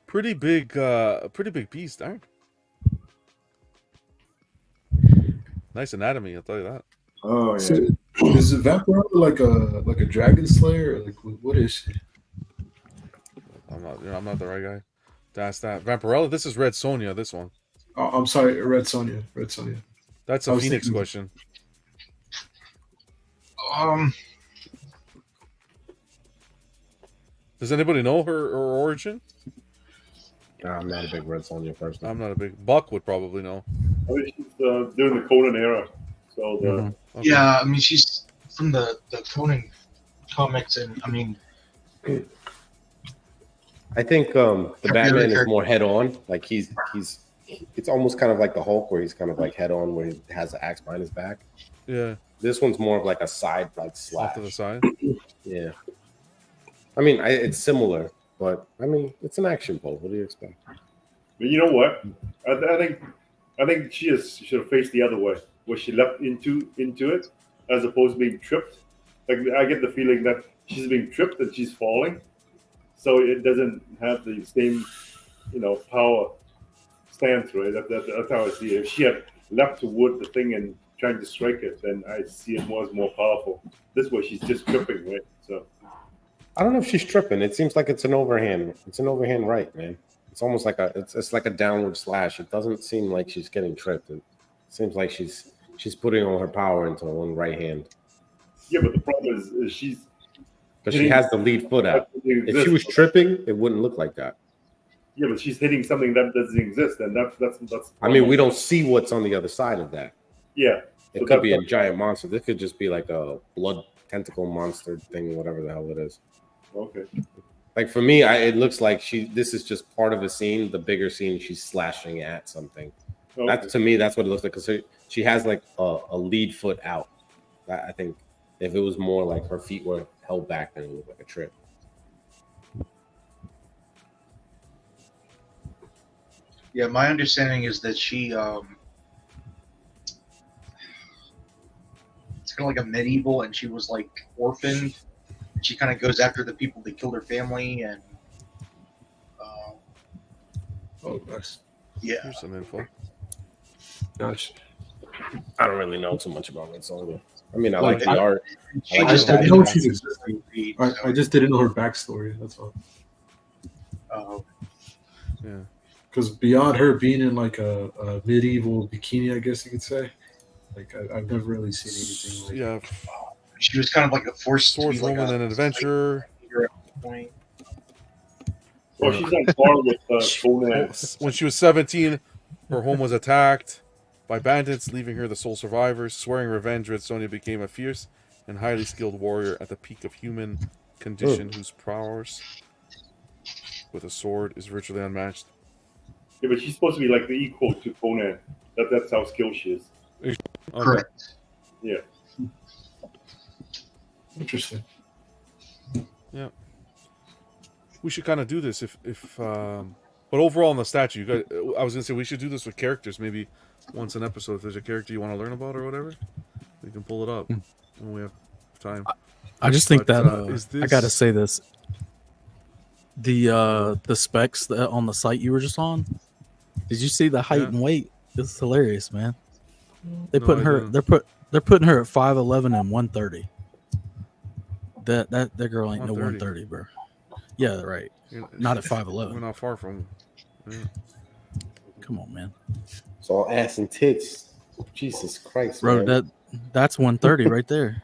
Pretty big piece, darn. Nice anatomy, I'll tell you that. Oh yeah. So, is it Vampirella like a dragon slayer? Or like what is she? I'm not the right guy to ask that. Vampirella, this is Red Sonja, this one. Oh, I'm sorry, Red Sonja. That's a Phoenix question. Does anybody know her origin? I'm not a big Red Sonja person. I'm not a big. Buck would probably know. I mean, she's during the Conan era. So the Okay. Yeah, I mean, she's from the Conan comics, and I mean, I think the Batman is more head on. Like he's it's almost kind of like the Hulk, where he's kind of like head on, where he has the axe behind his back. Yeah. This one's more of like a side, like slash. Off to the side. Yeah. I mean, it's similar, but I mean, it's an action pole. What do you expect? But you know what? I think she should have faced the other way, where she leapt into it, as opposed to being tripped. Like I get the feeling that she's being tripped and she's falling, so it doesn't have the same, power stance, right? That's how I see it. If she had leapt toward the thing and trying to strike it, then I see it as more powerful. This way, she's just tripping, right? So I don't know if she's tripping. It seems like it's an overhand. It's an overhand right, man. It's almost like it's like a downward slash. It doesn't seem like she's getting tripped. It seems like she's putting all her power into one right hand. Yeah, but the problem is she's because she has the lead foot out. If she was tripping, it wouldn't look like that. Yeah, but she's hitting something that doesn't exist, and that's. I mean, we don't see what's on the other side of that. Yeah, it could be a giant monster. This could just be like a blood tentacle monster thing, whatever the hell it is. Okay. Like for me, it looks like this is just part of a scene. The bigger scene, she's slashing at something. Okay. That to me, that's what it looks like. Because she has like a lead foot out. I think if it was more like her feet were held back, then it would look like a trip. Yeah, my understanding is that she it's kind of like a medieval, and she was like orphaned. She kind of goes after the people that killed her family, and oh, nice. Yeah, here's some info. Gosh, I don't really know too much about Red Sonja. I mean, I like the art. I know she's existing. I just didn't know her backstory. That's all. Yeah. Because beyond her being in like a medieval bikini, I guess you could say, like I've never really seen anything like. Yeah. She was kind of like a forced swordswoman and an adventurer. Well, she's on par with Conan. When she was 17, her home was attacked by bandits, leaving her the sole survivor. Swearing revenge, Red Sonja became a fierce and highly skilled warrior at the peak of human condition, whose prowess with a sword is virtually unmatched. Yeah, but she's supposed to be like the equal to Conan. That's how skilled she is. Okay. Correct. Yeah. Interesting. Yeah. We should kind of do this if but overall in the statue, you guys, I was gonna say we should do this with characters, maybe once an episode. If there's a character you want to learn about or whatever, we can pull it up when we have time. I just think that is this... I gotta say this. The specs that on the site you were just on. Did you see the height and weight? It's hilarious, man. They're putting her at 5'11" and 130. That girl ain't no 130, bro. Yeah, right. Not at 5'11". We're not far from. Yeah. Come on, man. It's all ass and tits. Jesus Christ, bro. Man. That's 130 right there.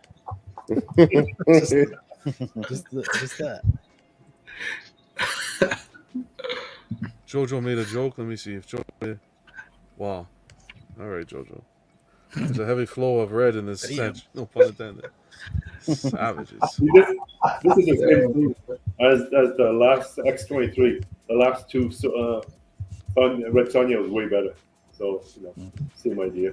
just that. Jojo made a joke. Let me see if Jojo. Wow. All right, Jojo. There's a heavy flow of red in this set. No pun intended. Savages. This is the same thing as the last X-23. The last two, Red Sonja was way better. So, same idea.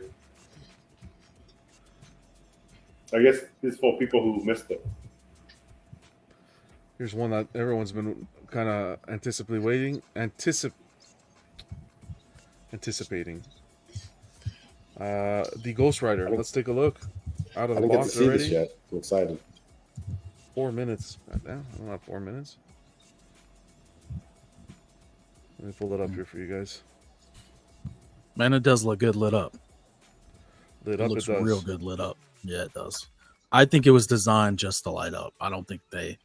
I guess this is for people who missed it. Here's one that everyone's been kind of anticipating. The Ghost Rider. Let's take a look. Out of the box see already. This yet. I'm excited. 4 minutes. Goddamn, I don't have 4 minutes. Let me pull it up here for you guys. Man, it does look good lit up. Lit up, it looks does. Real good lit up. Yeah, it does. I think it was designed just to light up. I don't think they.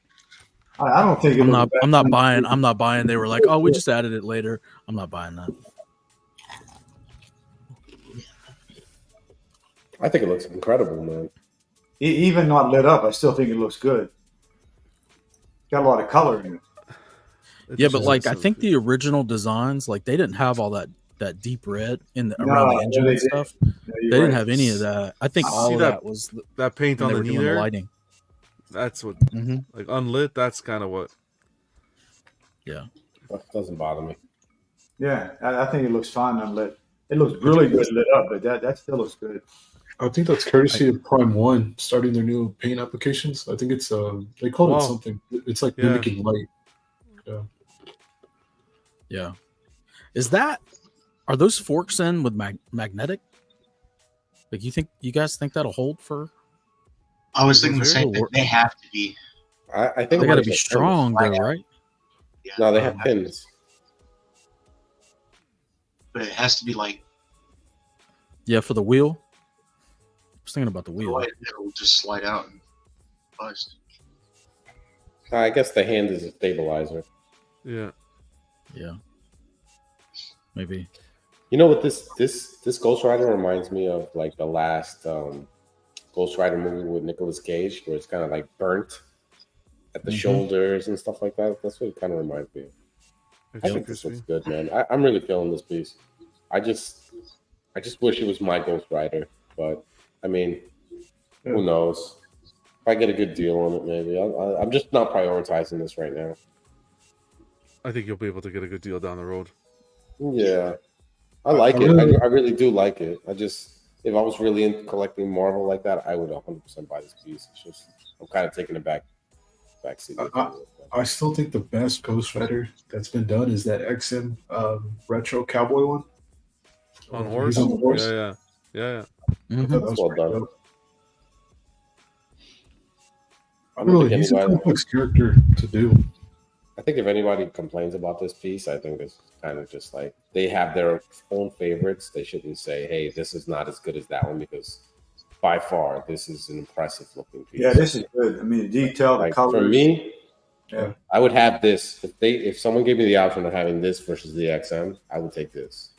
I don't think. I'm not buying. I'm not buying. They were like, "Oh, we just added it later." I'm not buying that. I think it looks incredible, man. Even not lit up, I still think it looks good. got a lot of color in it. Yeah, but like I think the original designs, like they didn't have all that deep red around the engine and stuff. They didn't have any of that. I think all of that was that paint on the knee there. Lighting. That's what like unlit. That's kind of what. Yeah, that doesn't bother me. Yeah, I think it looks fine unlit. It looks really good lit up, but that still looks good. I think that's courtesy of Prime One starting their new paint applications. I think it's they called it something. It's like mimicking light. Yeah. Yeah. Are those forks in with magnetic? Like you guys think that'll hold for? I was thinking the same thing. They have to be. I think they got to be strong though, right? Yeah, no, they have pins. But it has to be like. Yeah, for the wheel. I was thinking about the wheel. It'll just slide out and bust. I guess the hand is a stabilizer. Yeah. Yeah. Maybe. You know what this Ghost Rider reminds me of, like the last Ghost Rider movie with Nicolas Cage, where it's kind of like burnt at the shoulders and stuff like that. That's what it kind of reminds me of. I think this looks good, man. I'm really feeling this piece. I just wish it was my Ghost Rider, but I mean, who knows? If I get a good deal on it, maybe. I'm just not prioritizing this right now. I think you'll be able to get a good deal down the road. Yeah, I like it. I really do like it. If I was really into collecting Marvel like that, I would 100% buy this piece. It's just I'm kind of taking a back seat. I still think the best Ghost Rider that's been done is that XM retro cowboy one. On horse? He's on the horse. Yeah. That's well done. He's a complex character to do. I think if anybody complains about this piece, I think it's kind of just like they have their own favorites. They shouldn't say, hey, this is not as good as that one, because by far this is an impressive looking piece. Yeah, this is good. I mean, the detail, the colors. For me, yeah, I would have this. If someone gave me the option of having this versus the XM, I would take this.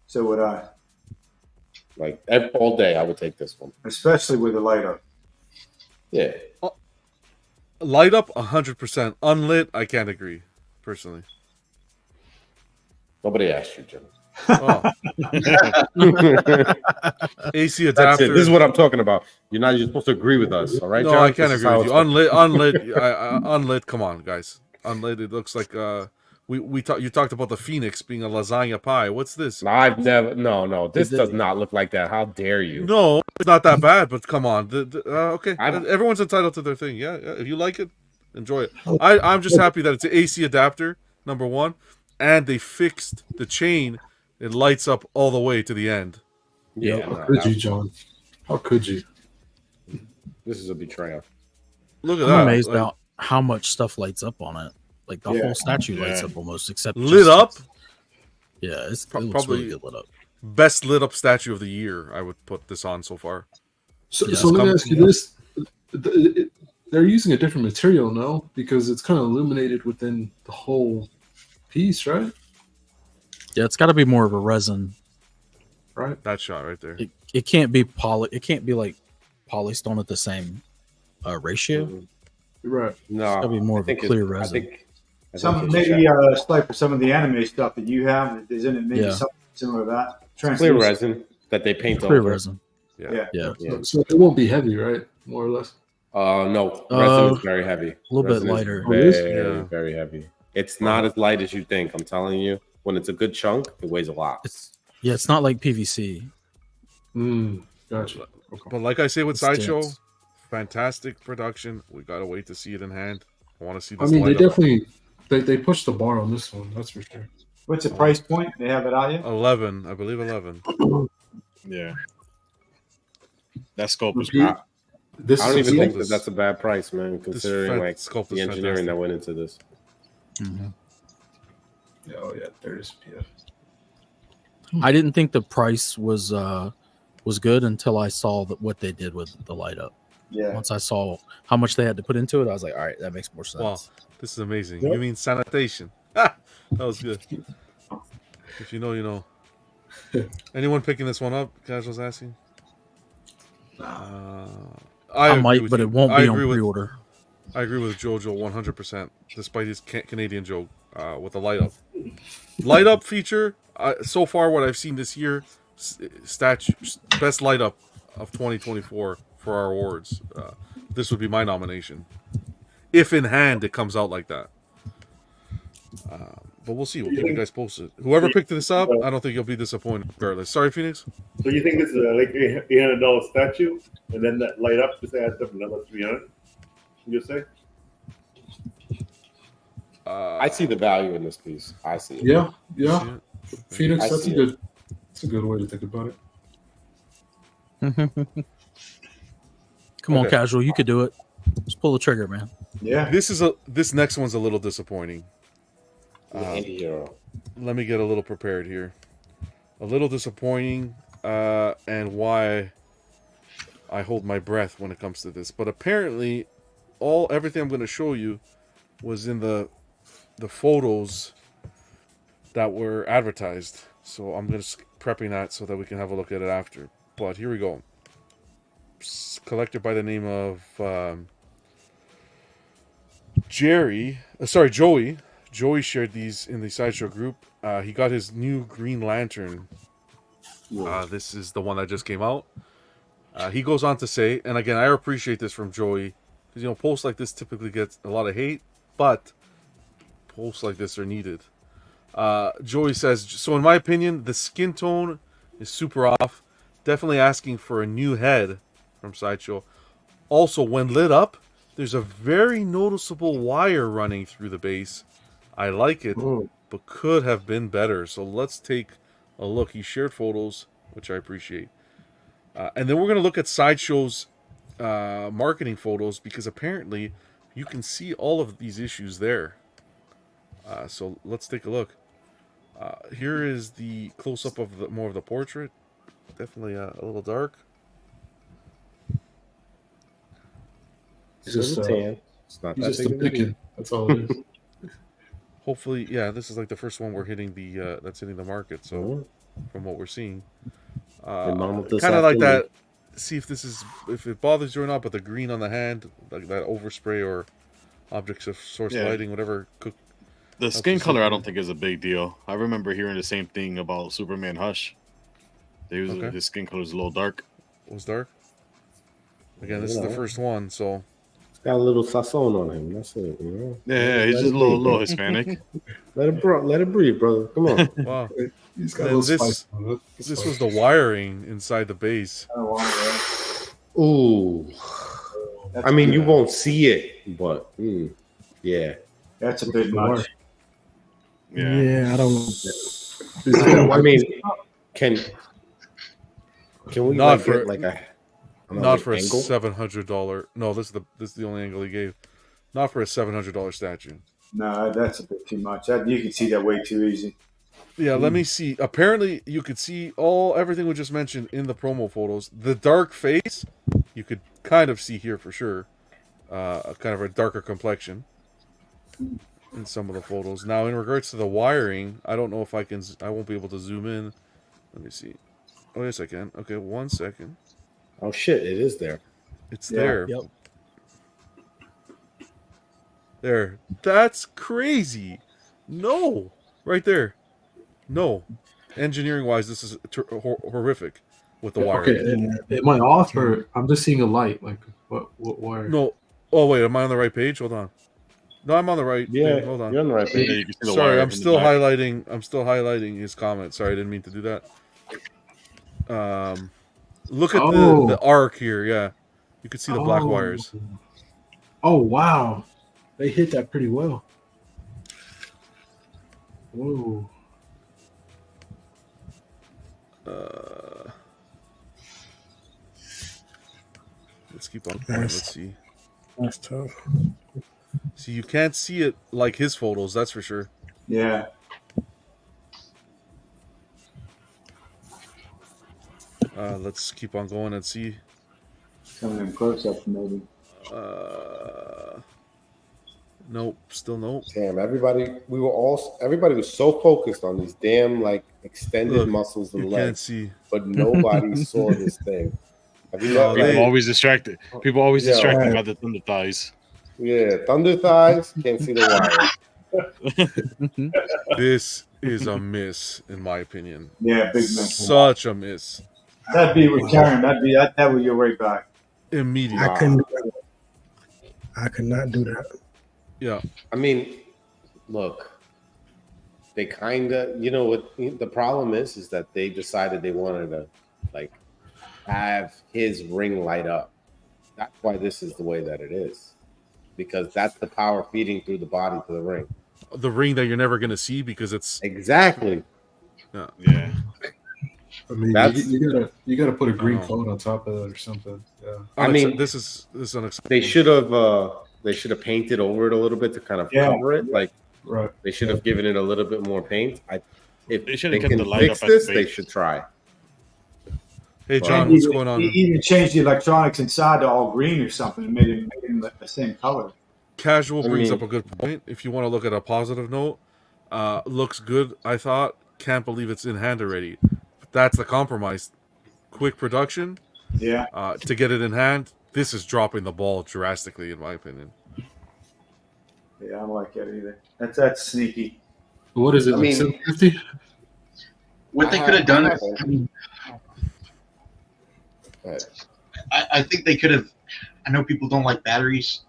So would I. Like all day, I would take this one. Especially with the light up. Yeah. Light up 100%. Unlit, I can't agree, personally. Nobody asked you, Jim. Oh. AC adapter. That's it. This is what I'm talking about. You're supposed to agree with us, all right? No, John? I can't agree with you. Unlit. Unlit. Come on, guys. Unlit. It looks like you talked about the Phoenix being a lasagna pie. What's this? I've never. No. This does not look like that. How dare you? No, it's not that bad. But come on. Okay, everyone's entitled to their thing. Yeah. If you like it, enjoy it. I'm just happy that it's an AC adapter, number one, and they fixed the chain. It lights up all the way to the end. Yeah. How could you, John? How could you? This is a betrayal. Look at I'm that. amazed about how much stuff lights up on it. Like the whole statue lights up almost, except lit up. Yeah, it looks probably really good lit up. Best lit up statue of the year. I would put this on so far. So let me ask you this: they're using a different material, no? Because it's kind of illuminated within the whole piece, right? Yeah, it's got to be more of a resin. Right. That shot right there. It can't be It can't be like polystone at the same ratio. Mm-hmm. Right. No, it's got to be more of a clear resin. Maybe like for some of the anime stuff that you have, isn't it maybe something similar to that? Clear resin that they paint clear over. resin. Yeah. So it won't be heavy, right? More or less. No, resin is very heavy. A little bit lighter. Very heavy. It's not as light as you think. I'm telling you. When it's a good chunk, it weighs a lot. It's not like PVC. Gotcha. But like I say with Sideshow, fantastic production. We gotta wait to see it in hand. I want to see this. I mean, they definitely they pushed the bar on this one. That's for sure. What's the price point? They have it out yet? 11, I believe 11. Yeah. That sculpt is I don't even think that's a bad price, man, considering like the engineering that went into this. Mm-hmm. Oh yeah, there's PF. I didn't think the price was good until I saw what they did with the light up. Yeah. Once I saw how much they had to put into it, I was like, all right, that makes more sense. Wow, this is amazing. Yep. You mean sanitation? That was good. If you know, you know. Anyone picking this one up? Casual's asking. I might, but it won't be on pre-order. I agree with Jojo 100%, despite his Canadian joke with the light up. Light up feature, so far what I've seen this year, best light up of 2024 for our awards. This would be my nomination. If in hand it comes out like that. But we'll see. We'll keep you guys posted. Whoever picked this up, I don't think you'll be disappointed regardless. Sorry, Phoenix? So you think this is like $800 statue, and then that light up just adds up another $300? You say? I see the value in this piece. I see it. Yeah. Phoenix, that's a good way to think about it. Come on, Casual, you could do it. Just pull the trigger, man. Yeah. This next one's a little disappointing. Hero. Let me get a little prepared here. A little disappointing, and why I hold my breath when it comes to this. But apparently, everything I'm going to show you was in the photos that were advertised. So I'm just prepping that so that we can have a look at it after. But here we go. Collector by the name of Joey. Joey shared these in the Sideshow group. He got his new Green Lantern. This is the one that just came out. He goes on to say, and again, I appreciate this from Joey, because posts like this typically get a lot of hate, but posts like this are needed. Joey says, so in my opinion, the skin tone is super off. Definitely asking for a new head from Sideshow. Also, when lit up, there's a very noticeable wire running through the base. I like it, but could have been better. So let's take a look. He shared photos, which I appreciate. And then we're going to look at Sideshow's marketing photos, because apparently you can see all of these issues there. So let's take a look. Here is the close-up of more of the portrait. Definitely a little dark. It's just a tan. It's not that just picking. That's all it is. Hopefully, yeah, this is like the first one we're hitting that's hitting the market. So, from what we're seeing, kind of like that. See if it bothers you or not. But the green on the hand, like that overspray or objects of source lighting, whatever. The skin color, I don't think is a big deal. I remember hearing the same thing about Superman Hush. His skin color is a little dark. It was dark. Again, this is the first one, so. Got a little sazon on him. That's it. Yeah, he's just a little Hispanic. Let it breathe, brother. Come on. Wow. He's got a little spice on it. This was the wiring inside the base. Ooh. I mean, you won't see it, but yeah. That's a bit much. Yeah, I don't. I mean, can we not get like a not for angle? a $700? No, this is the only angle he gave. Not for a $700 statue. No, that's a bit too much. You can see that way too easy. Yeah, let me see. Apparently, you could see everything we just mentioned in the promo photos. The dark face, you could kind of see here for sure. Kind of a darker complexion in some of the photos. Now, in regards to the wiring, I don't know if I won't be able to zoom in. Let me see. Oh, yes, I can. Okay, 1 second. Oh, shit, it is there. It's there. Yep. There. That's crazy. No. Right there. No. Engineering-wise, this is horrific with the wiring. Okay, am I off, or I'm just seeing a light? Like, what wire? No. Oh, wait, am I on the right page? Hold on. No, I'm on the right page. Hold on. You're on the right page. Sorry, I'm still highlighting his comment. Sorry, I didn't mean to do that. Look at the arc here. Yeah, you can see the black wires. Oh wow, they hit that pretty well. Whoa. Let's keep on going. Let's see. That's tough. See, you can't see it like his photos. That's for sure. Yeah. Let's keep on going and see. Some of them close-ups, maybe. Nope, still nope. Damn, everybody was so focused on these damn extended muscles and legs. Can't see. But nobody saw this thing. People always distracted. People always distracted by the thunder thighs. Yeah, thunder thighs, can't see the wire. This is a miss, in my opinion. Yeah, big miss. Such a miss. That'd be with Karen. That would go right back. Immediately. I couldn't. I could not do that. Yeah. I mean, look, they kind of, you know what the problem is that they decided they wanted to like have his ring light up. That's why this is the way that it is, because that's the power feeding through the body to the ring. The ring that you're never going to see because it's exactly. Yeah. I mean, you gotta put a green coat on top of it or something. Yeah. I mean, this is unacceptable. They should have painted over it a little bit to kind of cover it. Like, right. They should have given it a little bit more paint. If they should they have kept can the light fix up this, at they base. should try. Hey, John, what's going on? He even changed the electronics inside to all green or something and made it the same color. Casual brings up a good point. If you want to look at a positive note, looks good, I thought. Can't believe it's in hand already. But that's the compromise. Quick production. Yeah. To get it in hand, this is dropping the ball drastically, in my opinion. Yeah, I don't like that either. That's sneaky. What is it, like 750? What they could have done, I think they could have. I know people don't like batteries,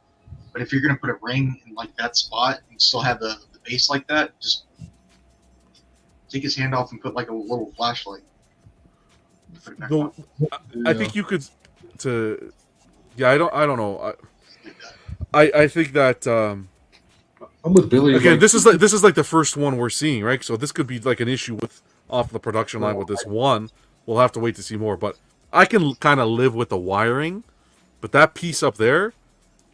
but if you're going to put a ring in like that spot and still have the base like that, just take his hand off and put like a little flashlight. I think you could. I don't know. I think that. I'm with Billy. Again, this is like the first one we're seeing, right? So this could be like an issue with off the production line with this one. We'll have to wait to see more, but I can kind of live with the wiring. But that piece up there,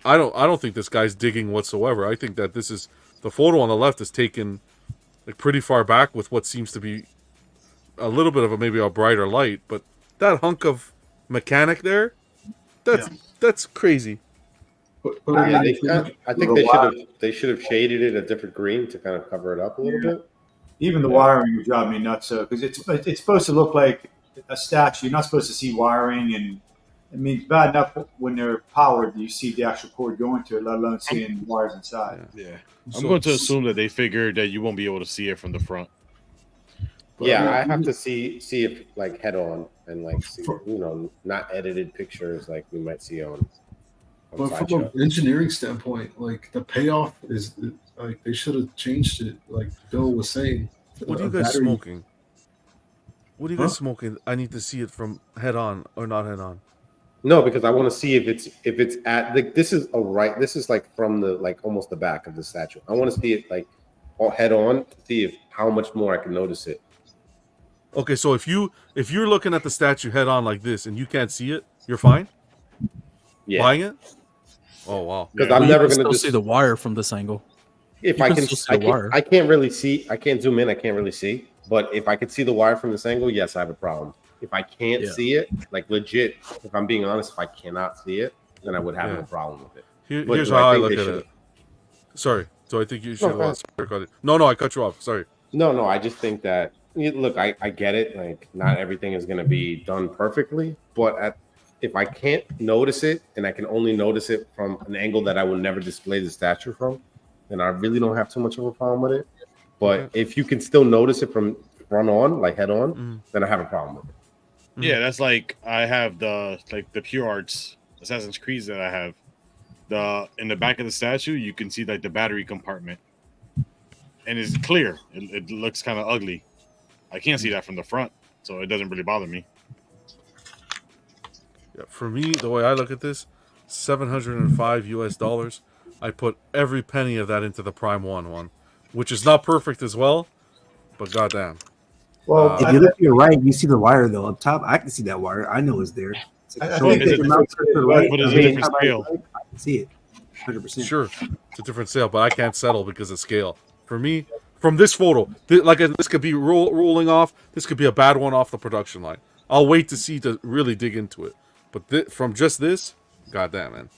I don't think this guy's digging whatsoever. I think that this is the photo on the left is taken like pretty far back with what seems to be a little bit of maybe a brighter light, but that hunk of mechanic there, that's crazy. I think they should have shaded it a different green to kind of cover it up a little bit. Even the wiring would drive me nuts, because it's supposed to look like a statue. You're not supposed to see wiring, and I mean, it's bad enough when they're powered, you see the actual cord going to it, let alone seeing wires inside. Yeah. I'm going to assume that they figured that you won't be able to see it from the front. But yeah, I have to see it like head on and like see, not edited pictures like we might see on But from an engineering standpoint, like the payoff is like they should have changed it. Like Bill was saying. What are you guys smoking? What are you guys smoking? I need to see it from head on or not head on. No, because I want to see if it's at like this is This is like from the like almost the back of the statue. I want to see it like all head on to see how much more I can notice it. Okay, so if you're looking at the statue head on like this and you can't see it, you're fine. Yeah. Buying it. Oh wow! Because I'm never going to see the wire from this angle. If I can can't really see. I can't zoom in. I can't really see. But if I could see the wire from this angle, yes, I have a problem. If I can't see it, like legit, if I'm being honest, if I cannot see it, then I would have no problem with it. Here's how I look at it. Sorry. So I think you should. No, I cut you off. Sorry. No. I just think that look, I get it. Like not everything is going to be done perfectly, but if I can't notice it and I can only notice it from an angle that I will never display the statue from, then I really don't have too much of a problem with it. But if you can still notice it from front on, like head on, then I have a problem with it. Yeah, that's like I have the Pure Arts Assassin's Creed that I have. In the back of the statue, you can see like the battery compartment, and it's clear. It looks kind of ugly. I can't see that from the front, so it doesn't really bother me. Yeah, for me, the way I look at this, $705. I put every penny of that into the Prime one, which is not perfect as well, but goddamn. Well, if you look to your right, you see the wire though up top. I can see that wire. I know it's there. I can see it. 100%. Sure, it's a different scale, but I can't settle because of scale. For me, from this photo, this could be rolling off. This could be a bad one off the production line. I'll wait to really dig into it. But from just this, goddamn, man.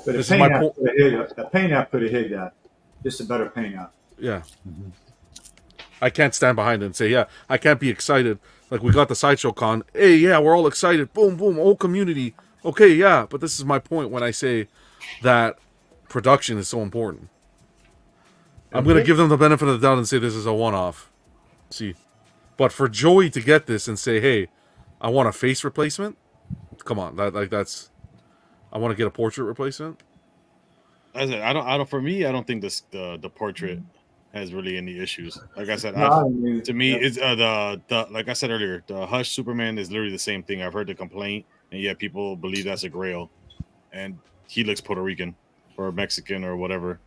But this is my point. The paint app could have hid that. Just a better paint app. Yeah. Mm-hmm. I can't stand behind it and say, I can't be excited. Like we got the Sideshow Con. Hey, yeah, we're all excited. Boom, boom, whole community. Okay, yeah, but this is my point when I say that production is so important. I'm going to give them the benefit of the doubt and say this is a one-off. See, but for Joey to get this and say, "Hey, I want a face replacement," come on, that's. I want to get a portrait replacement. I don't. For me, I don't think the portrait has really any issues. Like I said, to me, it's the like I said earlier, the Hush Superman is literally the same thing. I've heard the complaint, and yet people believe that's a Grail, and he looks Puerto Rican or Mexican or whatever.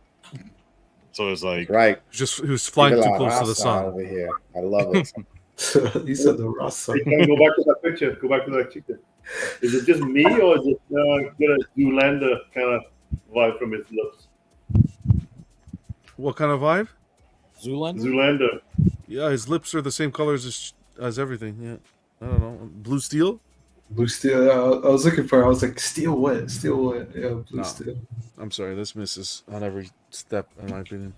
So it's like he was flying too close to the sun over here. I love it. He said the Rasa. Hey, can I go back to that picture? Go back to that chicken. Is it just me, or is it get a Zoolander kind of vibe from his lips? What kind of vibe? Zoolander. Yeah, his lips are the same colors as everything. Yeah, I don't know. Blue steel. Blue steel. I was looking for. I was like, steel what? Steel what? Yeah, blue steel. I'm sorry, this misses on every step, in my opinion.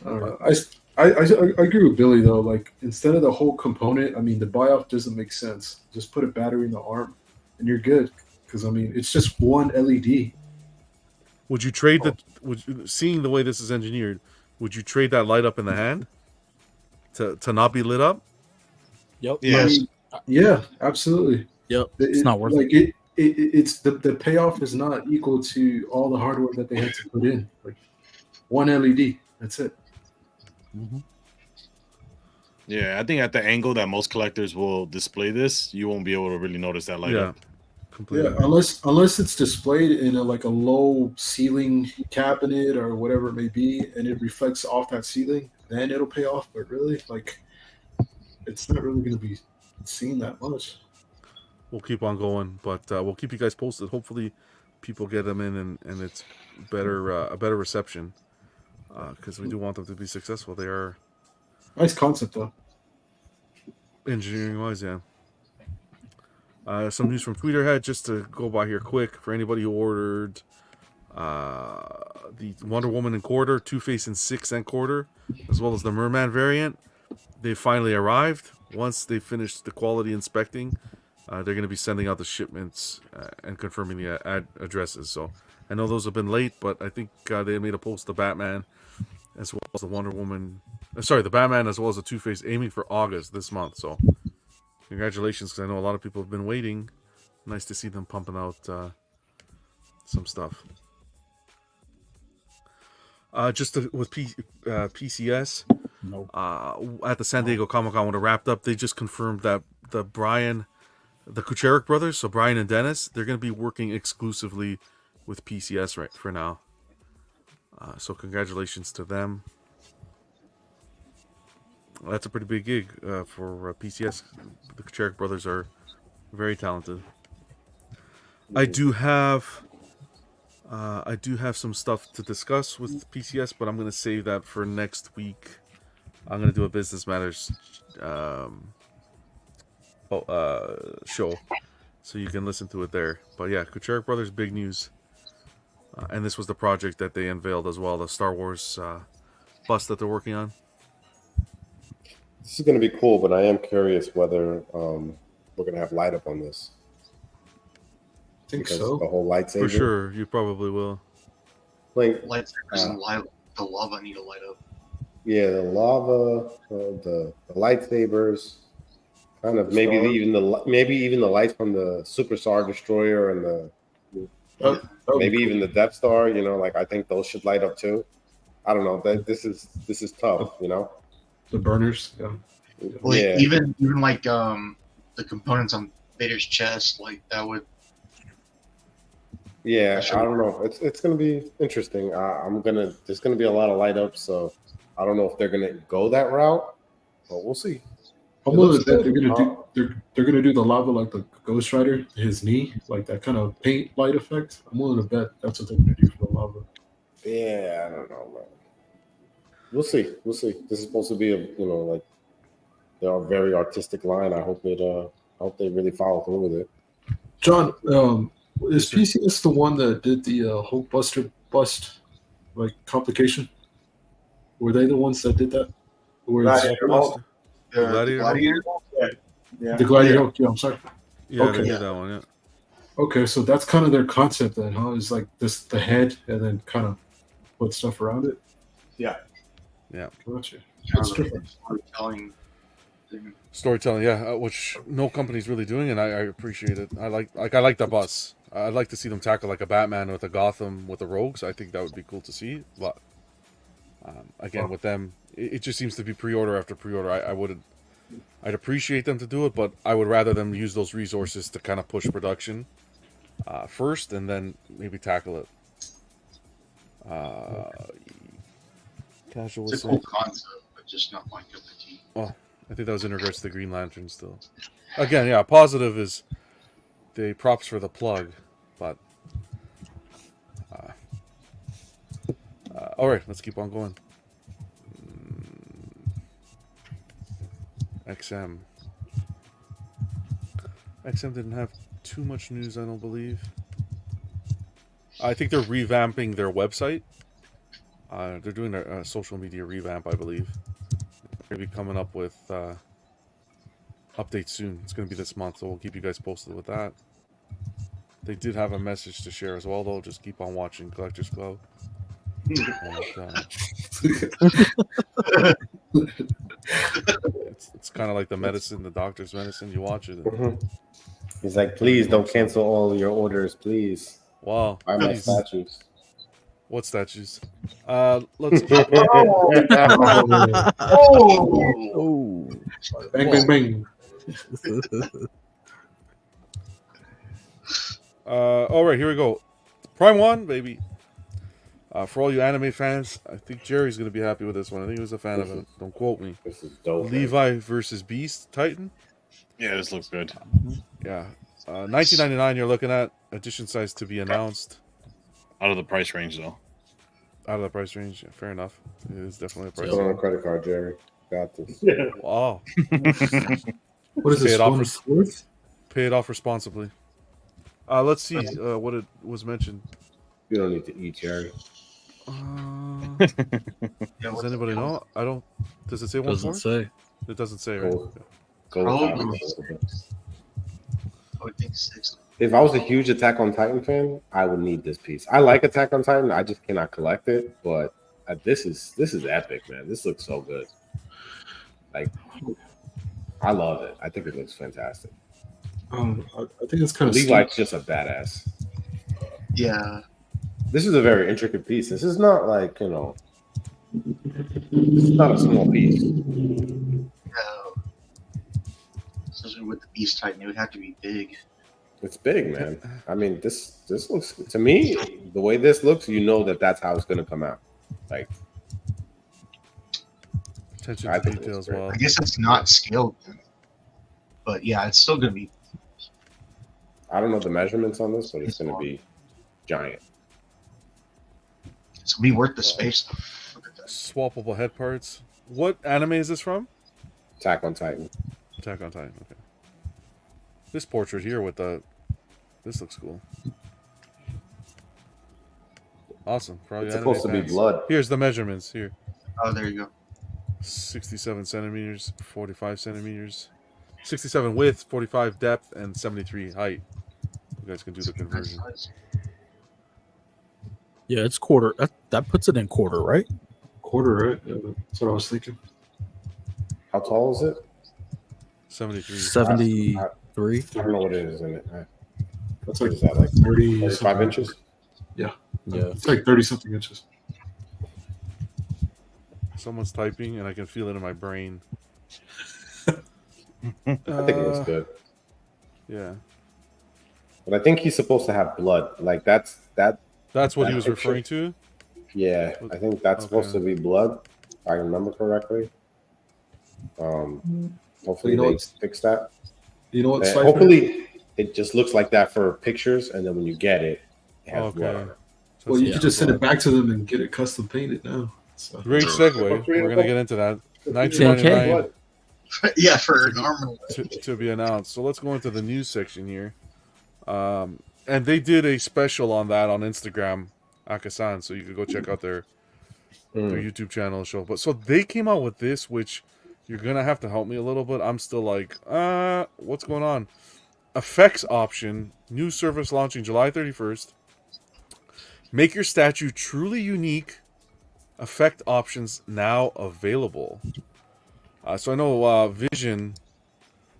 I agree with Billy though. Like, instead of the whole component, I mean, the buy-off doesn't make sense. Just put a battery in the arm, and you're good. Because I mean, it's just one LED. Would you trade seeing the way this is engineered? Would you trade that light up in the hand to not be lit up? Yep. Yes. Yeah, absolutely. Yep. It's not worth it. It's the payoff is not equal to all the hardware that they had to put in. Like one LED. That's it. Mm-hmm. Yeah, I think at the angle that most collectors will display this, you won't be able to really notice that light up. Completely. Yeah, unless it's displayed in a low ceiling cabinet or whatever it may be, and it reflects off that ceiling, then it'll pay off. But really, it's not really going to be seen that much. We'll keep on going, but we'll keep you guys posted. Hopefully, people get them in and it's a better reception because we do want them to be successful. They are nice concept though, engineering wise. Yeah. Some news from Tweeterhead just to go by here quick for anybody who ordered the Wonder Woman in quarter, Two-Face in 6 and quarter, as well as the Merman variant. They finally arrived. Once they finished the quality inspecting, they're going to be sending out the shipments and confirming the addresses. So I know those have been late, but I think they made a post to Batman as well as the Wonder Woman. The Batman as well as the Two-Face aiming for August this month. So congratulations, because I know a lot of people have been waiting. Nice to see them pumping out some stuff. With PCS, at the San Diego Comic-Con when it wrapped up, they just confirmed that the Kucherik brothers, so Brian and Dennis, they're going to be working exclusively with PCS right for now. So congratulations to them. That's a pretty big gig for PCS. The Kucherik brothers are very talented. I do have some stuff to discuss with PCS, but I'm going to save that for next week. I'm going to do a Business Matters show, so you can listen to it there. But yeah, Kucherik brothers, big news. And this was the project that they unveiled as well, the Star Wars bust that they're working on. This is going to be cool, but I am curious whether we're going to have light up on this. I think so. The whole lightsaber. For sure, you probably will. Lightsabers and the lava need to light up. Yeah, the lava, the lightsabers, kind of maybe even the lights from the Super Star Destroyer and the maybe even the Death Star. I think those should light up too. I don't know. This is tough. The burners, yeah. Well, yeah. Even the components on Vader's chest, that would. Yeah, I don't know. It's going to be interesting. There's going to be a lot of light ups, so I don't know if they're going to go that route, but we'll see. I'm willing to bet they're going to do the lava like the Ghost Rider, his knee, like that kind of paint light effect. I'm willing to bet that's what they're going to do for the lava. Yeah, I don't know, man. We'll see. This is supposed to be they're a very artistic line. I hope they really follow through with it. John, is PCS the one that did the Hulkbuster bust complication? Were they the ones that did that? Gladiator. The Gladiator. Yeah, I'm sorry. Yeah, okay. They did that one. Yeah. Okay, so that's kind of their concept then, huh? Is like this the head and then kind of put stuff around it. Yeah. Yeah. Gotcha. Kind of like a storytelling thing. Storytelling, yeah, which no company's really doing, and I appreciate it. I like the bus. I'd like to see them tackle like a Batman with a Gotham with the Rogues. I think that would be cool to see. But again, with them, it just seems to be pre-order after pre-order. I'd appreciate them to do it, but I would rather them use those resources to kind of push production first, and then maybe tackle it. Casual. It's a cool concept, but just not my cup of tea. Oh, I think that was in regards to the Green Lantern still. Again, yeah, positive is the props for the plug, but all right, let's keep on going. XM didn't have too much news, I don't believe. I think they're revamping their website. They're doing a social media revamp, I believe. They're going to be coming up with updates soon. It's going to be this month, so we'll keep you guys posted with that. They did have a message to share as well, though. Just keep on watching Collectors Club. And, it's kind of like the medicine, the doctor's medicine. You watch it. He's like, please don't cancel all your orders, please. Wow. Buy my statues. What statues? Let's. Oh! Bang, bang, bang. All right, here we go. Prime 1, baby. For all you anime fans, I think Jerry's going to be happy with this one. I think he was a fan of it. Don't quote me. This is dope. Levi versus Beast Titan. Yeah, this looks good. Yeah. $19.99 you're looking at. Edition size to be announced. Out of the price range, though. Out of the price range. Yeah, fair enough. It is definitely a price Put on a range. credit card, Jerry. Got this. Yeah. Wow. What is Pay this? it off One fourth? Pay it off responsibly. Let's see what it was mentioned. You don't need to eat, Jerry. Does anybody know? I don't. Does it say one Doesn't fourth? say. It doesn't say, right? Go Probably. with that. I would think 6. If I was a huge Attack on Titan fan, I would need this piece. I like Attack on Titan. I just cannot collect it. But this is epic, man. This looks so good. Like, I love it. I think it looks fantastic. I think it's kind of Levi's just a badass. Yeah. This is a very intricate piece. This is not like, this is not a small piece. Especially with the Beast Titan, it would have to be big. It's big, man. I mean, this looks, to me, the way this looks, you know that's how it's going to come out. Like, attention to detail as well. I guess it's not scaled, but yeah, it's still going to be. I don't know the measurements on this, but it's going to be giant. It's going to be worth the space. Swappable head parts. What anime is this from? Attack on Titan. Attack on Titan. Okay. This portrait here with the. This looks cool. Awesome. Probably It's supposed to be blood. Here's the measurements. Here. Oh, there you go. 67 centimeters, 45 centimeters, 67 width, 45 depth, and 73 height. You guys can do the conversion. Yeah, it's quarter. That puts it in quarter, right? Quarter, right? Yeah, that's what I was thinking. How tall is it? 73. 73. I don't know what it is in it. That's What like is that, like 30 35 inches? Yeah. Yeah. It's like 30 something inches. Someone's typing, and I can feel it in my brain. I think it looks good. Yeah. But I think he's supposed to have blood. Like, that's what he was picture. referring to? Yeah, I think that's supposed to be blood, if I remember correctly. Hopefully they fix that. You know what? Hopefully it just looks like that for pictures, and then when you get it, it has blood. Well, you can just send it back to them and get it custom painted now. So. Great segue. We're gonna get into that. $19.99. Yeah, for an armor to be announced. So let's go into the news section here. And they did a special on that on Instagram, Akasan, so you could go check out their YouTube channel show. But so they came out with this, which you're gonna have to help me a little bit. I'm still like, what's going on? effects option, new service launching July 31st. Make your statue truly unique. Effect options now available. So I know Vision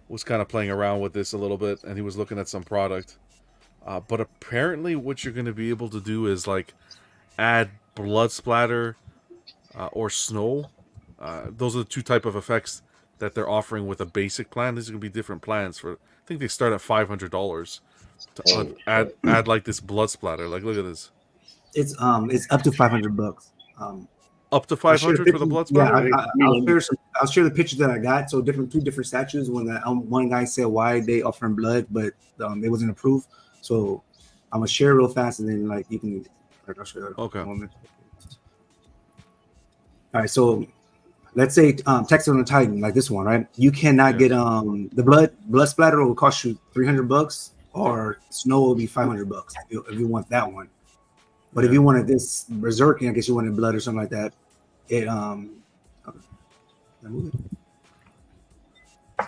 was kind of playing around with this a little bit, and he was looking at some product. But apparently what you're going to be able to do is like add blood splatter or snow. Those are the two type of effects that they're offering with a basic plan. These are going to be different plans for. I think they start at $500 to add like this blood splatter. Like, look at this. It's up to $500. Up to 500 for the blood splatter. Yeah, I'll share the pictures that I got. So two different statues. When one guy said why they offering blood, but it wasn't approved. So I'm gonna share real fast, and then like you can. I'll show you. Okay. All right. So let's say Texas on the Titan, like this one, right? You cannot get the blood splatter will cost you $300, or snow will be $500 if you want that one. But if you wanted this berserking, I guess you wanted blood or something like that.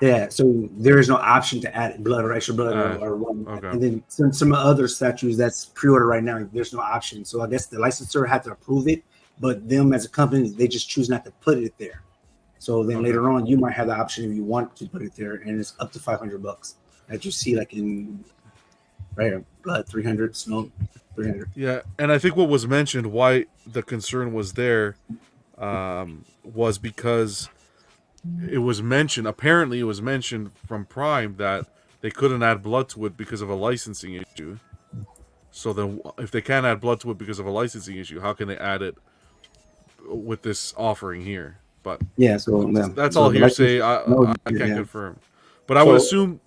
Yeah, so there is no option to add blood or extra blood or one. Okay. And then some other statues that's pre-order right now, there's no option. So I guess the licensor had to approve it, but them as a company, they just choose not to put it there. So then later on, you might have the option if you want to put it there, and it's up to $500 that you see like in right here, blood 300, snow 300. Yeah, and I think what was mentioned, why the concern was there, was because it was mentioned. Apparently, it was mentioned from Prime that they couldn't add blood to it because of a licensing issue. So then, if they can't add blood to it because of a licensing issue, how can they add it with this offering here? But yeah, so that's all hearsay. I can't confirm. But I would assume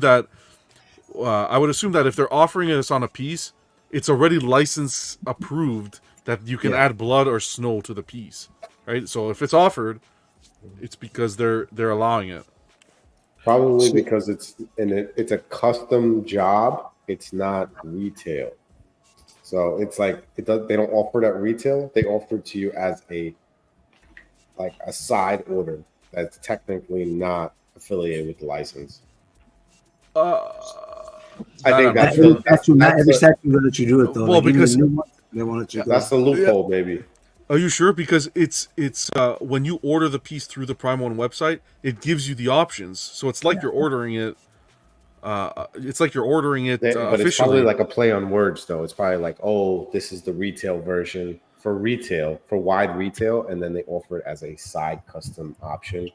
that if they're offering this on a piece, it's already license approved that you can add blood or snow to the piece, right? So if it's offered, it's because they're allowing it. Probably because it's a custom job. It's not retail, so it's like they don't offer it at retail. They offer it to you as a side order that's technically not affiliated with the license. I think that's not every statue will let you do it though. Well, because they won't let you go. That's the loophole, baby. Are you sure? Because it's when you order the piece through the Prime One website, it gives you the options. So it's like you're ordering it. It's like you're ordering it but officially. It's probably like a play on words, though. It's probably like, oh, this is the retail version for wide retail, and then they offer it as a side custom option,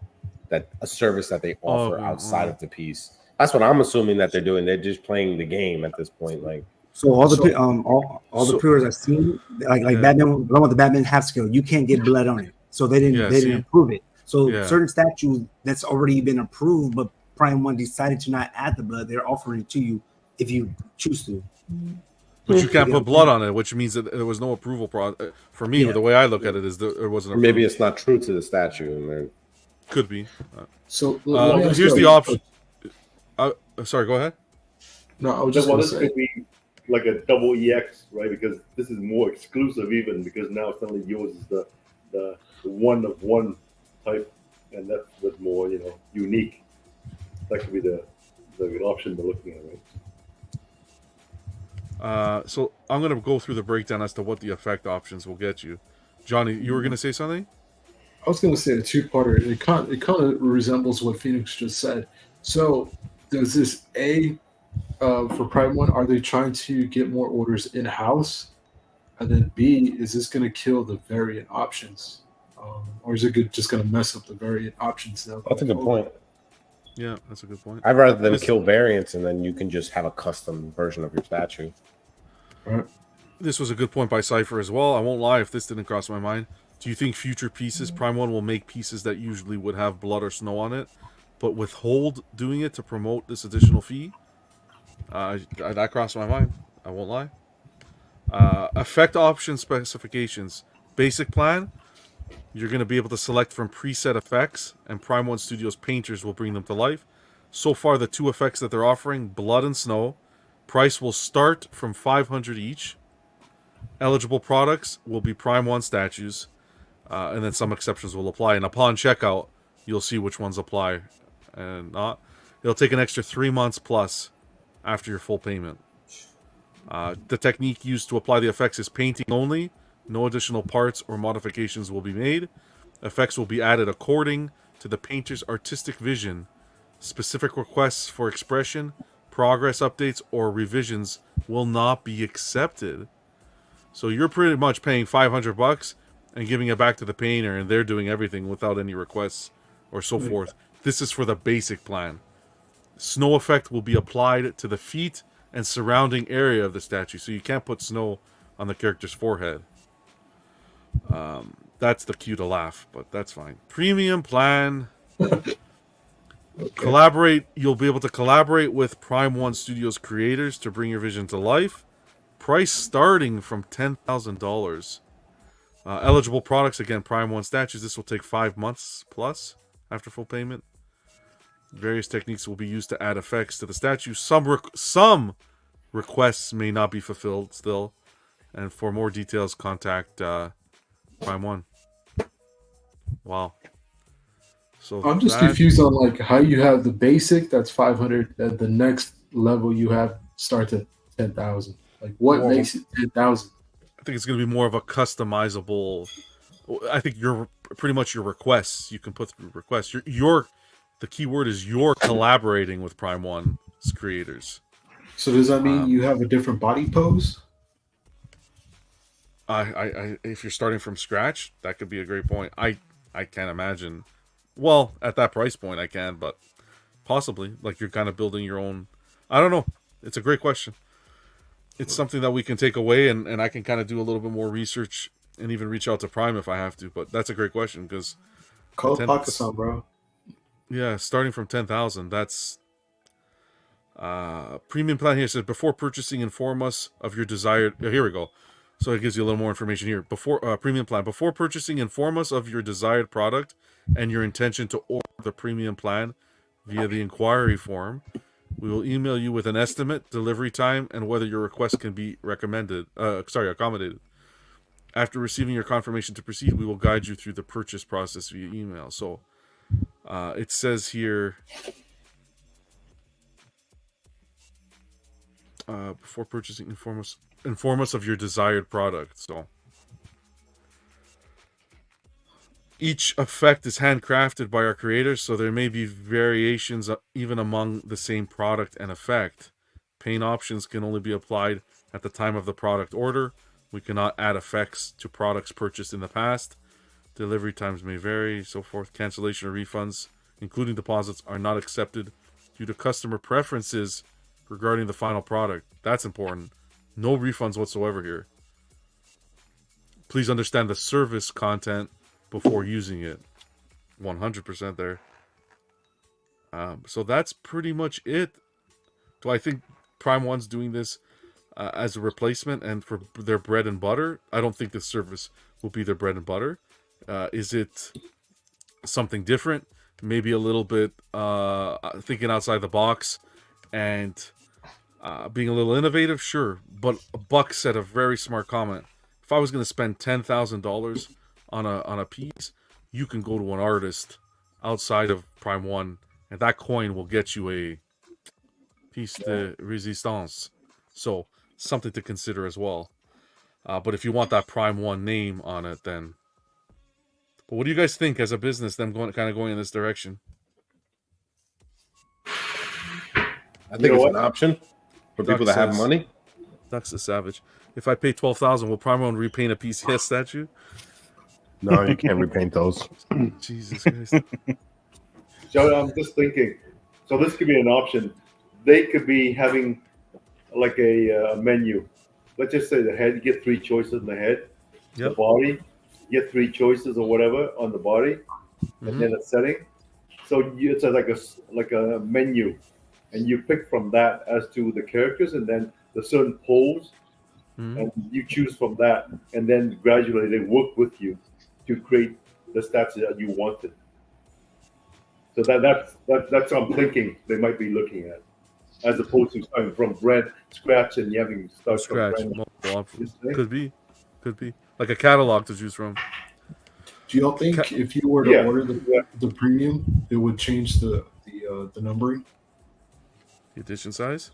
a service that they offer outside of the piece. That's what I'm assuming that they're doing. They're just playing the game at this point, like. So all the pre-orders I've seen, like Batman, the one with the Batman half scale, you can't get blood on it. So they didn't approve it. So certain statues that's already been approved, but Prime One decided to not add the blood. They're offering it to you if you choose to. But you can't put blood on it, which means that there was no approval for me. The way I look at it is there wasn't. Or maybe it's not true to the statue, and then could be. So here's the option. Sorry, go ahead. No, I was just going to say. Could be like a double EX, right? Because this is more exclusive, even because now suddenly yours is the one of one type, and that's what's more unique. That could be the option they're looking at, right? So I'm gonna go through the breakdown as to what the effect options will get you. Johnny, you were gonna say something? I was going to say a two-parter. It kind of resembles what Phoenix just said. So does this for Prime One, are they trying to get more orders in-house? And then B, is this going to kill the variant options? Or is it just going to mess up the variant options now? That's a good point. Yeah, that's a good point. I'd rather them kill variants, and then you can just have a custom version of your statue. Right. This was a good point by Cypher as well. I won't lie if this didn't cross my mind. Do you think future pieces, Prime One will make pieces that usually would have blood or snow on it, but withhold doing it to promote this additional fee? That crossed my mind. I won't lie. Effect option specifications. Basic plan. You're going to be able to select from preset effects, and Prime One Studios painters will bring them to life. So far, the two effects that they're offering, blood and snow, price will start from $500 each. Eligible products will be Prime One statues, and then some exceptions will apply. And upon checkout, you'll see which ones apply and not. it'll take an extra 3 months plus after your full payment. The technique used to apply the effects is painting only. No additional parts or modifications will be made. Effects will be added according to the painter's artistic vision. Specific requests for expression, progress updates, or revisions will not be accepted. So you're pretty much paying $500 and giving it back to the painter, and they're doing everything without any requests or so forth. This is for the basic plan. Snow effect will be applied to the feet and surrounding area of the statue, so you can't put snow on the character's forehead. That's the cue to laugh, but that's fine. Premium plan. Collaborate. You'll be able to collaborate with Prime 1 Studios creators to bring your vision to life. Price starting from $10,000. Eligible products, again, Prime 1 statues. This will take 5 months plus after full payment. Various techniques will be used to add effects to the statue. Some requests may not be fulfilled still. And for more details, contact Prime 1. Wow. So I'm just confused on like how you have the basic that's 500, and the next level you have starts at 10,000. Like what makes it 10,000? I think it's going to be more of a customizable. I think you're pretty much your requests. You can put through requests. The key word is you're collaborating with Prime 1's creators. So does that mean you have a different body pose? If you're starting from scratch, that could be a great point. I can't imagine. Well, at that price point, I can, but possibly. Like, you're kind of building your own... I don't know. It's a great question. It's something that we can take away, and I can kind of do a little bit more research and even reach out to Prime if I have to. But that's a great question, because... Call Pakistan, bro. Yeah, starting from 10,000, that's... premium plan here says, before purchasing, inform us of your desired... here we go. So it gives you a little more information here. Premium plan. Before purchasing, inform us of your desired product and your intention to order the premium plan via the inquiry form. We will email you with an estimate, delivery time, and whether your request can be accommodated. After receiving your confirmation to proceed, we will guide you through the purchase process via email. So it says here, before purchasing, inform us of your desired product. So each effect is handcrafted by our creators, so there may be variations even among the same product and effect. Paint options can only be applied at the time of the product order. We cannot add effects to products purchased in the past. Delivery times may vary, so forth. Cancellation or refunds, including deposits, are not accepted due to customer preferences regarding the final product. That's important. No refunds whatsoever here. Please understand the service content before using it. 100% there. So that's pretty much it. Do I think Prime 1's doing this as a replacement and for their bread and butter? I don't think this service will be their bread and butter. Is it something different? Maybe a little bit thinking outside the box and being a little innovative? Sure. But Buck said a very smart comment. If I was going to spend $10,000 on a piece, you can go to an artist outside of Prime 1, and that coin will get you a piece de resistance. So, something to consider as well. But if you want that Prime 1 name on it, then... But what do you guys think as a business, them going in this direction? I think it's an option for people that have money. Duck's a savage. If I pay $12,000, will Prime 1 repaint a PCS statue? No, you can't repaint those. Jesus Christ. So I'm just thinking. So this could be an option. They could be having like a menu. Let's just say the head. You get 3 choices in the head. Yep. The body, you get 3 choices or whatever on the body, and then a setting. So it's like a menu, and you pick from that as to the characters, and then the certain pose, and you choose from that, and then gradually they work with you to create the stats that you wanted. So that's what I'm thinking they might be looking at, as opposed to starting from scratch and you having start from brand. Could be like a catalog to choose from. Do y'all think if you were to order the premium, it would change the numbering? The edition size?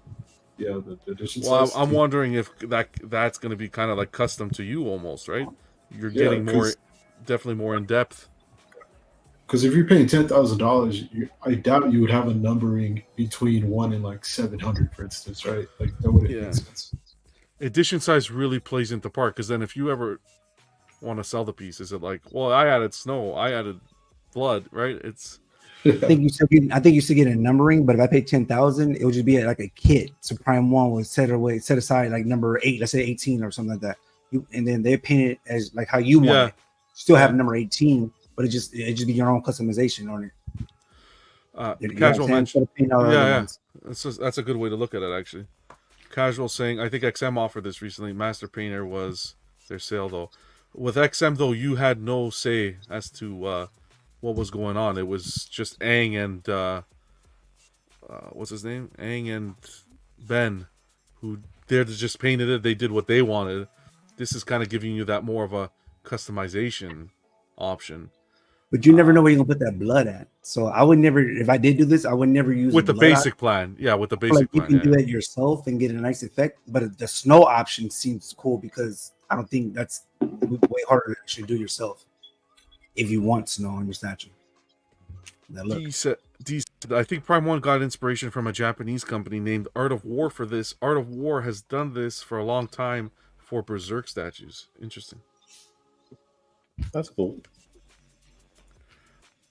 Yeah, the edition Well, size. I'm wondering if that's going to be kind of like custom to you almost, right? You're Yeah, getting more, definitely more in depth. Because if you're paying $10,000, I doubt you would have a numbering between 1 and like 700, for instance, right? Like that wouldn't make sense. Edition size really plays into part, because then if you ever want to sell the piece, is it like, well, I added snow, I added blood, right? It's. I think you still get a numbering, but if I pay 10,000, it would just be like a kit. So Prime 1 would set aside like number 8, let's say 18 or something like that. And then they paint it as like how you want it. Still have number 18, but it just be your own customization on it. Casual mention. That's a good way to look at it, actually. Casual saying, I think XM offered this recently. Master Painter was their sale, though. With XM, though, you had no say as to what was going on. It was just Aang and what's his name? Aang and Ben, who they're just painted it. They did what they wanted. This is kind of giving you that more of a customization option. But you never know where you're gonna put that blood at. So I would never, if I did do this, I would never use with the basic plan. Yeah, with the basic plan. You can do that yourself and get a nice effect. But the snow option seems cool because I don't think that's way harder to actually do yourself if you want snow on your statue. I think Prime 1 got inspiration from a Japanese company named Art of War for this. Art of War has done this for a long time for Berserk statues. Interesting. That's cool.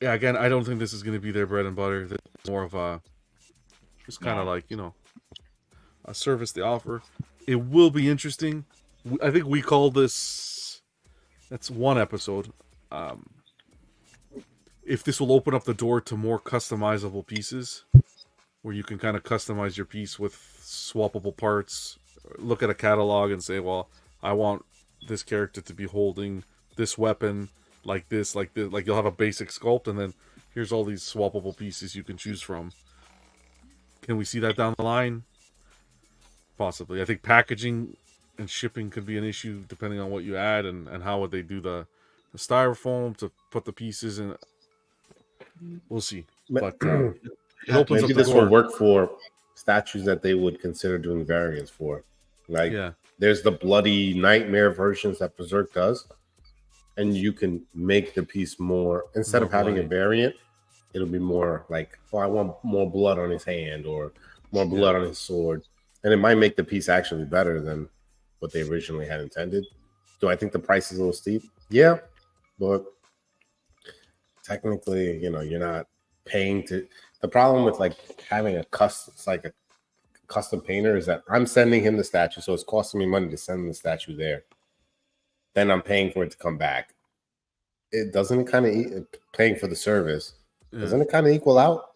Yeah, again, I don't think this is going to be their bread and butter. This is more of a, just kind of like, a service they offer. It will be interesting. I think we call this, that's one episode. If this will open up the door to more customizable pieces, where you can kind of customize your piece with swappable parts, look at a catalog and say, well, I want this character to be holding this weapon like this, like you'll have a basic sculpt, and then here's all these swappable pieces you can choose from. Can we see that down the line? Possibly. I think packaging and shipping could be an issue depending on what you add and how would they do the styrofoam to put the pieces in. We'll see. But it opens maybe up this the door. will work for statues that they would consider doing variants for. Like, there's the bloody nightmare versions that Berserk does, and you can make the piece more, instead of having a variant, it'll be more like, oh, I want more blood on his hand or more blood on his sword. And it might make the piece actually better than what they originally had intended. Do I think the price is a little steep? Yeah, but technically, you're not paying to. The problem with like having a custom painter is that I'm sending him the statue, so it's costing me money to send the statue there. Then I'm paying for it to come back. It doesn't kind of paying for the service. Doesn't it kind of equal out?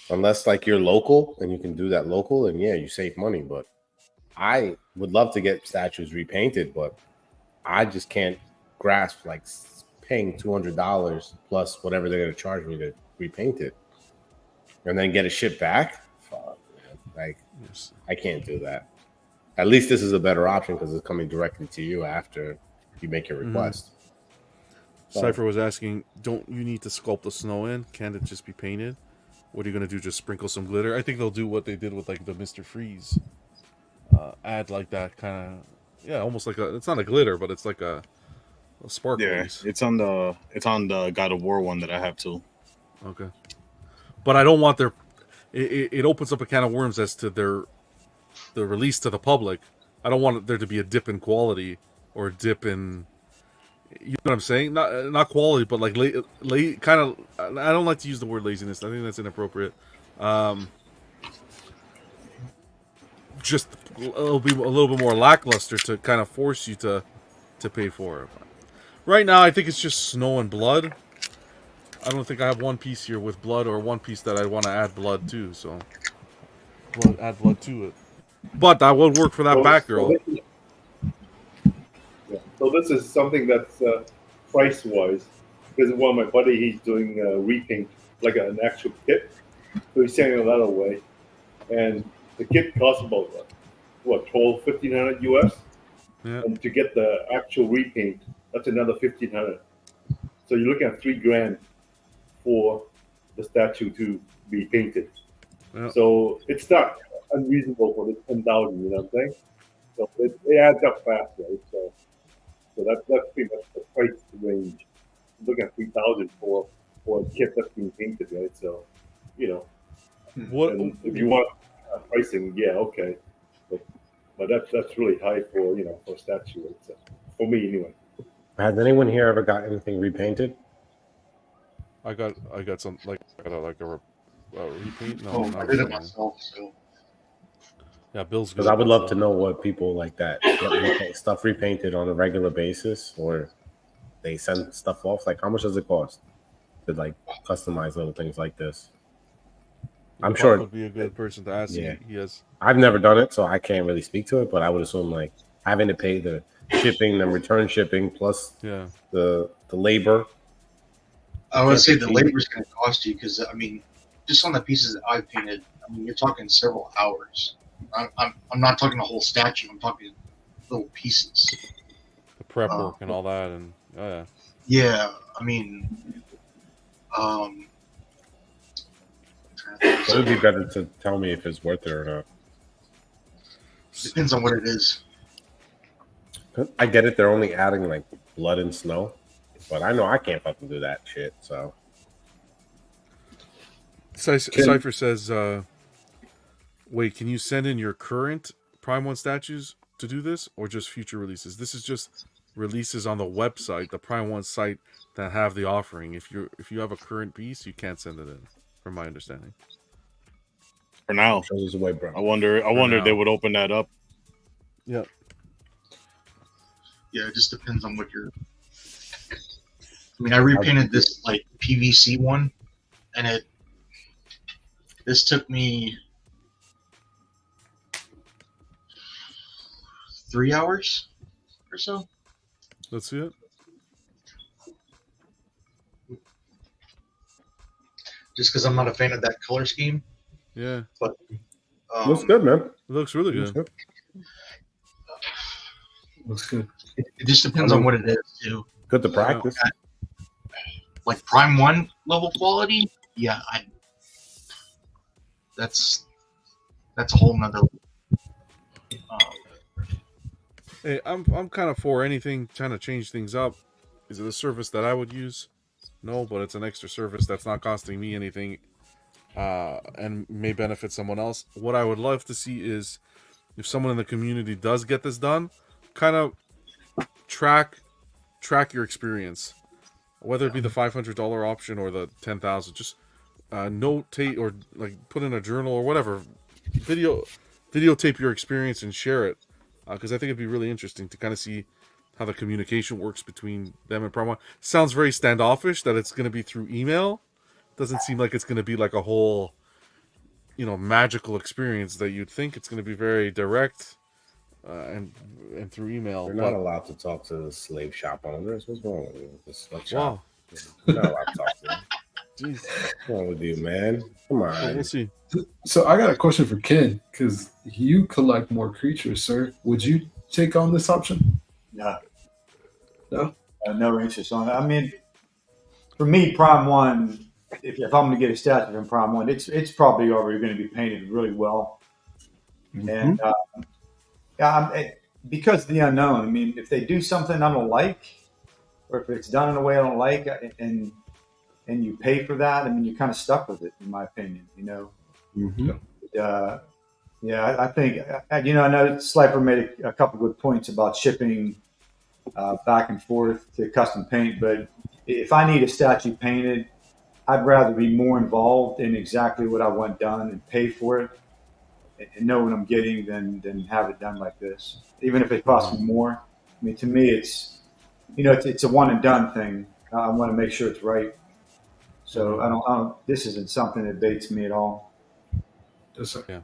Unless like you're local and you can do that local, and yeah, you save money. But I would love to get statues repainted, but I just can't grasp like paying $200 plus whatever they're going to charge me to repaint it, and then get it shipped back. Fuck, man. Like, I can't do that. At least this is a better option because it's coming directly to you after you make your request. Cypher was asking, don't you need to sculpt the snow in? Can't it just be painted? What are you going to do? Just sprinkle some glitter? I think they'll do what they did with like the Mr. Freeze. Add like that kind of, almost like it's not a glitter, but it's like a sparkle. Yeah, it's on the God of War one that I have too. Okay. But I don't want it opens up a can of worms as to the release to the public. I don't want there to be a dip in quality or a dip in, you know what I'm saying? Not quality, but like kind of. I don't like to use the word laziness. I think that's inappropriate. Just it'll be a little bit more lackluster to kind of force you to pay for it. Right now, I think it's just snow and blood. I don't think I have one piece here with blood or one piece that I want to add blood to. So add blood to it. But that would work for that Batgirl. So this is something that's price-wise, because one of my buddy, he's doing repaint, like an actual kit. So he's sending that away. And the kit costs about, $1,200-$1,500 US? Yeah. And to get the actual repaint, that's another $1,500. So you're looking at $3,000 for the statue to be painted. Yeah. So it's not unreasonable for the 10,000. You know what I'm saying? So it adds up fast, right? So that's pretty much the price range. Look at 3,000 for a kit that's being painted, right? So, you know, and if you want pricing, yeah, okay, but that's really high for for a statue. Right? So, for me, anyway. Has anyone here ever got anything repainted? I got some like a repaint. No, Oh, not I did it really. myself. So Yeah, Bill's good. Because I would love to know what people like that get stuff repainted on a regular basis, or they send stuff off. Like, how much does it cost to like customize little things like this? I'm sure would be a good person to ask. Yeah, he has. I've never done it, so I can't really speak to it. But I would assume like having to pay the shipping, the return shipping, plus the labor. I would say the labor is going to cost you because I mean, just on the pieces that I've painted, I mean, you're talking several hours. I'm not talking a whole statue. I'm talking little pieces. The prep work and all that, and yeah, I mean, it would be better to tell me if it's worth it or not. Depends on what it is. I get it. They're only adding like blood and snow, but I know I can't fucking do that shit. So, Cypher says, "Wait, can you send in your current Prime 1 statues to do this, or just future releases? This is just releases on the website, the Prime 1 site that have the offering. If you have a current piece, you can't send it in, from my understanding." For now, I wonder if they would open that up. Yeah. Yeah, it just depends on what you're. I mean, I repainted this like PVC one, and this took me 3 hours or so. Let's see it. Just because I'm not a fan of that color scheme. Yeah. But looks good, man. It looks really good. Looks good. It just depends on what it is too. Good to practice. Like Prime 1 level quality, yeah, that's a whole nother. Hey, I'm kind of for anything trying to change things up. Is it a service that I would use? No, but it's an extra service that's not costing me anything, and may benefit someone else. What I would love to see is if someone in the community does get this done, kind of track your experience, whether it be the $500 option or the 10,000. Just notate or like put in a journal or whatever. Videotape your experience and share it, because I think it'd be really interesting to kind of see how the communication works between them and Prime 1. Sounds very standoffish that it's going to be through email. Doesn't seem like it's going to be like a whole, magical experience that you'd think. It's going to be very direct and through email. You're not allowed to talk to the slave shop owners. What's wrong with you? The sweatshop. Wow. You're not allowed to talk to them. Jeez. What's wrong with you, man? Come on. Well, we'll see. So I got a question for Ken, because you collect more creatures, sir. Would you take on this option? No. No? No interest on it. I mean, for me, Prime 1, if I'm going to get a statue from Prime 1, it's probably already going to be painted really well. Mm-hmm. And because of the unknown, I mean, if they do something I don't like, or if it's done in a way I don't like, and you pay for that, I mean, you're kind of stuck with it, in my opinion, Mm-hmm. Yeah, I think, I know Slifer made a couple good points about shipping back and forth to custom paint, but if I need a statue painted, I'd rather be more involved in exactly what I want done and pay for it and know what I'm getting than have it done like this. Even if it costs me more. I mean, to me, it's a one and done thing. I want to make sure it's right. So I don't this isn't something that baits me at all. Yeah.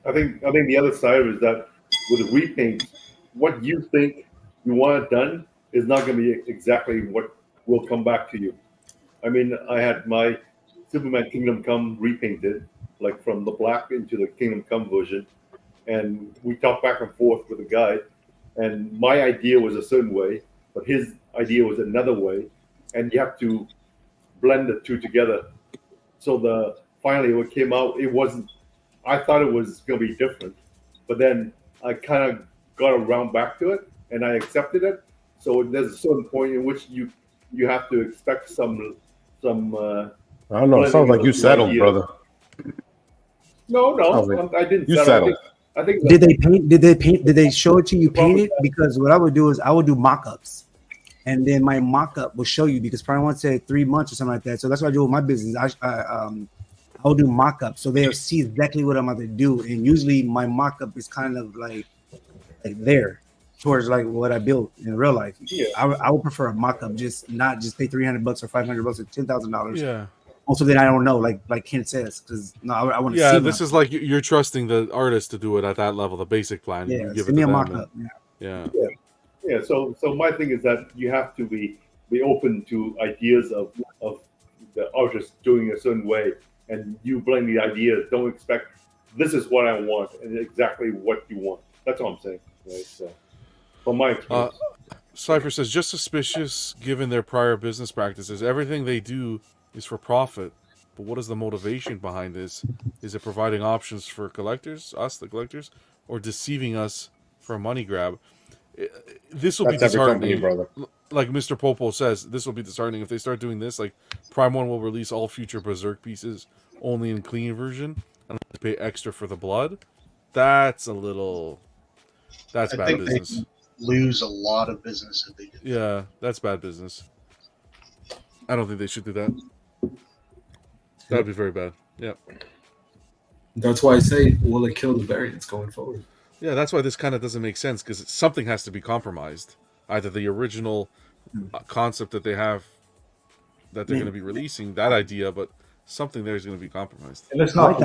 I think the other side is that with a repaint, what you think you want it done is not going to be exactly what will come back to you. I mean, I had my Superman Kingdom Come repainted, like from the black into the Kingdom Come version, and we talked back and forth with the guy, and my idea was a certain way, but his idea was another way, and you have to blend the two together. So finally what came out, it wasn't. I thought it was going to be different, but then I kind of got around back to it, and I accepted it. So there's a certain point in which you have to expect some. I don't know. It sounds like you settled, brother. No, I didn't. You settled. I think. Did they paint? Did they show it to you painted? Because what I would do is I would do mock-ups, and then my mock-up will show you, because probably once said 3 months or something like that. So that's what I do with my business. I'll do mock-up, so they'll see exactly what I'm about to do. And usually my mock-up is kind of like there towards like what I built in real life. Yeah. I would prefer a mock-up, not just pay $300 or $500 or $10,000. Yeah. Also, then I don't know, like Ken says, because I want to see. Yeah, this is like you're trusting the artist to do it at that level, the basic plan. Yeah, you give send it me to a them mock-up. Yeah. So my thing is that you have to be open to ideas of the artist doing a certain way, and you blend the ideas. Don't expect this is what I want and exactly what you want. That's all I'm saying. Right? So, from my experience. Cypher says, just suspicious given their prior business practices. Everything they do is for profit. But what is the motivation behind this? Is it providing options for collectors, us, the collectors, or deceiving us for a money grab? This will be disheartening, brother. Like Mr. Popo says, this will be disheartening if they start doing this. Like Prime 1 will release all future Berserk pieces only in clean version and have to pay extra for the blood. That's bad business. They lose a lot of business if they do. Yeah, that's bad business. I don't think they should do that. That would be very bad. Yeah. That's why I say, will it kill the variants going forward? Yeah, that's why this kind of doesn't make sense, because something has to be compromised. Either the original concept that they have that they're going to be releasing, that idea, but something there is going to be compromised. And let's not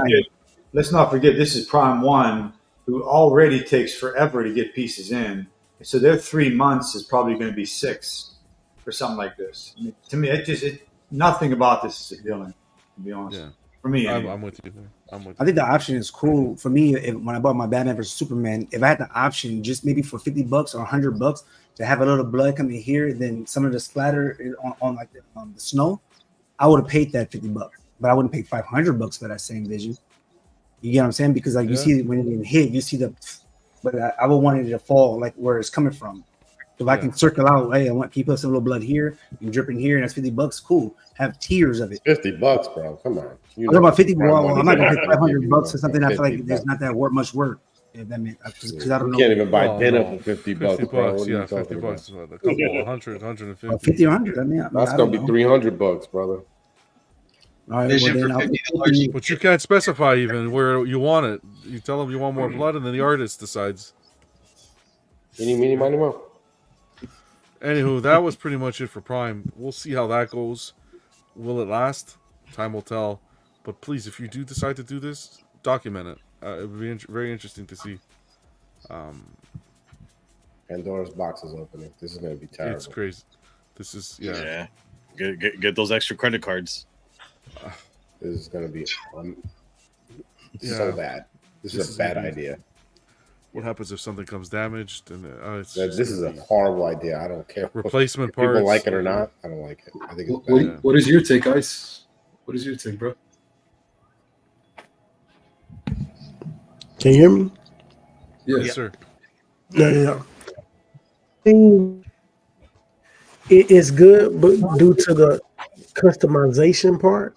forget, this is Prime 1, who already takes forever to get pieces in. So their 3 months is probably going to be 6 for something like this. I mean, to me, nothing about this is appealing, to be honest. Yeah. For me, anyway. I'm with you. I think the option is cool for me. When I bought my Batman vs Superman, if I had the option, just maybe for $50 or $100 to have a little blood coming here, then some of the splatter on like the snow, I would have paid that $50, but I wouldn't pay $500 for that same vision. You get what I'm saying? Because like you see when it hit, you see but I would want it to fall like where it's coming from. If I can circle out, hey, I want people some little blood here and dripping here, and that's $50. Cool. Have tiers of it. $50, bro. Come on. I'm talking about 50. Well, I'm not gonna pay $500 for something. I feel like there's not that much work. If that means, because I don't know. You can't even buy dinner for $50, bro. Yeah, $50. A couple, 100, 150. 50 or 100. I mean, that's gonna be $300, brother. All right, but you can't specify even where you want it. You tell them you want more blood, and then the artist decides. Meeny, miny, mo. Anywho, that was pretty much it for Prime. We'll see how that goes. Will it last? Time will tell. But please, if you do decide to do this, document it. It would be very interesting to see. Pandora's box is opening. This is going to be terrible. It's crazy. This is, yeah. Get those extra credit cards. This is going to be so bad. This is a bad idea. What happens if something comes damaged? And this is a horrible idea. I don't care. Replacement parts. People like it or not. I don't like it. I think it's bad. What is your take, Ice? What is your take, bro? Can you hear me? Yes, sir. Yeah. It's good, but due to the customization part,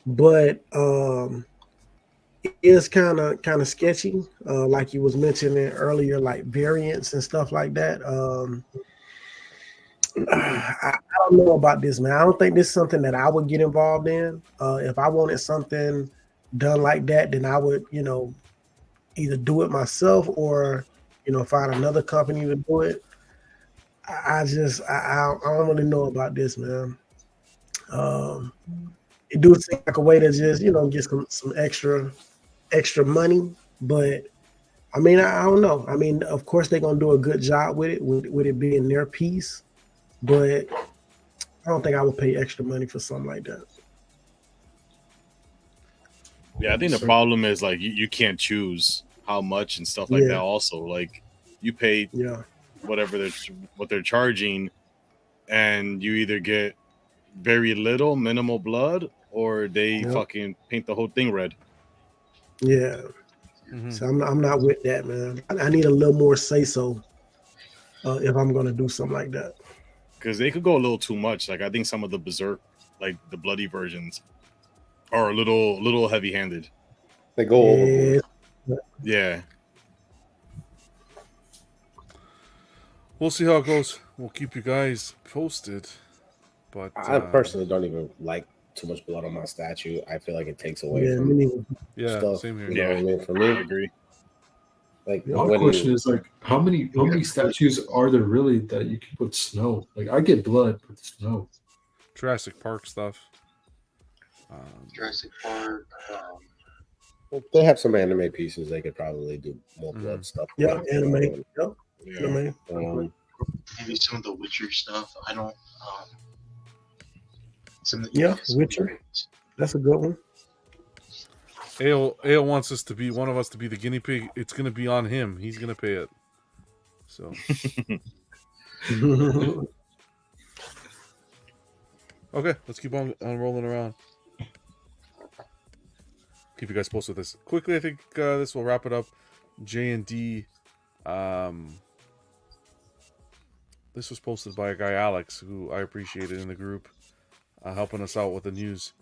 but it is kind of sketchy, like you was mentioning earlier, like variants and stuff like that. I don't know about this, man. I don't think this is something that I would get involved in. If I wanted something done like that, then I would, either do it myself or, find another company to do it. I don't really know about this, man. It do seem like a way to just, get some extra money, but I mean, I don't know. I mean, of course they're gonna do a good job with it, with it being their piece, but I don't think I would pay extra money for something like that. Yeah, I think the problem is like you can't choose how much and stuff like that. Also, like you pay whatever what they're charging, and you either get very little, minimal blood, or they fucking paint the whole thing red. Yeah. So I'm not with that, man. I need a little more say so if I'm gonna do something like that. Because they could go a little too much. Like I think some of the Berserk, like the bloody versions, are a little heavy handed. They go overboard. Yeah. We'll see how it goes. We'll keep you guys posted. But I personally don't even like too much blood on my statue. I feel like it takes away from stuff. Same here. You know what I mean? For me, I agree. Like my question is like, how many statues are there really that you can put snow? Like I get blood with snow. Jurassic Park stuff. Jurassic Park. Well, they have some anime pieces. They could probably do more blood stuff. Yeah, anime. Yep. Anime. Maybe some of the Witcher stuff. I don't. Witcher. That's a good one. Ale wants us to be one of us to be the guinea pig. It's going to be on him. He's going to pay it. So. Okay, let's keep on rolling around. Keep you guys posted with this. Quickly, I think this will wrap it up. J&D. This was posted by a guy, Alex, who I appreciated in the group, helping us out with the news.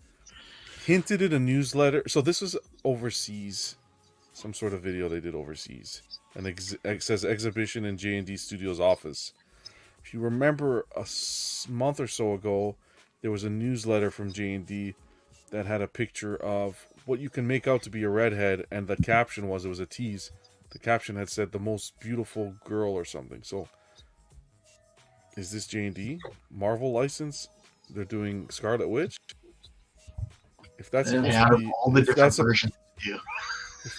Hinted in a newsletter. So this was overseas. Some sort of video they did overseas. And it says exhibition in J&D Studios office. If you remember a month or so ago, there was a newsletter from J&D that had a picture of what you can make out to be a redhead, and the caption was, it was a tease. The caption had said, the most beautiful girl or something. So, is this J&D? Marvel license? They're doing Scarlet Witch? If that's supposed to be... all the different versions.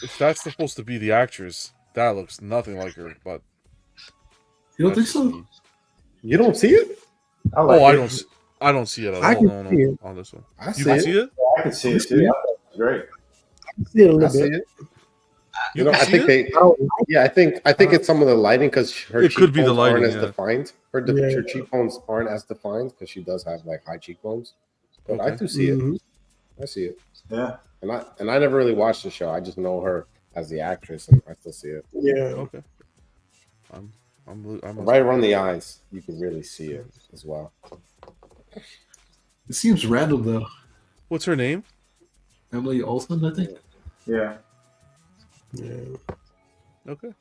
If that's supposed to be the actress, that looks nothing like her, but... You don't think so? You don't see it? I don't see it at all. No, on this one. You can see it? I can see it too. Great. I can see it a little bit. You know, I think I think it's some of the lighting because her cheekbones aren't as defined. Her cheekbones aren't as defined because she does have like high cheekbones. But I do see it. I see it. Yeah. And I never really watched the show. I just know her as the actress, and I still see it. Yeah. Okay. I'm right around the eyes. You can really see it as well. It seems random though. What's her name? Emily Olsen, I think. Yeah. Yeah. Okay.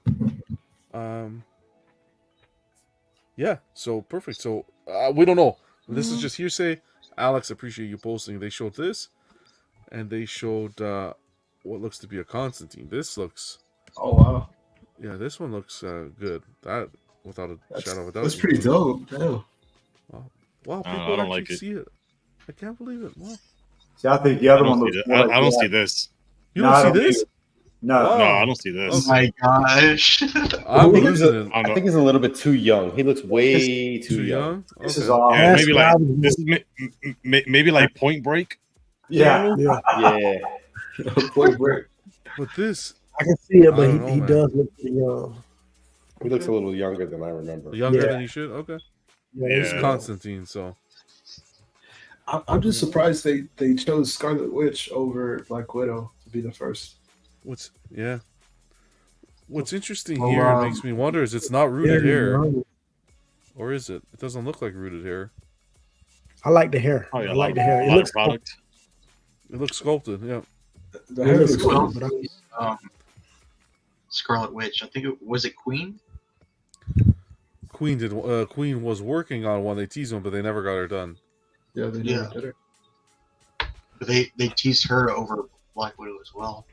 Yeah. So perfect. So we don't know. This is just hearsay. Alex, appreciate you posting. They showed this, and they showed what looks to be a Constantine. This looks. Oh wow. Yeah, this one looks good. That without a shadow of a doubt. That's pretty dope. Yeah. Wow, people I don't actually like it. see it. I can't believe it. Wow. See, I think the other one looks. I don't see this. You don't see this? No, no, I don't see this. Oh my gosh! I think he's a little bit too young. He looks way too young. This is all. Yeah, maybe like this is maybe like Point Break. Yeah. Point Break. But this, I can see it, but he man. does look pretty young. He looks a little younger than I remember. Younger than he should. Okay. Yeah, It's Constantine. So I'm just surprised they chose Scarlet Witch over Black Widow to be the first. What's interesting here, it makes me wonder, is it's not rooted hair, or is it? It doesn't look like rooted hair. I like the hair. Oh, yeah, I like the hair. It looks product. It looks sculpted. Yeah. The hair looks Well, cool. Scarlet Witch. I think was it Queen. Queen was working on one. They teased him, but they never got her done. Yeah, they never did it. But they teased her over Black Widow as well.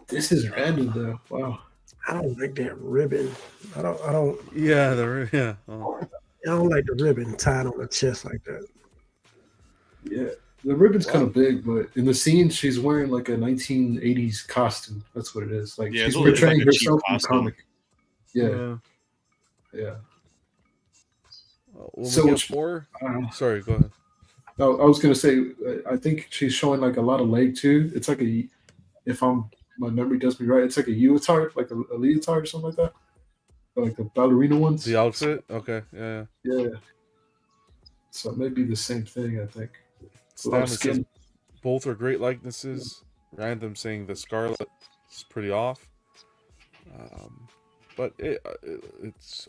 This is random though. Wow. I don't like that ribbon. I don't. Yeah, I don't like the ribbon tied on the chest like that. Yeah, the ribbon's kind of big, but in the scene, she's wearing like a 1980s costume. That's what it is. Like she's portraying herself in the comic. Yeah. So sorry, go ahead. No, I was gonna say, I think she's showing like a lot of leg too. It's like my memory does me right. It's like a leotard, like a leotard or something like that. Or like the ballerina ones. The outfit? Okay, yeah. So it may be the same thing, I think. Stam says both are great likenesses. Random saying the Scarlet is pretty off. But it's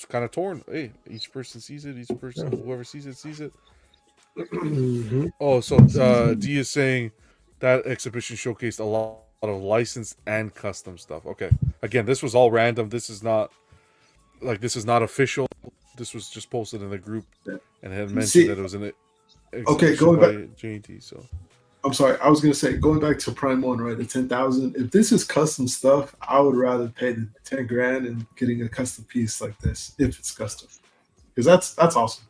kind of torn. Hey, each person sees it. Each person, whoever sees it, sees it. Mm-hmm. Oh, so D is saying that exhibition showcased a lot of licensed and custom stuff. Okay, again, this was all random. This is not official. This was just posted in the group, and had mentioned that it was an exhibition by JT. So I'm sorry, I was gonna say, going back to Prime 1, right? The 10,000. If this is custom stuff, I would rather pay the 10 grand and getting a custom piece like this if it's custom, because that's awesome.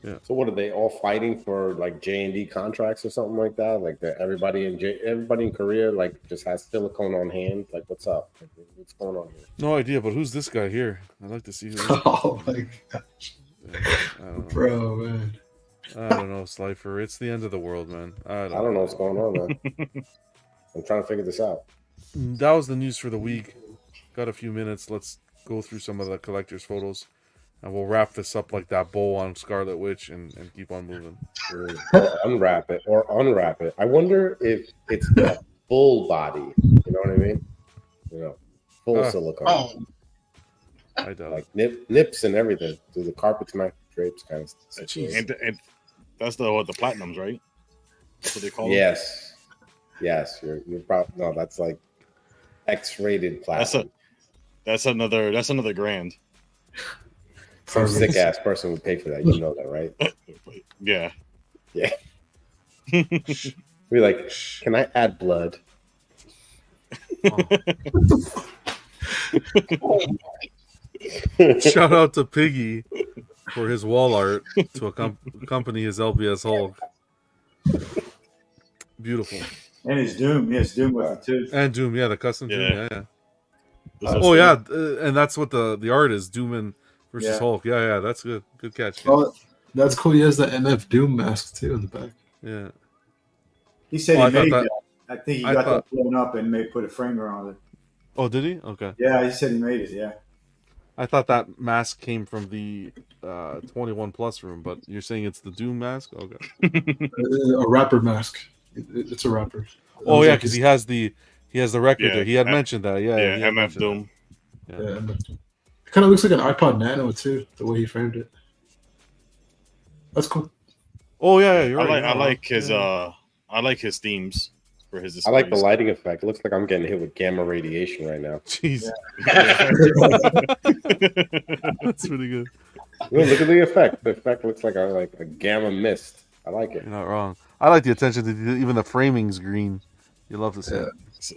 Yeah. So what are they all fighting for, like J&D contracts or something like that? Like everybody in Korea like just has silicone on hand. Like what's up? Like, what's going on here? No idea, but who's this guy here? I'd like to see who this Oh my gosh, bro, man. I don't know, Slifer. It's the end of the world, man. I don't know what's going on, man. I'm trying to figure this out. That was the news for the week. Got a few minutes. Let's go through some of the collectors' photos. And we'll wrap this up like that bow on Scarlet Witch and keep on moving. Unwrap it. I wonder if it's the full body. You know what I mean? You know, full silicone. Oh. I doubt like nips and everything. Do the carpets match drapes kind of stuff. And that's the platinums, right? That's what they call them. Yes. You're probably no. That's like X-rated platinum. That's another grand. Some sick ass person would pay for that. You know that, right? Yeah. We're like, can I add blood? Shout out to Piggy for his wall art to accompany his LBS Hulk. Beautiful. And his Doom. Yes, Doom with it too. And Doom, the custom Doom. Yeah. Oh, and that's what the art is. Doom versus Hulk. Yeah, that's good. Good catch. Oh, that's cool. He has the MF Doom mask too in the back. Yeah. He said he made that. I think he got that blown up and put a framer on it. Oh, did he? Okay. Yeah, he said he made it. Yeah. I thought that mask came from the 21 plus room, but you're saying it's the Doom mask? Okay. A rapper mask. It's a rapper. Oh yeah, because he has the record there. He had mentioned that. Yeah, MF Doom. Yeah. It kind of looks like an iPod Nano too, the way he framed it. That's cool. Oh yeah, you're right. I like his themes for his displays. I like the lighting effect. It looks like I'm getting hit with gamma radiation right now. Jeez. That's pretty good. Look at the effect. The effect looks like a gamma mist. I like it. You're not wrong. I like the attention to even the framing's green. You love to see it.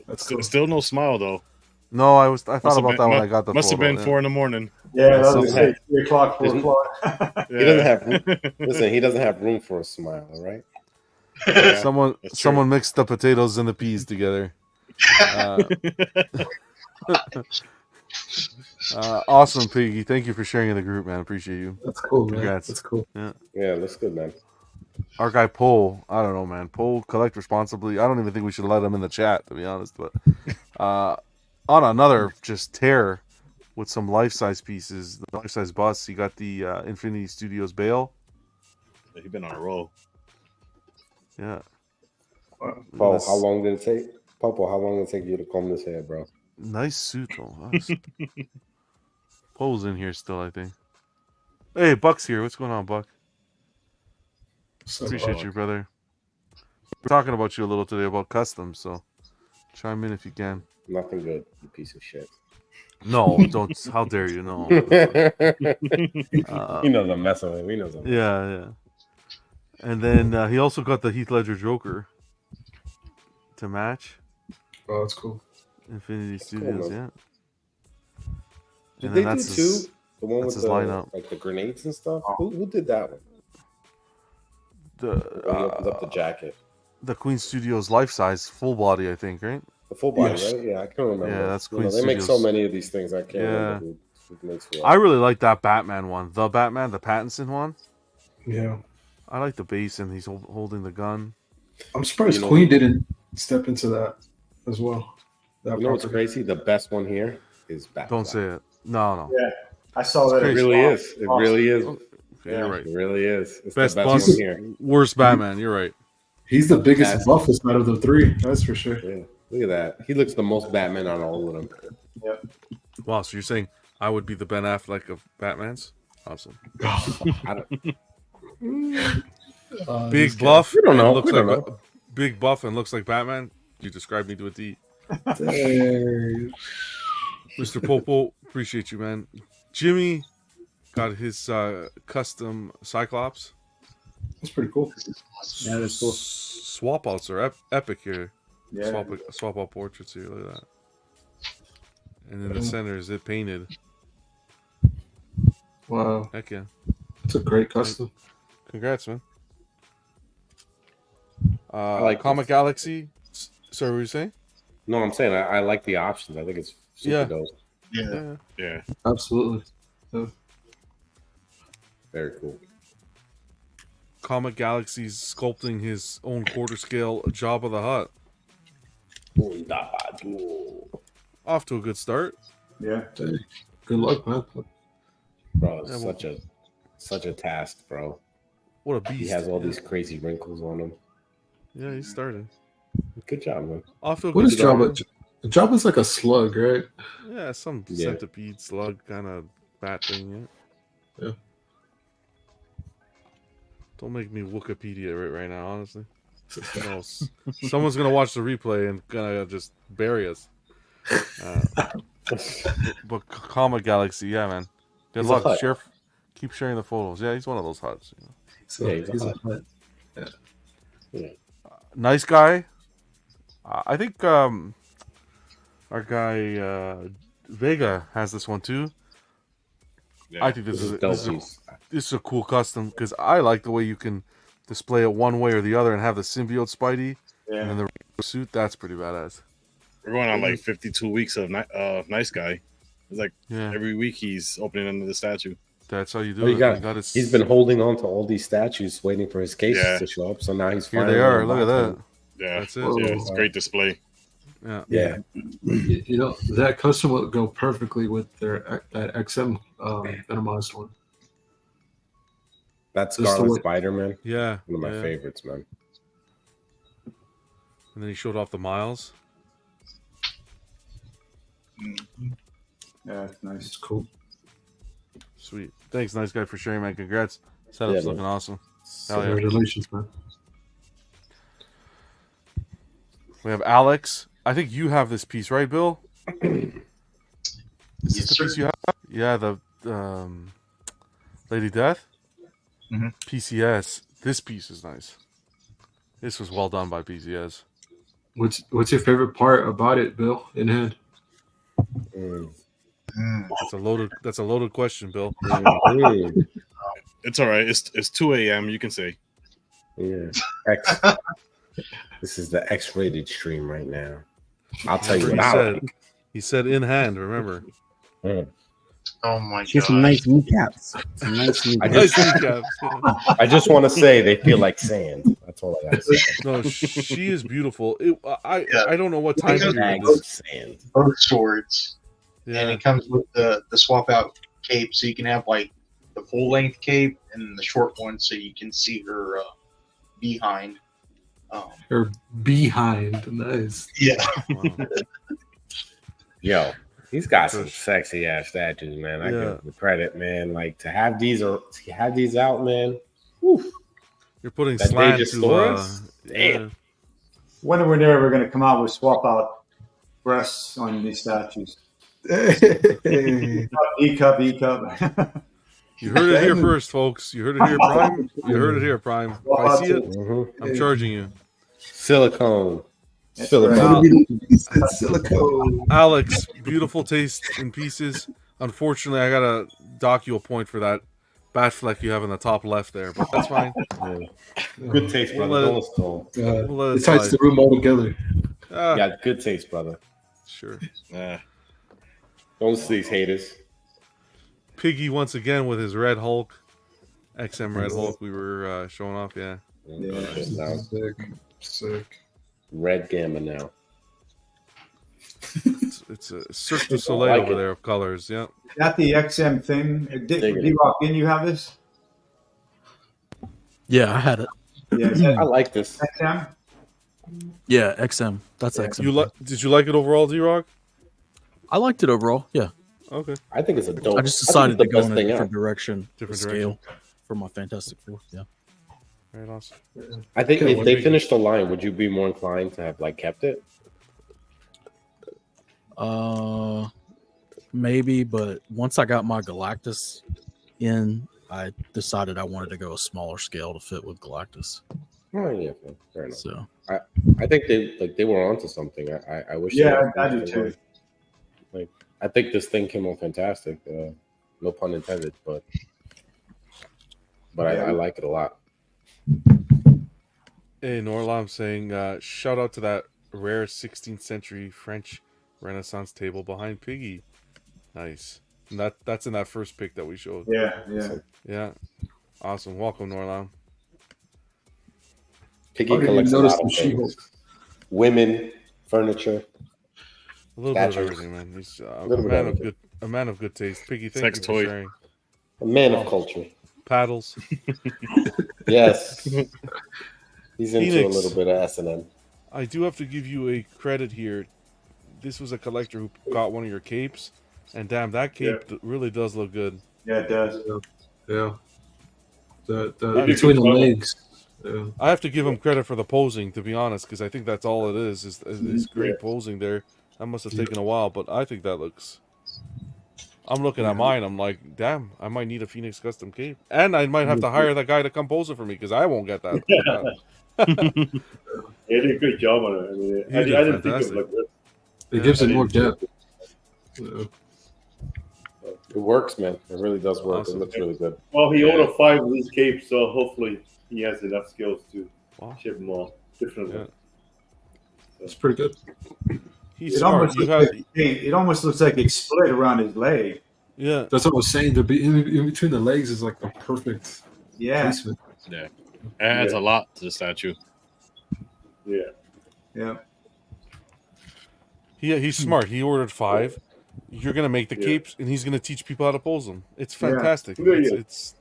That's cool. Still no smile though. No, I thought about that when I got the must photo. have been 4 a.m. Yeah, that was 3 o'clock, 4 o'clock. He doesn't have he doesn't have room for a smile, all right? Someone mixed the potatoes and the peas together. Awesome, Piggy. Thank you for sharing in the group, man. Appreciate you. That's cool, man. Congrats. That's cool. Yeah, looks good, man. Our guy Poe, I don't know, man. Poe, collect responsibly. I don't even think we should let him in the chat, to be honest. But on another just tear with some life-size pieces, the life-size bus. He got the Infinity Studios Bale. He's been on a roll. Yeah. Paul, how long did it take? Popo, how long did it take you to comb this hair, bro? Nice suit, though. Poe's in here still, I think. Hey, Buck's here. What's going on, Buck? Appreciate you, brother. We're talking about you a little today about customs, so chime in if you can. Nothing good, you piece of shit. No, don't. How dare you? No. He knows I'm messing with him. He knows I'm Yeah. And then he also got the Heath Ledger Joker to match. Oh, that's cool. Infinity Studios, cool, yeah. Did they do two? The one with the lineup. like the grenades and stuff. Who did that one? He opens up the jacket. The Queen Studios life size full body, I think, right? The full body, right? Yeah, I can't remember. Yeah, that's Queen They make Studios. so many of these things. I can't remember who makes what. I really like that Batman one. The Batman, the Pattinson one. Yeah. I like the base and he's holding the gun. I'm surprised Queen didn't step into that as well. You know what's crazy? The best one here is Batman. Don't say it. No. Yeah, I saw that. It really is. It really is. Okay, you're right. It really is. It's Best the best bus, one here. worst Batman. You're right. He's the biggest and buffest out of the three. That's for sure. Yeah, look at that. He looks the most Batman on all of them. Yep. Wow, so you're saying I would be the Ben Affleck of Batman's? Awesome. Big buff. We don't know. Looks We don't like know. big buff and looks like Batman. You described me to a T. Mr. Popo, appreciate you, man. Jimmy got his custom Cyclops. That's pretty cool. Yeah, that's cool. Swap outs are epic here. Yeah. Swap out portraits here. Look at that. And in the center is it painted. Wow. Heck yeah. It's a great custom. Congrats, man. I like Comic Galaxy. Sorry, what were you saying? No, I'm saying I like the options. I think it's super dope. Yeah. Absolutely. Very cool. Comic Galaxy's sculpting his own quarter scale Jabba the Hutt. Off to a good start. Yeah. Good luck, man. Bro, it's Yeah, such a task, bro. What a beast. He has all these crazy wrinkles on him. Yeah, he started. Good job, man. Off to a What good is start. Jabba? Jabba's like a slug, right? Yeah, some Yeah. centipede slug kind of bat thing. Yeah. Don't make me Wikipedia right now, honestly. No, someone's gonna watch the replay and gonna just bury us. But Comic Galaxy, yeah, man. Good He's a luck. Hutt. Keep sharing the photos. Yeah, he's one of those Hutts. You know. So Yeah, he's a Hutt. Yeah. Nice guy. I think our guy Vega has this one too. Yeah. I think this is dope. this is a cool custom because I like the way you can display it one way or the other and have the symbiote Spidey and then the suit. That's pretty badass. We're going on like 52 weeks of Nice Guy. It's like Yeah, every week he's opening another statue. that's how you do Oh, it. he's been holding on to all these statues, waiting for his cases Yeah. to show up. So now he's Here finally they are. Look at that. Yeah, That's it. Yeah, it's a great display. Yeah. Yeah. You know, that custom would go perfectly with that XM minimized one. That's Just the Scarlet way- Spider-Man. Yeah. One of my yeah. favorites, man. And then he showed off the Miles. Yeah, nice. It's cool. Sweet. Thanks, nice guy, for sharing, man. Congrats. Setup's Yeah, man. looking awesome. Hell yeah. Congratulations, man. We have Alex. I think you have this piece, right, Bill? Is this Yes, the sir. piece you have? Yeah, the Lady Death. Mhm. PCS. This piece is nice. This was well done by PCS. What's your favorite part about it, Bill? In hand. That's a loaded question, Bill. It's all right. It's 2 a.m. You can say. Yeah. This is the X-rated stream right now. I'll tell you Remember what I like. he said in hand. Remember. Oh my She has some god. nice kneecaps. Some nice kneecaps. Nice kneecaps. I just want to say they feel like sand. That's all I got to say. No, she is beautiful. I don't know what time Because period Bags this. of sand. Both swords. And Yeah. it comes with the swap out cape, so you can have like the full length cape and the short one, so you can see her behind. Or behind. Nice. Yeah. Wow. Yo, he's got some sexy ass statues, man. I Yeah. give him the credit, man. Like to have these out, man. You're putting That slant Vegas to Taurus? yeah. When are we ever going to come out with swap out breasts on these statues? E cup. You heard it here first, folks. You heard it here, Prime. You heard it here, Prime. If I see it, I'm charging you. Silicone. That's Silicone. Silicone. Alex, beautiful taste in pieces. Unfortunately, I gotta dock you a point for that bat fleck you have in the top left there, but that's fine. Good taste, brother. We'll let Don't stall. We'll let It ties slide. the room all together. Ah, Yeah, good taste, brother. sure. Don't see these haters. Piggy once again with his Red Hulk, XM Red Hulk. We were showing off, yeah. Now, Sick. red gamma now. It's a Cirque du Soleil like over it. there of colors. Yeah. Is that the XM thing? Dig it. D-Rock, didn't you have this? Yeah, I had it. Yeah, I like this. XM? Yeah, XM. That's Yeah. XM. Did you like it overall, D-Rock? I liked it overall. Yeah. Okay. I think it's a dope. I just decided the to go best in a thing different out. direction, Different scale for my Fantastic Four. Yeah. Very awesome. I think Okay, if what they do you- finish the line, would you be more inclined to have like kept it? Maybe, but once I got my Galactus in, I decided I wanted to go a smaller scale to fit with Galactus. Oh yeah, fair enough. So I think they were onto something. I wish. Yeah, they I do finished the too. line. Like I think this thing came out fantastic. No pun intended, but I like it a lot. Hey, Norlam saying, shout out to that rare 16th century French Renaissance table behind Piggy. Nice. And that's in that first pick that we showed. Yeah. Yeah. Awesome. Welcome, Norlam. Piggy I didn't collects a notice lot of the She-Hulk. things. Women, furniture. A little bit of Statues. everything, man. He's Little bit of everything. a man of good taste. Piggy, thank Sex you toy. for sharing. A man Oh. of culture. Paddles. Yes. He's into Phoenix. a little bit of S&M. I do have to give you a credit here. This was a collector who got one of your capes, and damn, that cape really does look good. Yeah, it does. Yeah. The That'd be between the good. legs. Yeah. I have to give him credit for the posing, to be honest, because I think that's all it is great posing there. That must have taken a while, but I think that looks... I'm looking at mine, I'm like, damn, I might need a Phoenix custom cape. And I might have to hire that guy to come pose it for me, because I won't get that. He did a great job on it. I mean, He I did didn't think it fantastic. was like this. It gives it I more didn't- depth. Yeah. It works, man. It really does work. Awesome. It looks really good. Well, he ordered 5 of these capes, so hopefully he has enough skills to Wow. ship them all differently. Yeah. It's pretty good. He's It smart. almost, You looks have, like, it almost looks like it split around his leg. yeah. That's what I was saying. In between the legs is like the perfect Yeah. placement. Yeah. It adds a lot to the statue. Yeah. Yeah. He's smart. He ordered 5. You're gonna make the Yeah. capes, and he's gonna teach people how to pose them. It's Yeah. fantastic. Yeah. It's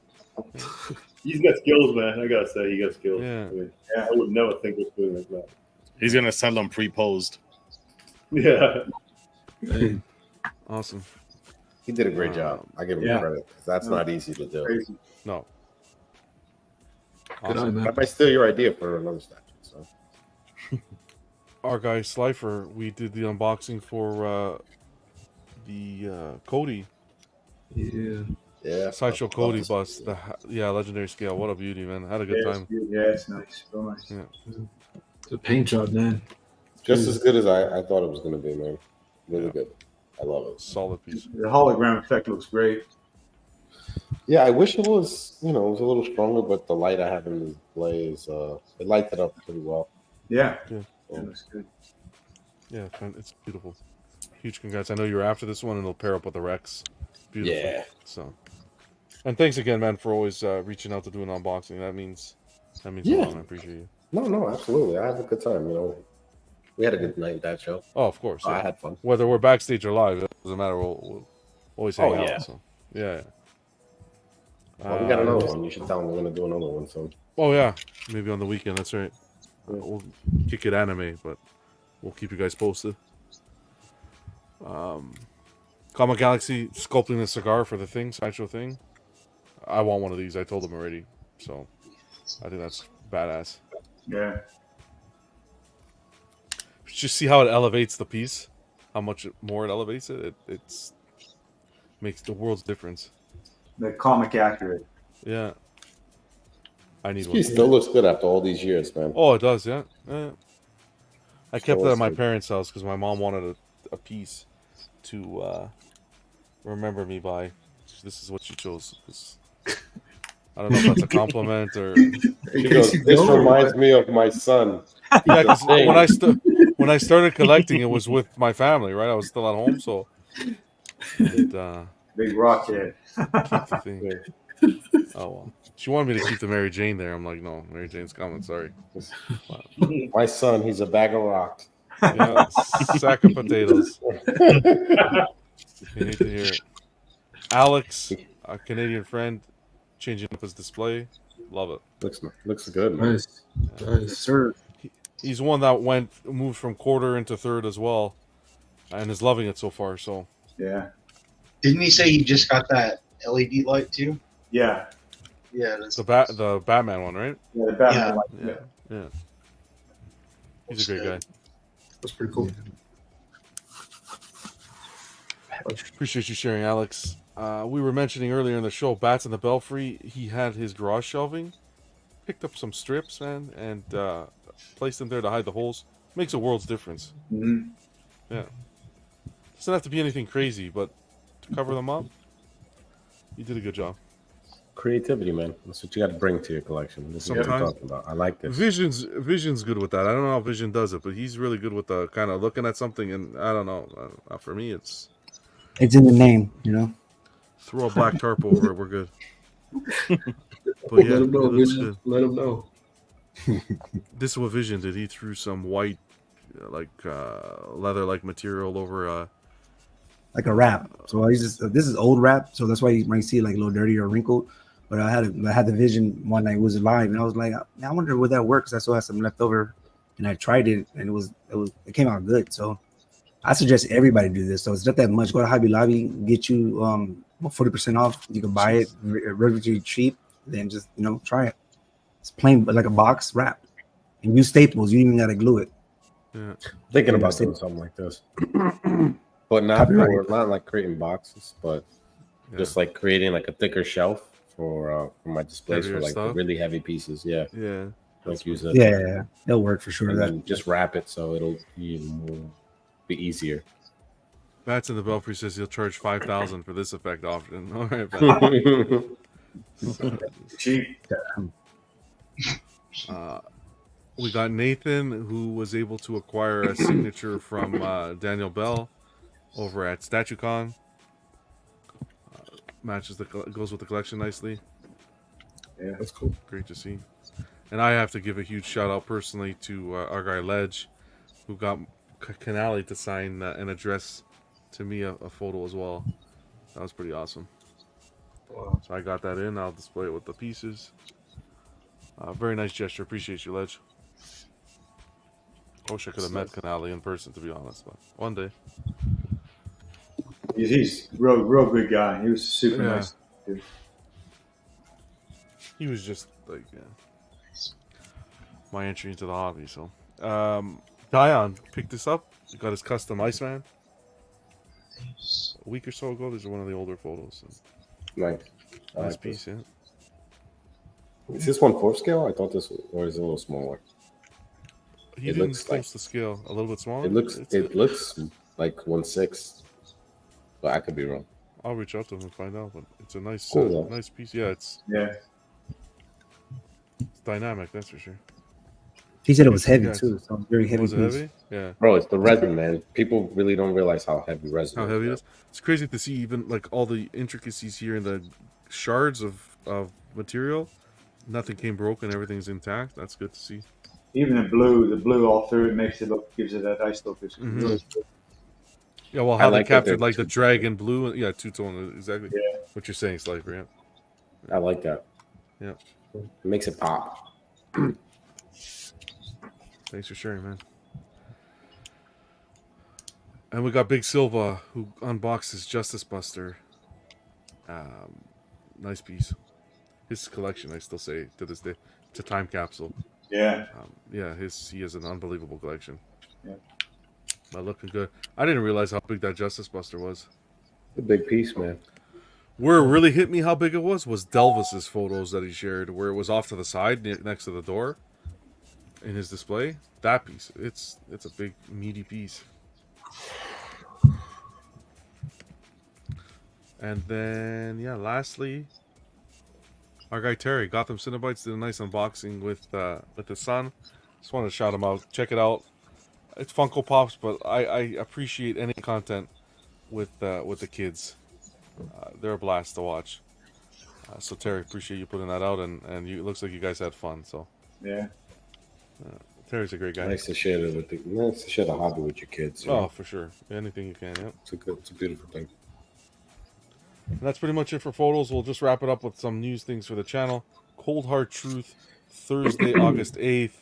He's got skills, man. I gotta say, he got skills. Yeah. I mean, I would never think of doing like that. He's gonna sell them pre-posed. Yeah. Hey, awesome. He did a great job. I give him Yeah. credit. 'Cause that's not easy to do. Crazy. No. good eye, Awesome. I man. might steal your idea for another statue. So Our guy Slifer, we did the unboxing for the Cody Yeah. yeah, Sideshow I'd love Cody to bus. see The legendary scale. What a beauty, man! Had a good Yeah, it's time. good. Yeah, it's nice. Real nice. Yeah. The paint job, man. just as good as I thought it was going to be, man. Really Yeah. good. I love it. Solid piece. The hologram effect looks great. Yeah, I wish it was, it was a little stronger, but the light I have in the display is, it lights it up pretty well. Yeah. Yeah. It looks good. Yeah, it's beautiful. Huge congrats! I know you were after this one, and it'll pair up with the Rex. Beautiful. Yeah. So, and thanks again, man, for always reaching out to do an unboxing. That means a Yeah. lot. I appreciate you. No, absolutely. I had a good time, We had a good night at that show. Oh, of course. I Yeah. had fun. Whether we're backstage or live, it doesn't matter. We'll always hang out. yeah. So, yeah. Well, we got another one. You should tell them we're going to do another one soon. Oh yeah, maybe on the weekend. That's right. Yeah. We'll kick it anime, but we'll keep you guys posted. Comic Galaxy sculpting the cigar for the sideshow thing. I want one of these. I told them already, so I think that's badass. Yeah. Just see how it elevates the piece. How much more it elevates it. It's makes the world's difference. The comic accurate. Yeah. I need He one. still looks good after all these years, man. Oh, it does, yeah. I kept it So at my it's- parents' house because my mom wanted a piece to remember me by. This is what she chose. I don't know if that's a compliment or. She goes, this reminds me of my son. Yeah, 'cause when I started collecting, it was with my family, right? I was still at home, so. It, Big rockhead. keep the thing. Oh well. She wanted me to keep the Mary Jane there. I'm like, no, Mary Jane's coming. Sorry. My son, he's a bag of rocks. Yeah, sack of potatoes. You need to hear it. Alex, a Canadian friend, changing up his display. Love it. Looks good, man. Nice. Nice. Sir. He's one that moved from quarter into third as well, and is loving it so far. So Yeah. Didn't he say he just got that LED light too? Yeah. Yeah, that's the Batman one, right? Yeah, the Batman Yeah. light. Yeah. He's a great guy. That's pretty cool. Appreciate you sharing, Alex. We were mentioning earlier in the show, Bats in the Belfry. He had his garage shelving, picked up some strips, man, and placed them there to hide the holes. Makes a world's difference. Mm-hmm. Yeah. Doesn't have to be anything crazy, but to cover them up, you did a good job. Creativity, man. That's what you got to bring to your collection. This is what I'm talking about. I like this. Vision's good with that. I don't know how Vision does it, but he's really good with the kind of looking at something, and I don't know. For me, it's in the name, you know. Throw a black tarp over it, we're good. But yeah, let him know, it looks Vision. good. Let him know. This is what Vision did. He threw some white, leather-like material over like a wrap. So this is old wrap, so that's why you might see it like a little dirty or wrinkled. But I had the Vision one night, it was live, and I was like, I wonder would that work, because I still had some left over, and I tried it, and it came out good. So I suggest everybody do this. So it's not that much. Go to Hobby Lobby, get you 40% off. You can buy it relatively cheap, then just try it. It's plain, but like a box wrap, and use staples. You even gotta glue it. Yeah, thinking about doing something like this, but not like creating boxes, but just like creating like a thicker shelf for my displays for like the really heavy pieces. Yeah. Like use it. Yeah, it'll work for sure. And then just wrap it so it'll be easier. Bats in the Belfry says he'll charge $5,000 for this effect option. All right, Bats. Cheap. We got Nathan, who was able to acquire a signature from Daniel Bell over at StatueCon. Goes with the collection nicely. Yeah, that's cool. Great to see. And I have to give a huge shout out personally to our guy Ledge, who got Canali to sign and address to me a photo as well. That was pretty awesome. Wow. So I got that in. I'll display it with the pieces. Very nice gesture. Appreciate you, Ledge. I wish I could have met Canali in person, to be honest, but one day. He's real good guy. He was super nice. Dude. He was just like my entry into the hobby. So Dion picked this up. He got his custom Iceman a week or so ago. These are one of the older photos. Nice. Nice piece, yeah. Is this 1/4 scale? I thought this was a little smaller. He didn't post the scale. A little bit smaller. It looks like 1/6, but I could be wrong. I'll reach out to him and find out. But it's a nice, Cool, nice piece. Yeah, it's dynamic. That's for sure. He said it was heavy too. So very heavy. Was it heavy? Yeah. Bro, it's the resin, man. People really don't realize how heavy resin. How heavy it is. It's crazy to see even like all the intricacies here in the shards of material. Nothing came broken. Everything's intact. That's good to see. Even the blue all through it gives it that nice look. It's really good. Yeah, well, how they captured like the dragon blue, yeah, two-tone, exactly. Yeah. What you're saying, Slifer, yeah. I like that. Yeah. It makes it pop. Thanks for sharing, man. And we got Big Silva, who unboxed his Justice Buster. Nice piece. His collection, I still say to this day, it's a time capsule. Yeah. He has an unbelievable collection. Yeah. But looking good. I didn't realize how big that Justice Buster was. A big piece, man. Where it really hit me how big it was Delvis's photos that he shared, where it was off to the side next to the door in his display. That piece, it's a big meaty piece. And then lastly, our guy Terry, Gotham Cinnabites, did a nice unboxing with his son. Just wanted to shout him out. Check it out. It's Funko Pops, but I appreciate any content with the kids. They're a blast to watch. So Terry, appreciate you putting that out, and it looks like you guys had fun. So Terry's a great guy. Nice to share it nice to share the hobby with your kids. Oh, for sure. Anything you can. Yeah. It's a beautiful thing. And that's pretty much it for photos. We'll just wrap it up with some news things for the channel. Cold Hard Truth, Thursday, August 8th,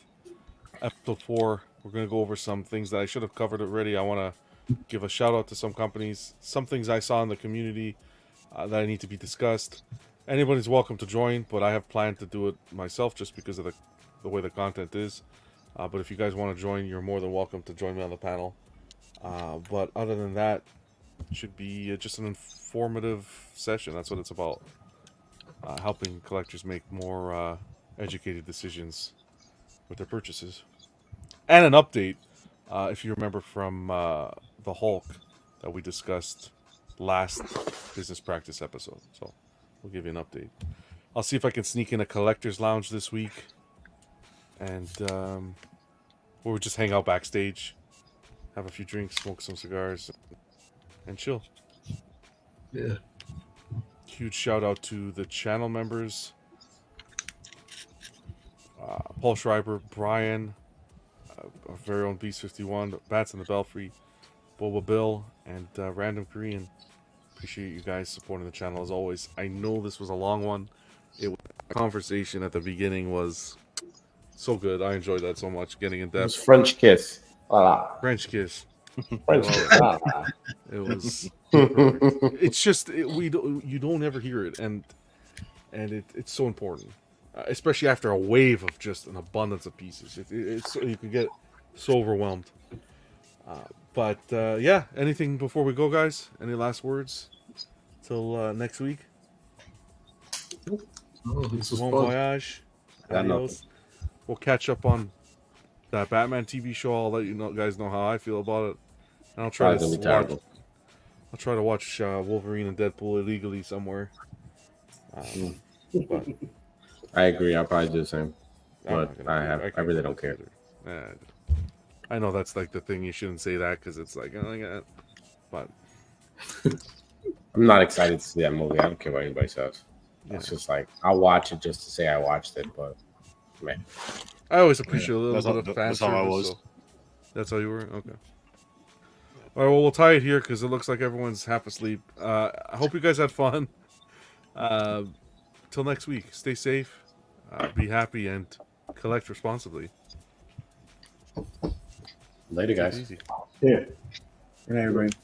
episode 4. We're going to go over some things that I should have covered already. I want to give a shout out to some companies, some things I saw in the community that I need to be discussed. Anybody's welcome to join, but I have planned to do it myself just because of the way the content is. But if you guys want to join, you're more than welcome to join me on the panel. But other than that, it should be just an informative session. That's what it's about. Helping collectors make more educated decisions with their purchases. And an update, if you remember from the Hulk that we discussed last business practice episode. So we'll give you an update. I'll see if I can sneak in a collector's lounge this week. And we'll just hang out backstage, have a few drinks, smoke some cigars, and chill. Yeah. Huge shout out to the channel members. Paul Schreiber, Brian, our very own Beast 51, Bats in the Belfry, Boba Bill, and Random Korean. Appreciate you guys supporting the channel as always. I know this was a long one. The conversation at the beginning was so good. I enjoyed that so much, getting in depth. It was French kiss. Voila. French kiss. French kiss. Voila. It was. It's just you don't ever hear it, and it's so important, especially after a wave of just an abundance of pieces. It's you can get so overwhelmed. But yeah, anything before we go, guys? Any last words till next week? Oh, this was Bon fun. voyage. Adios. We'll catch up on that Batman TV show. I'll let you guys know how I feel about it, and I'll try to watch Wolverine and Deadpool illegally somewhere. But I agree. I'll probably do the same. But I really don't care. I know that's like the thing. You shouldn't say that because it's like, but I'm not excited to see that movie. I don't care what anybody says. Yeah. It's just like I'll watch it just to say I watched it. But man, I always appreciate a little That's bit of fan that's how I service, was. so that's how you were? Okay. All right, well, we'll tie it here because it looks like everyone's half asleep. I hope you guys had fun. Till next week, stay safe, be happy, and collect responsibly. Later, guys. Easy. Yeah. Good night, everybody.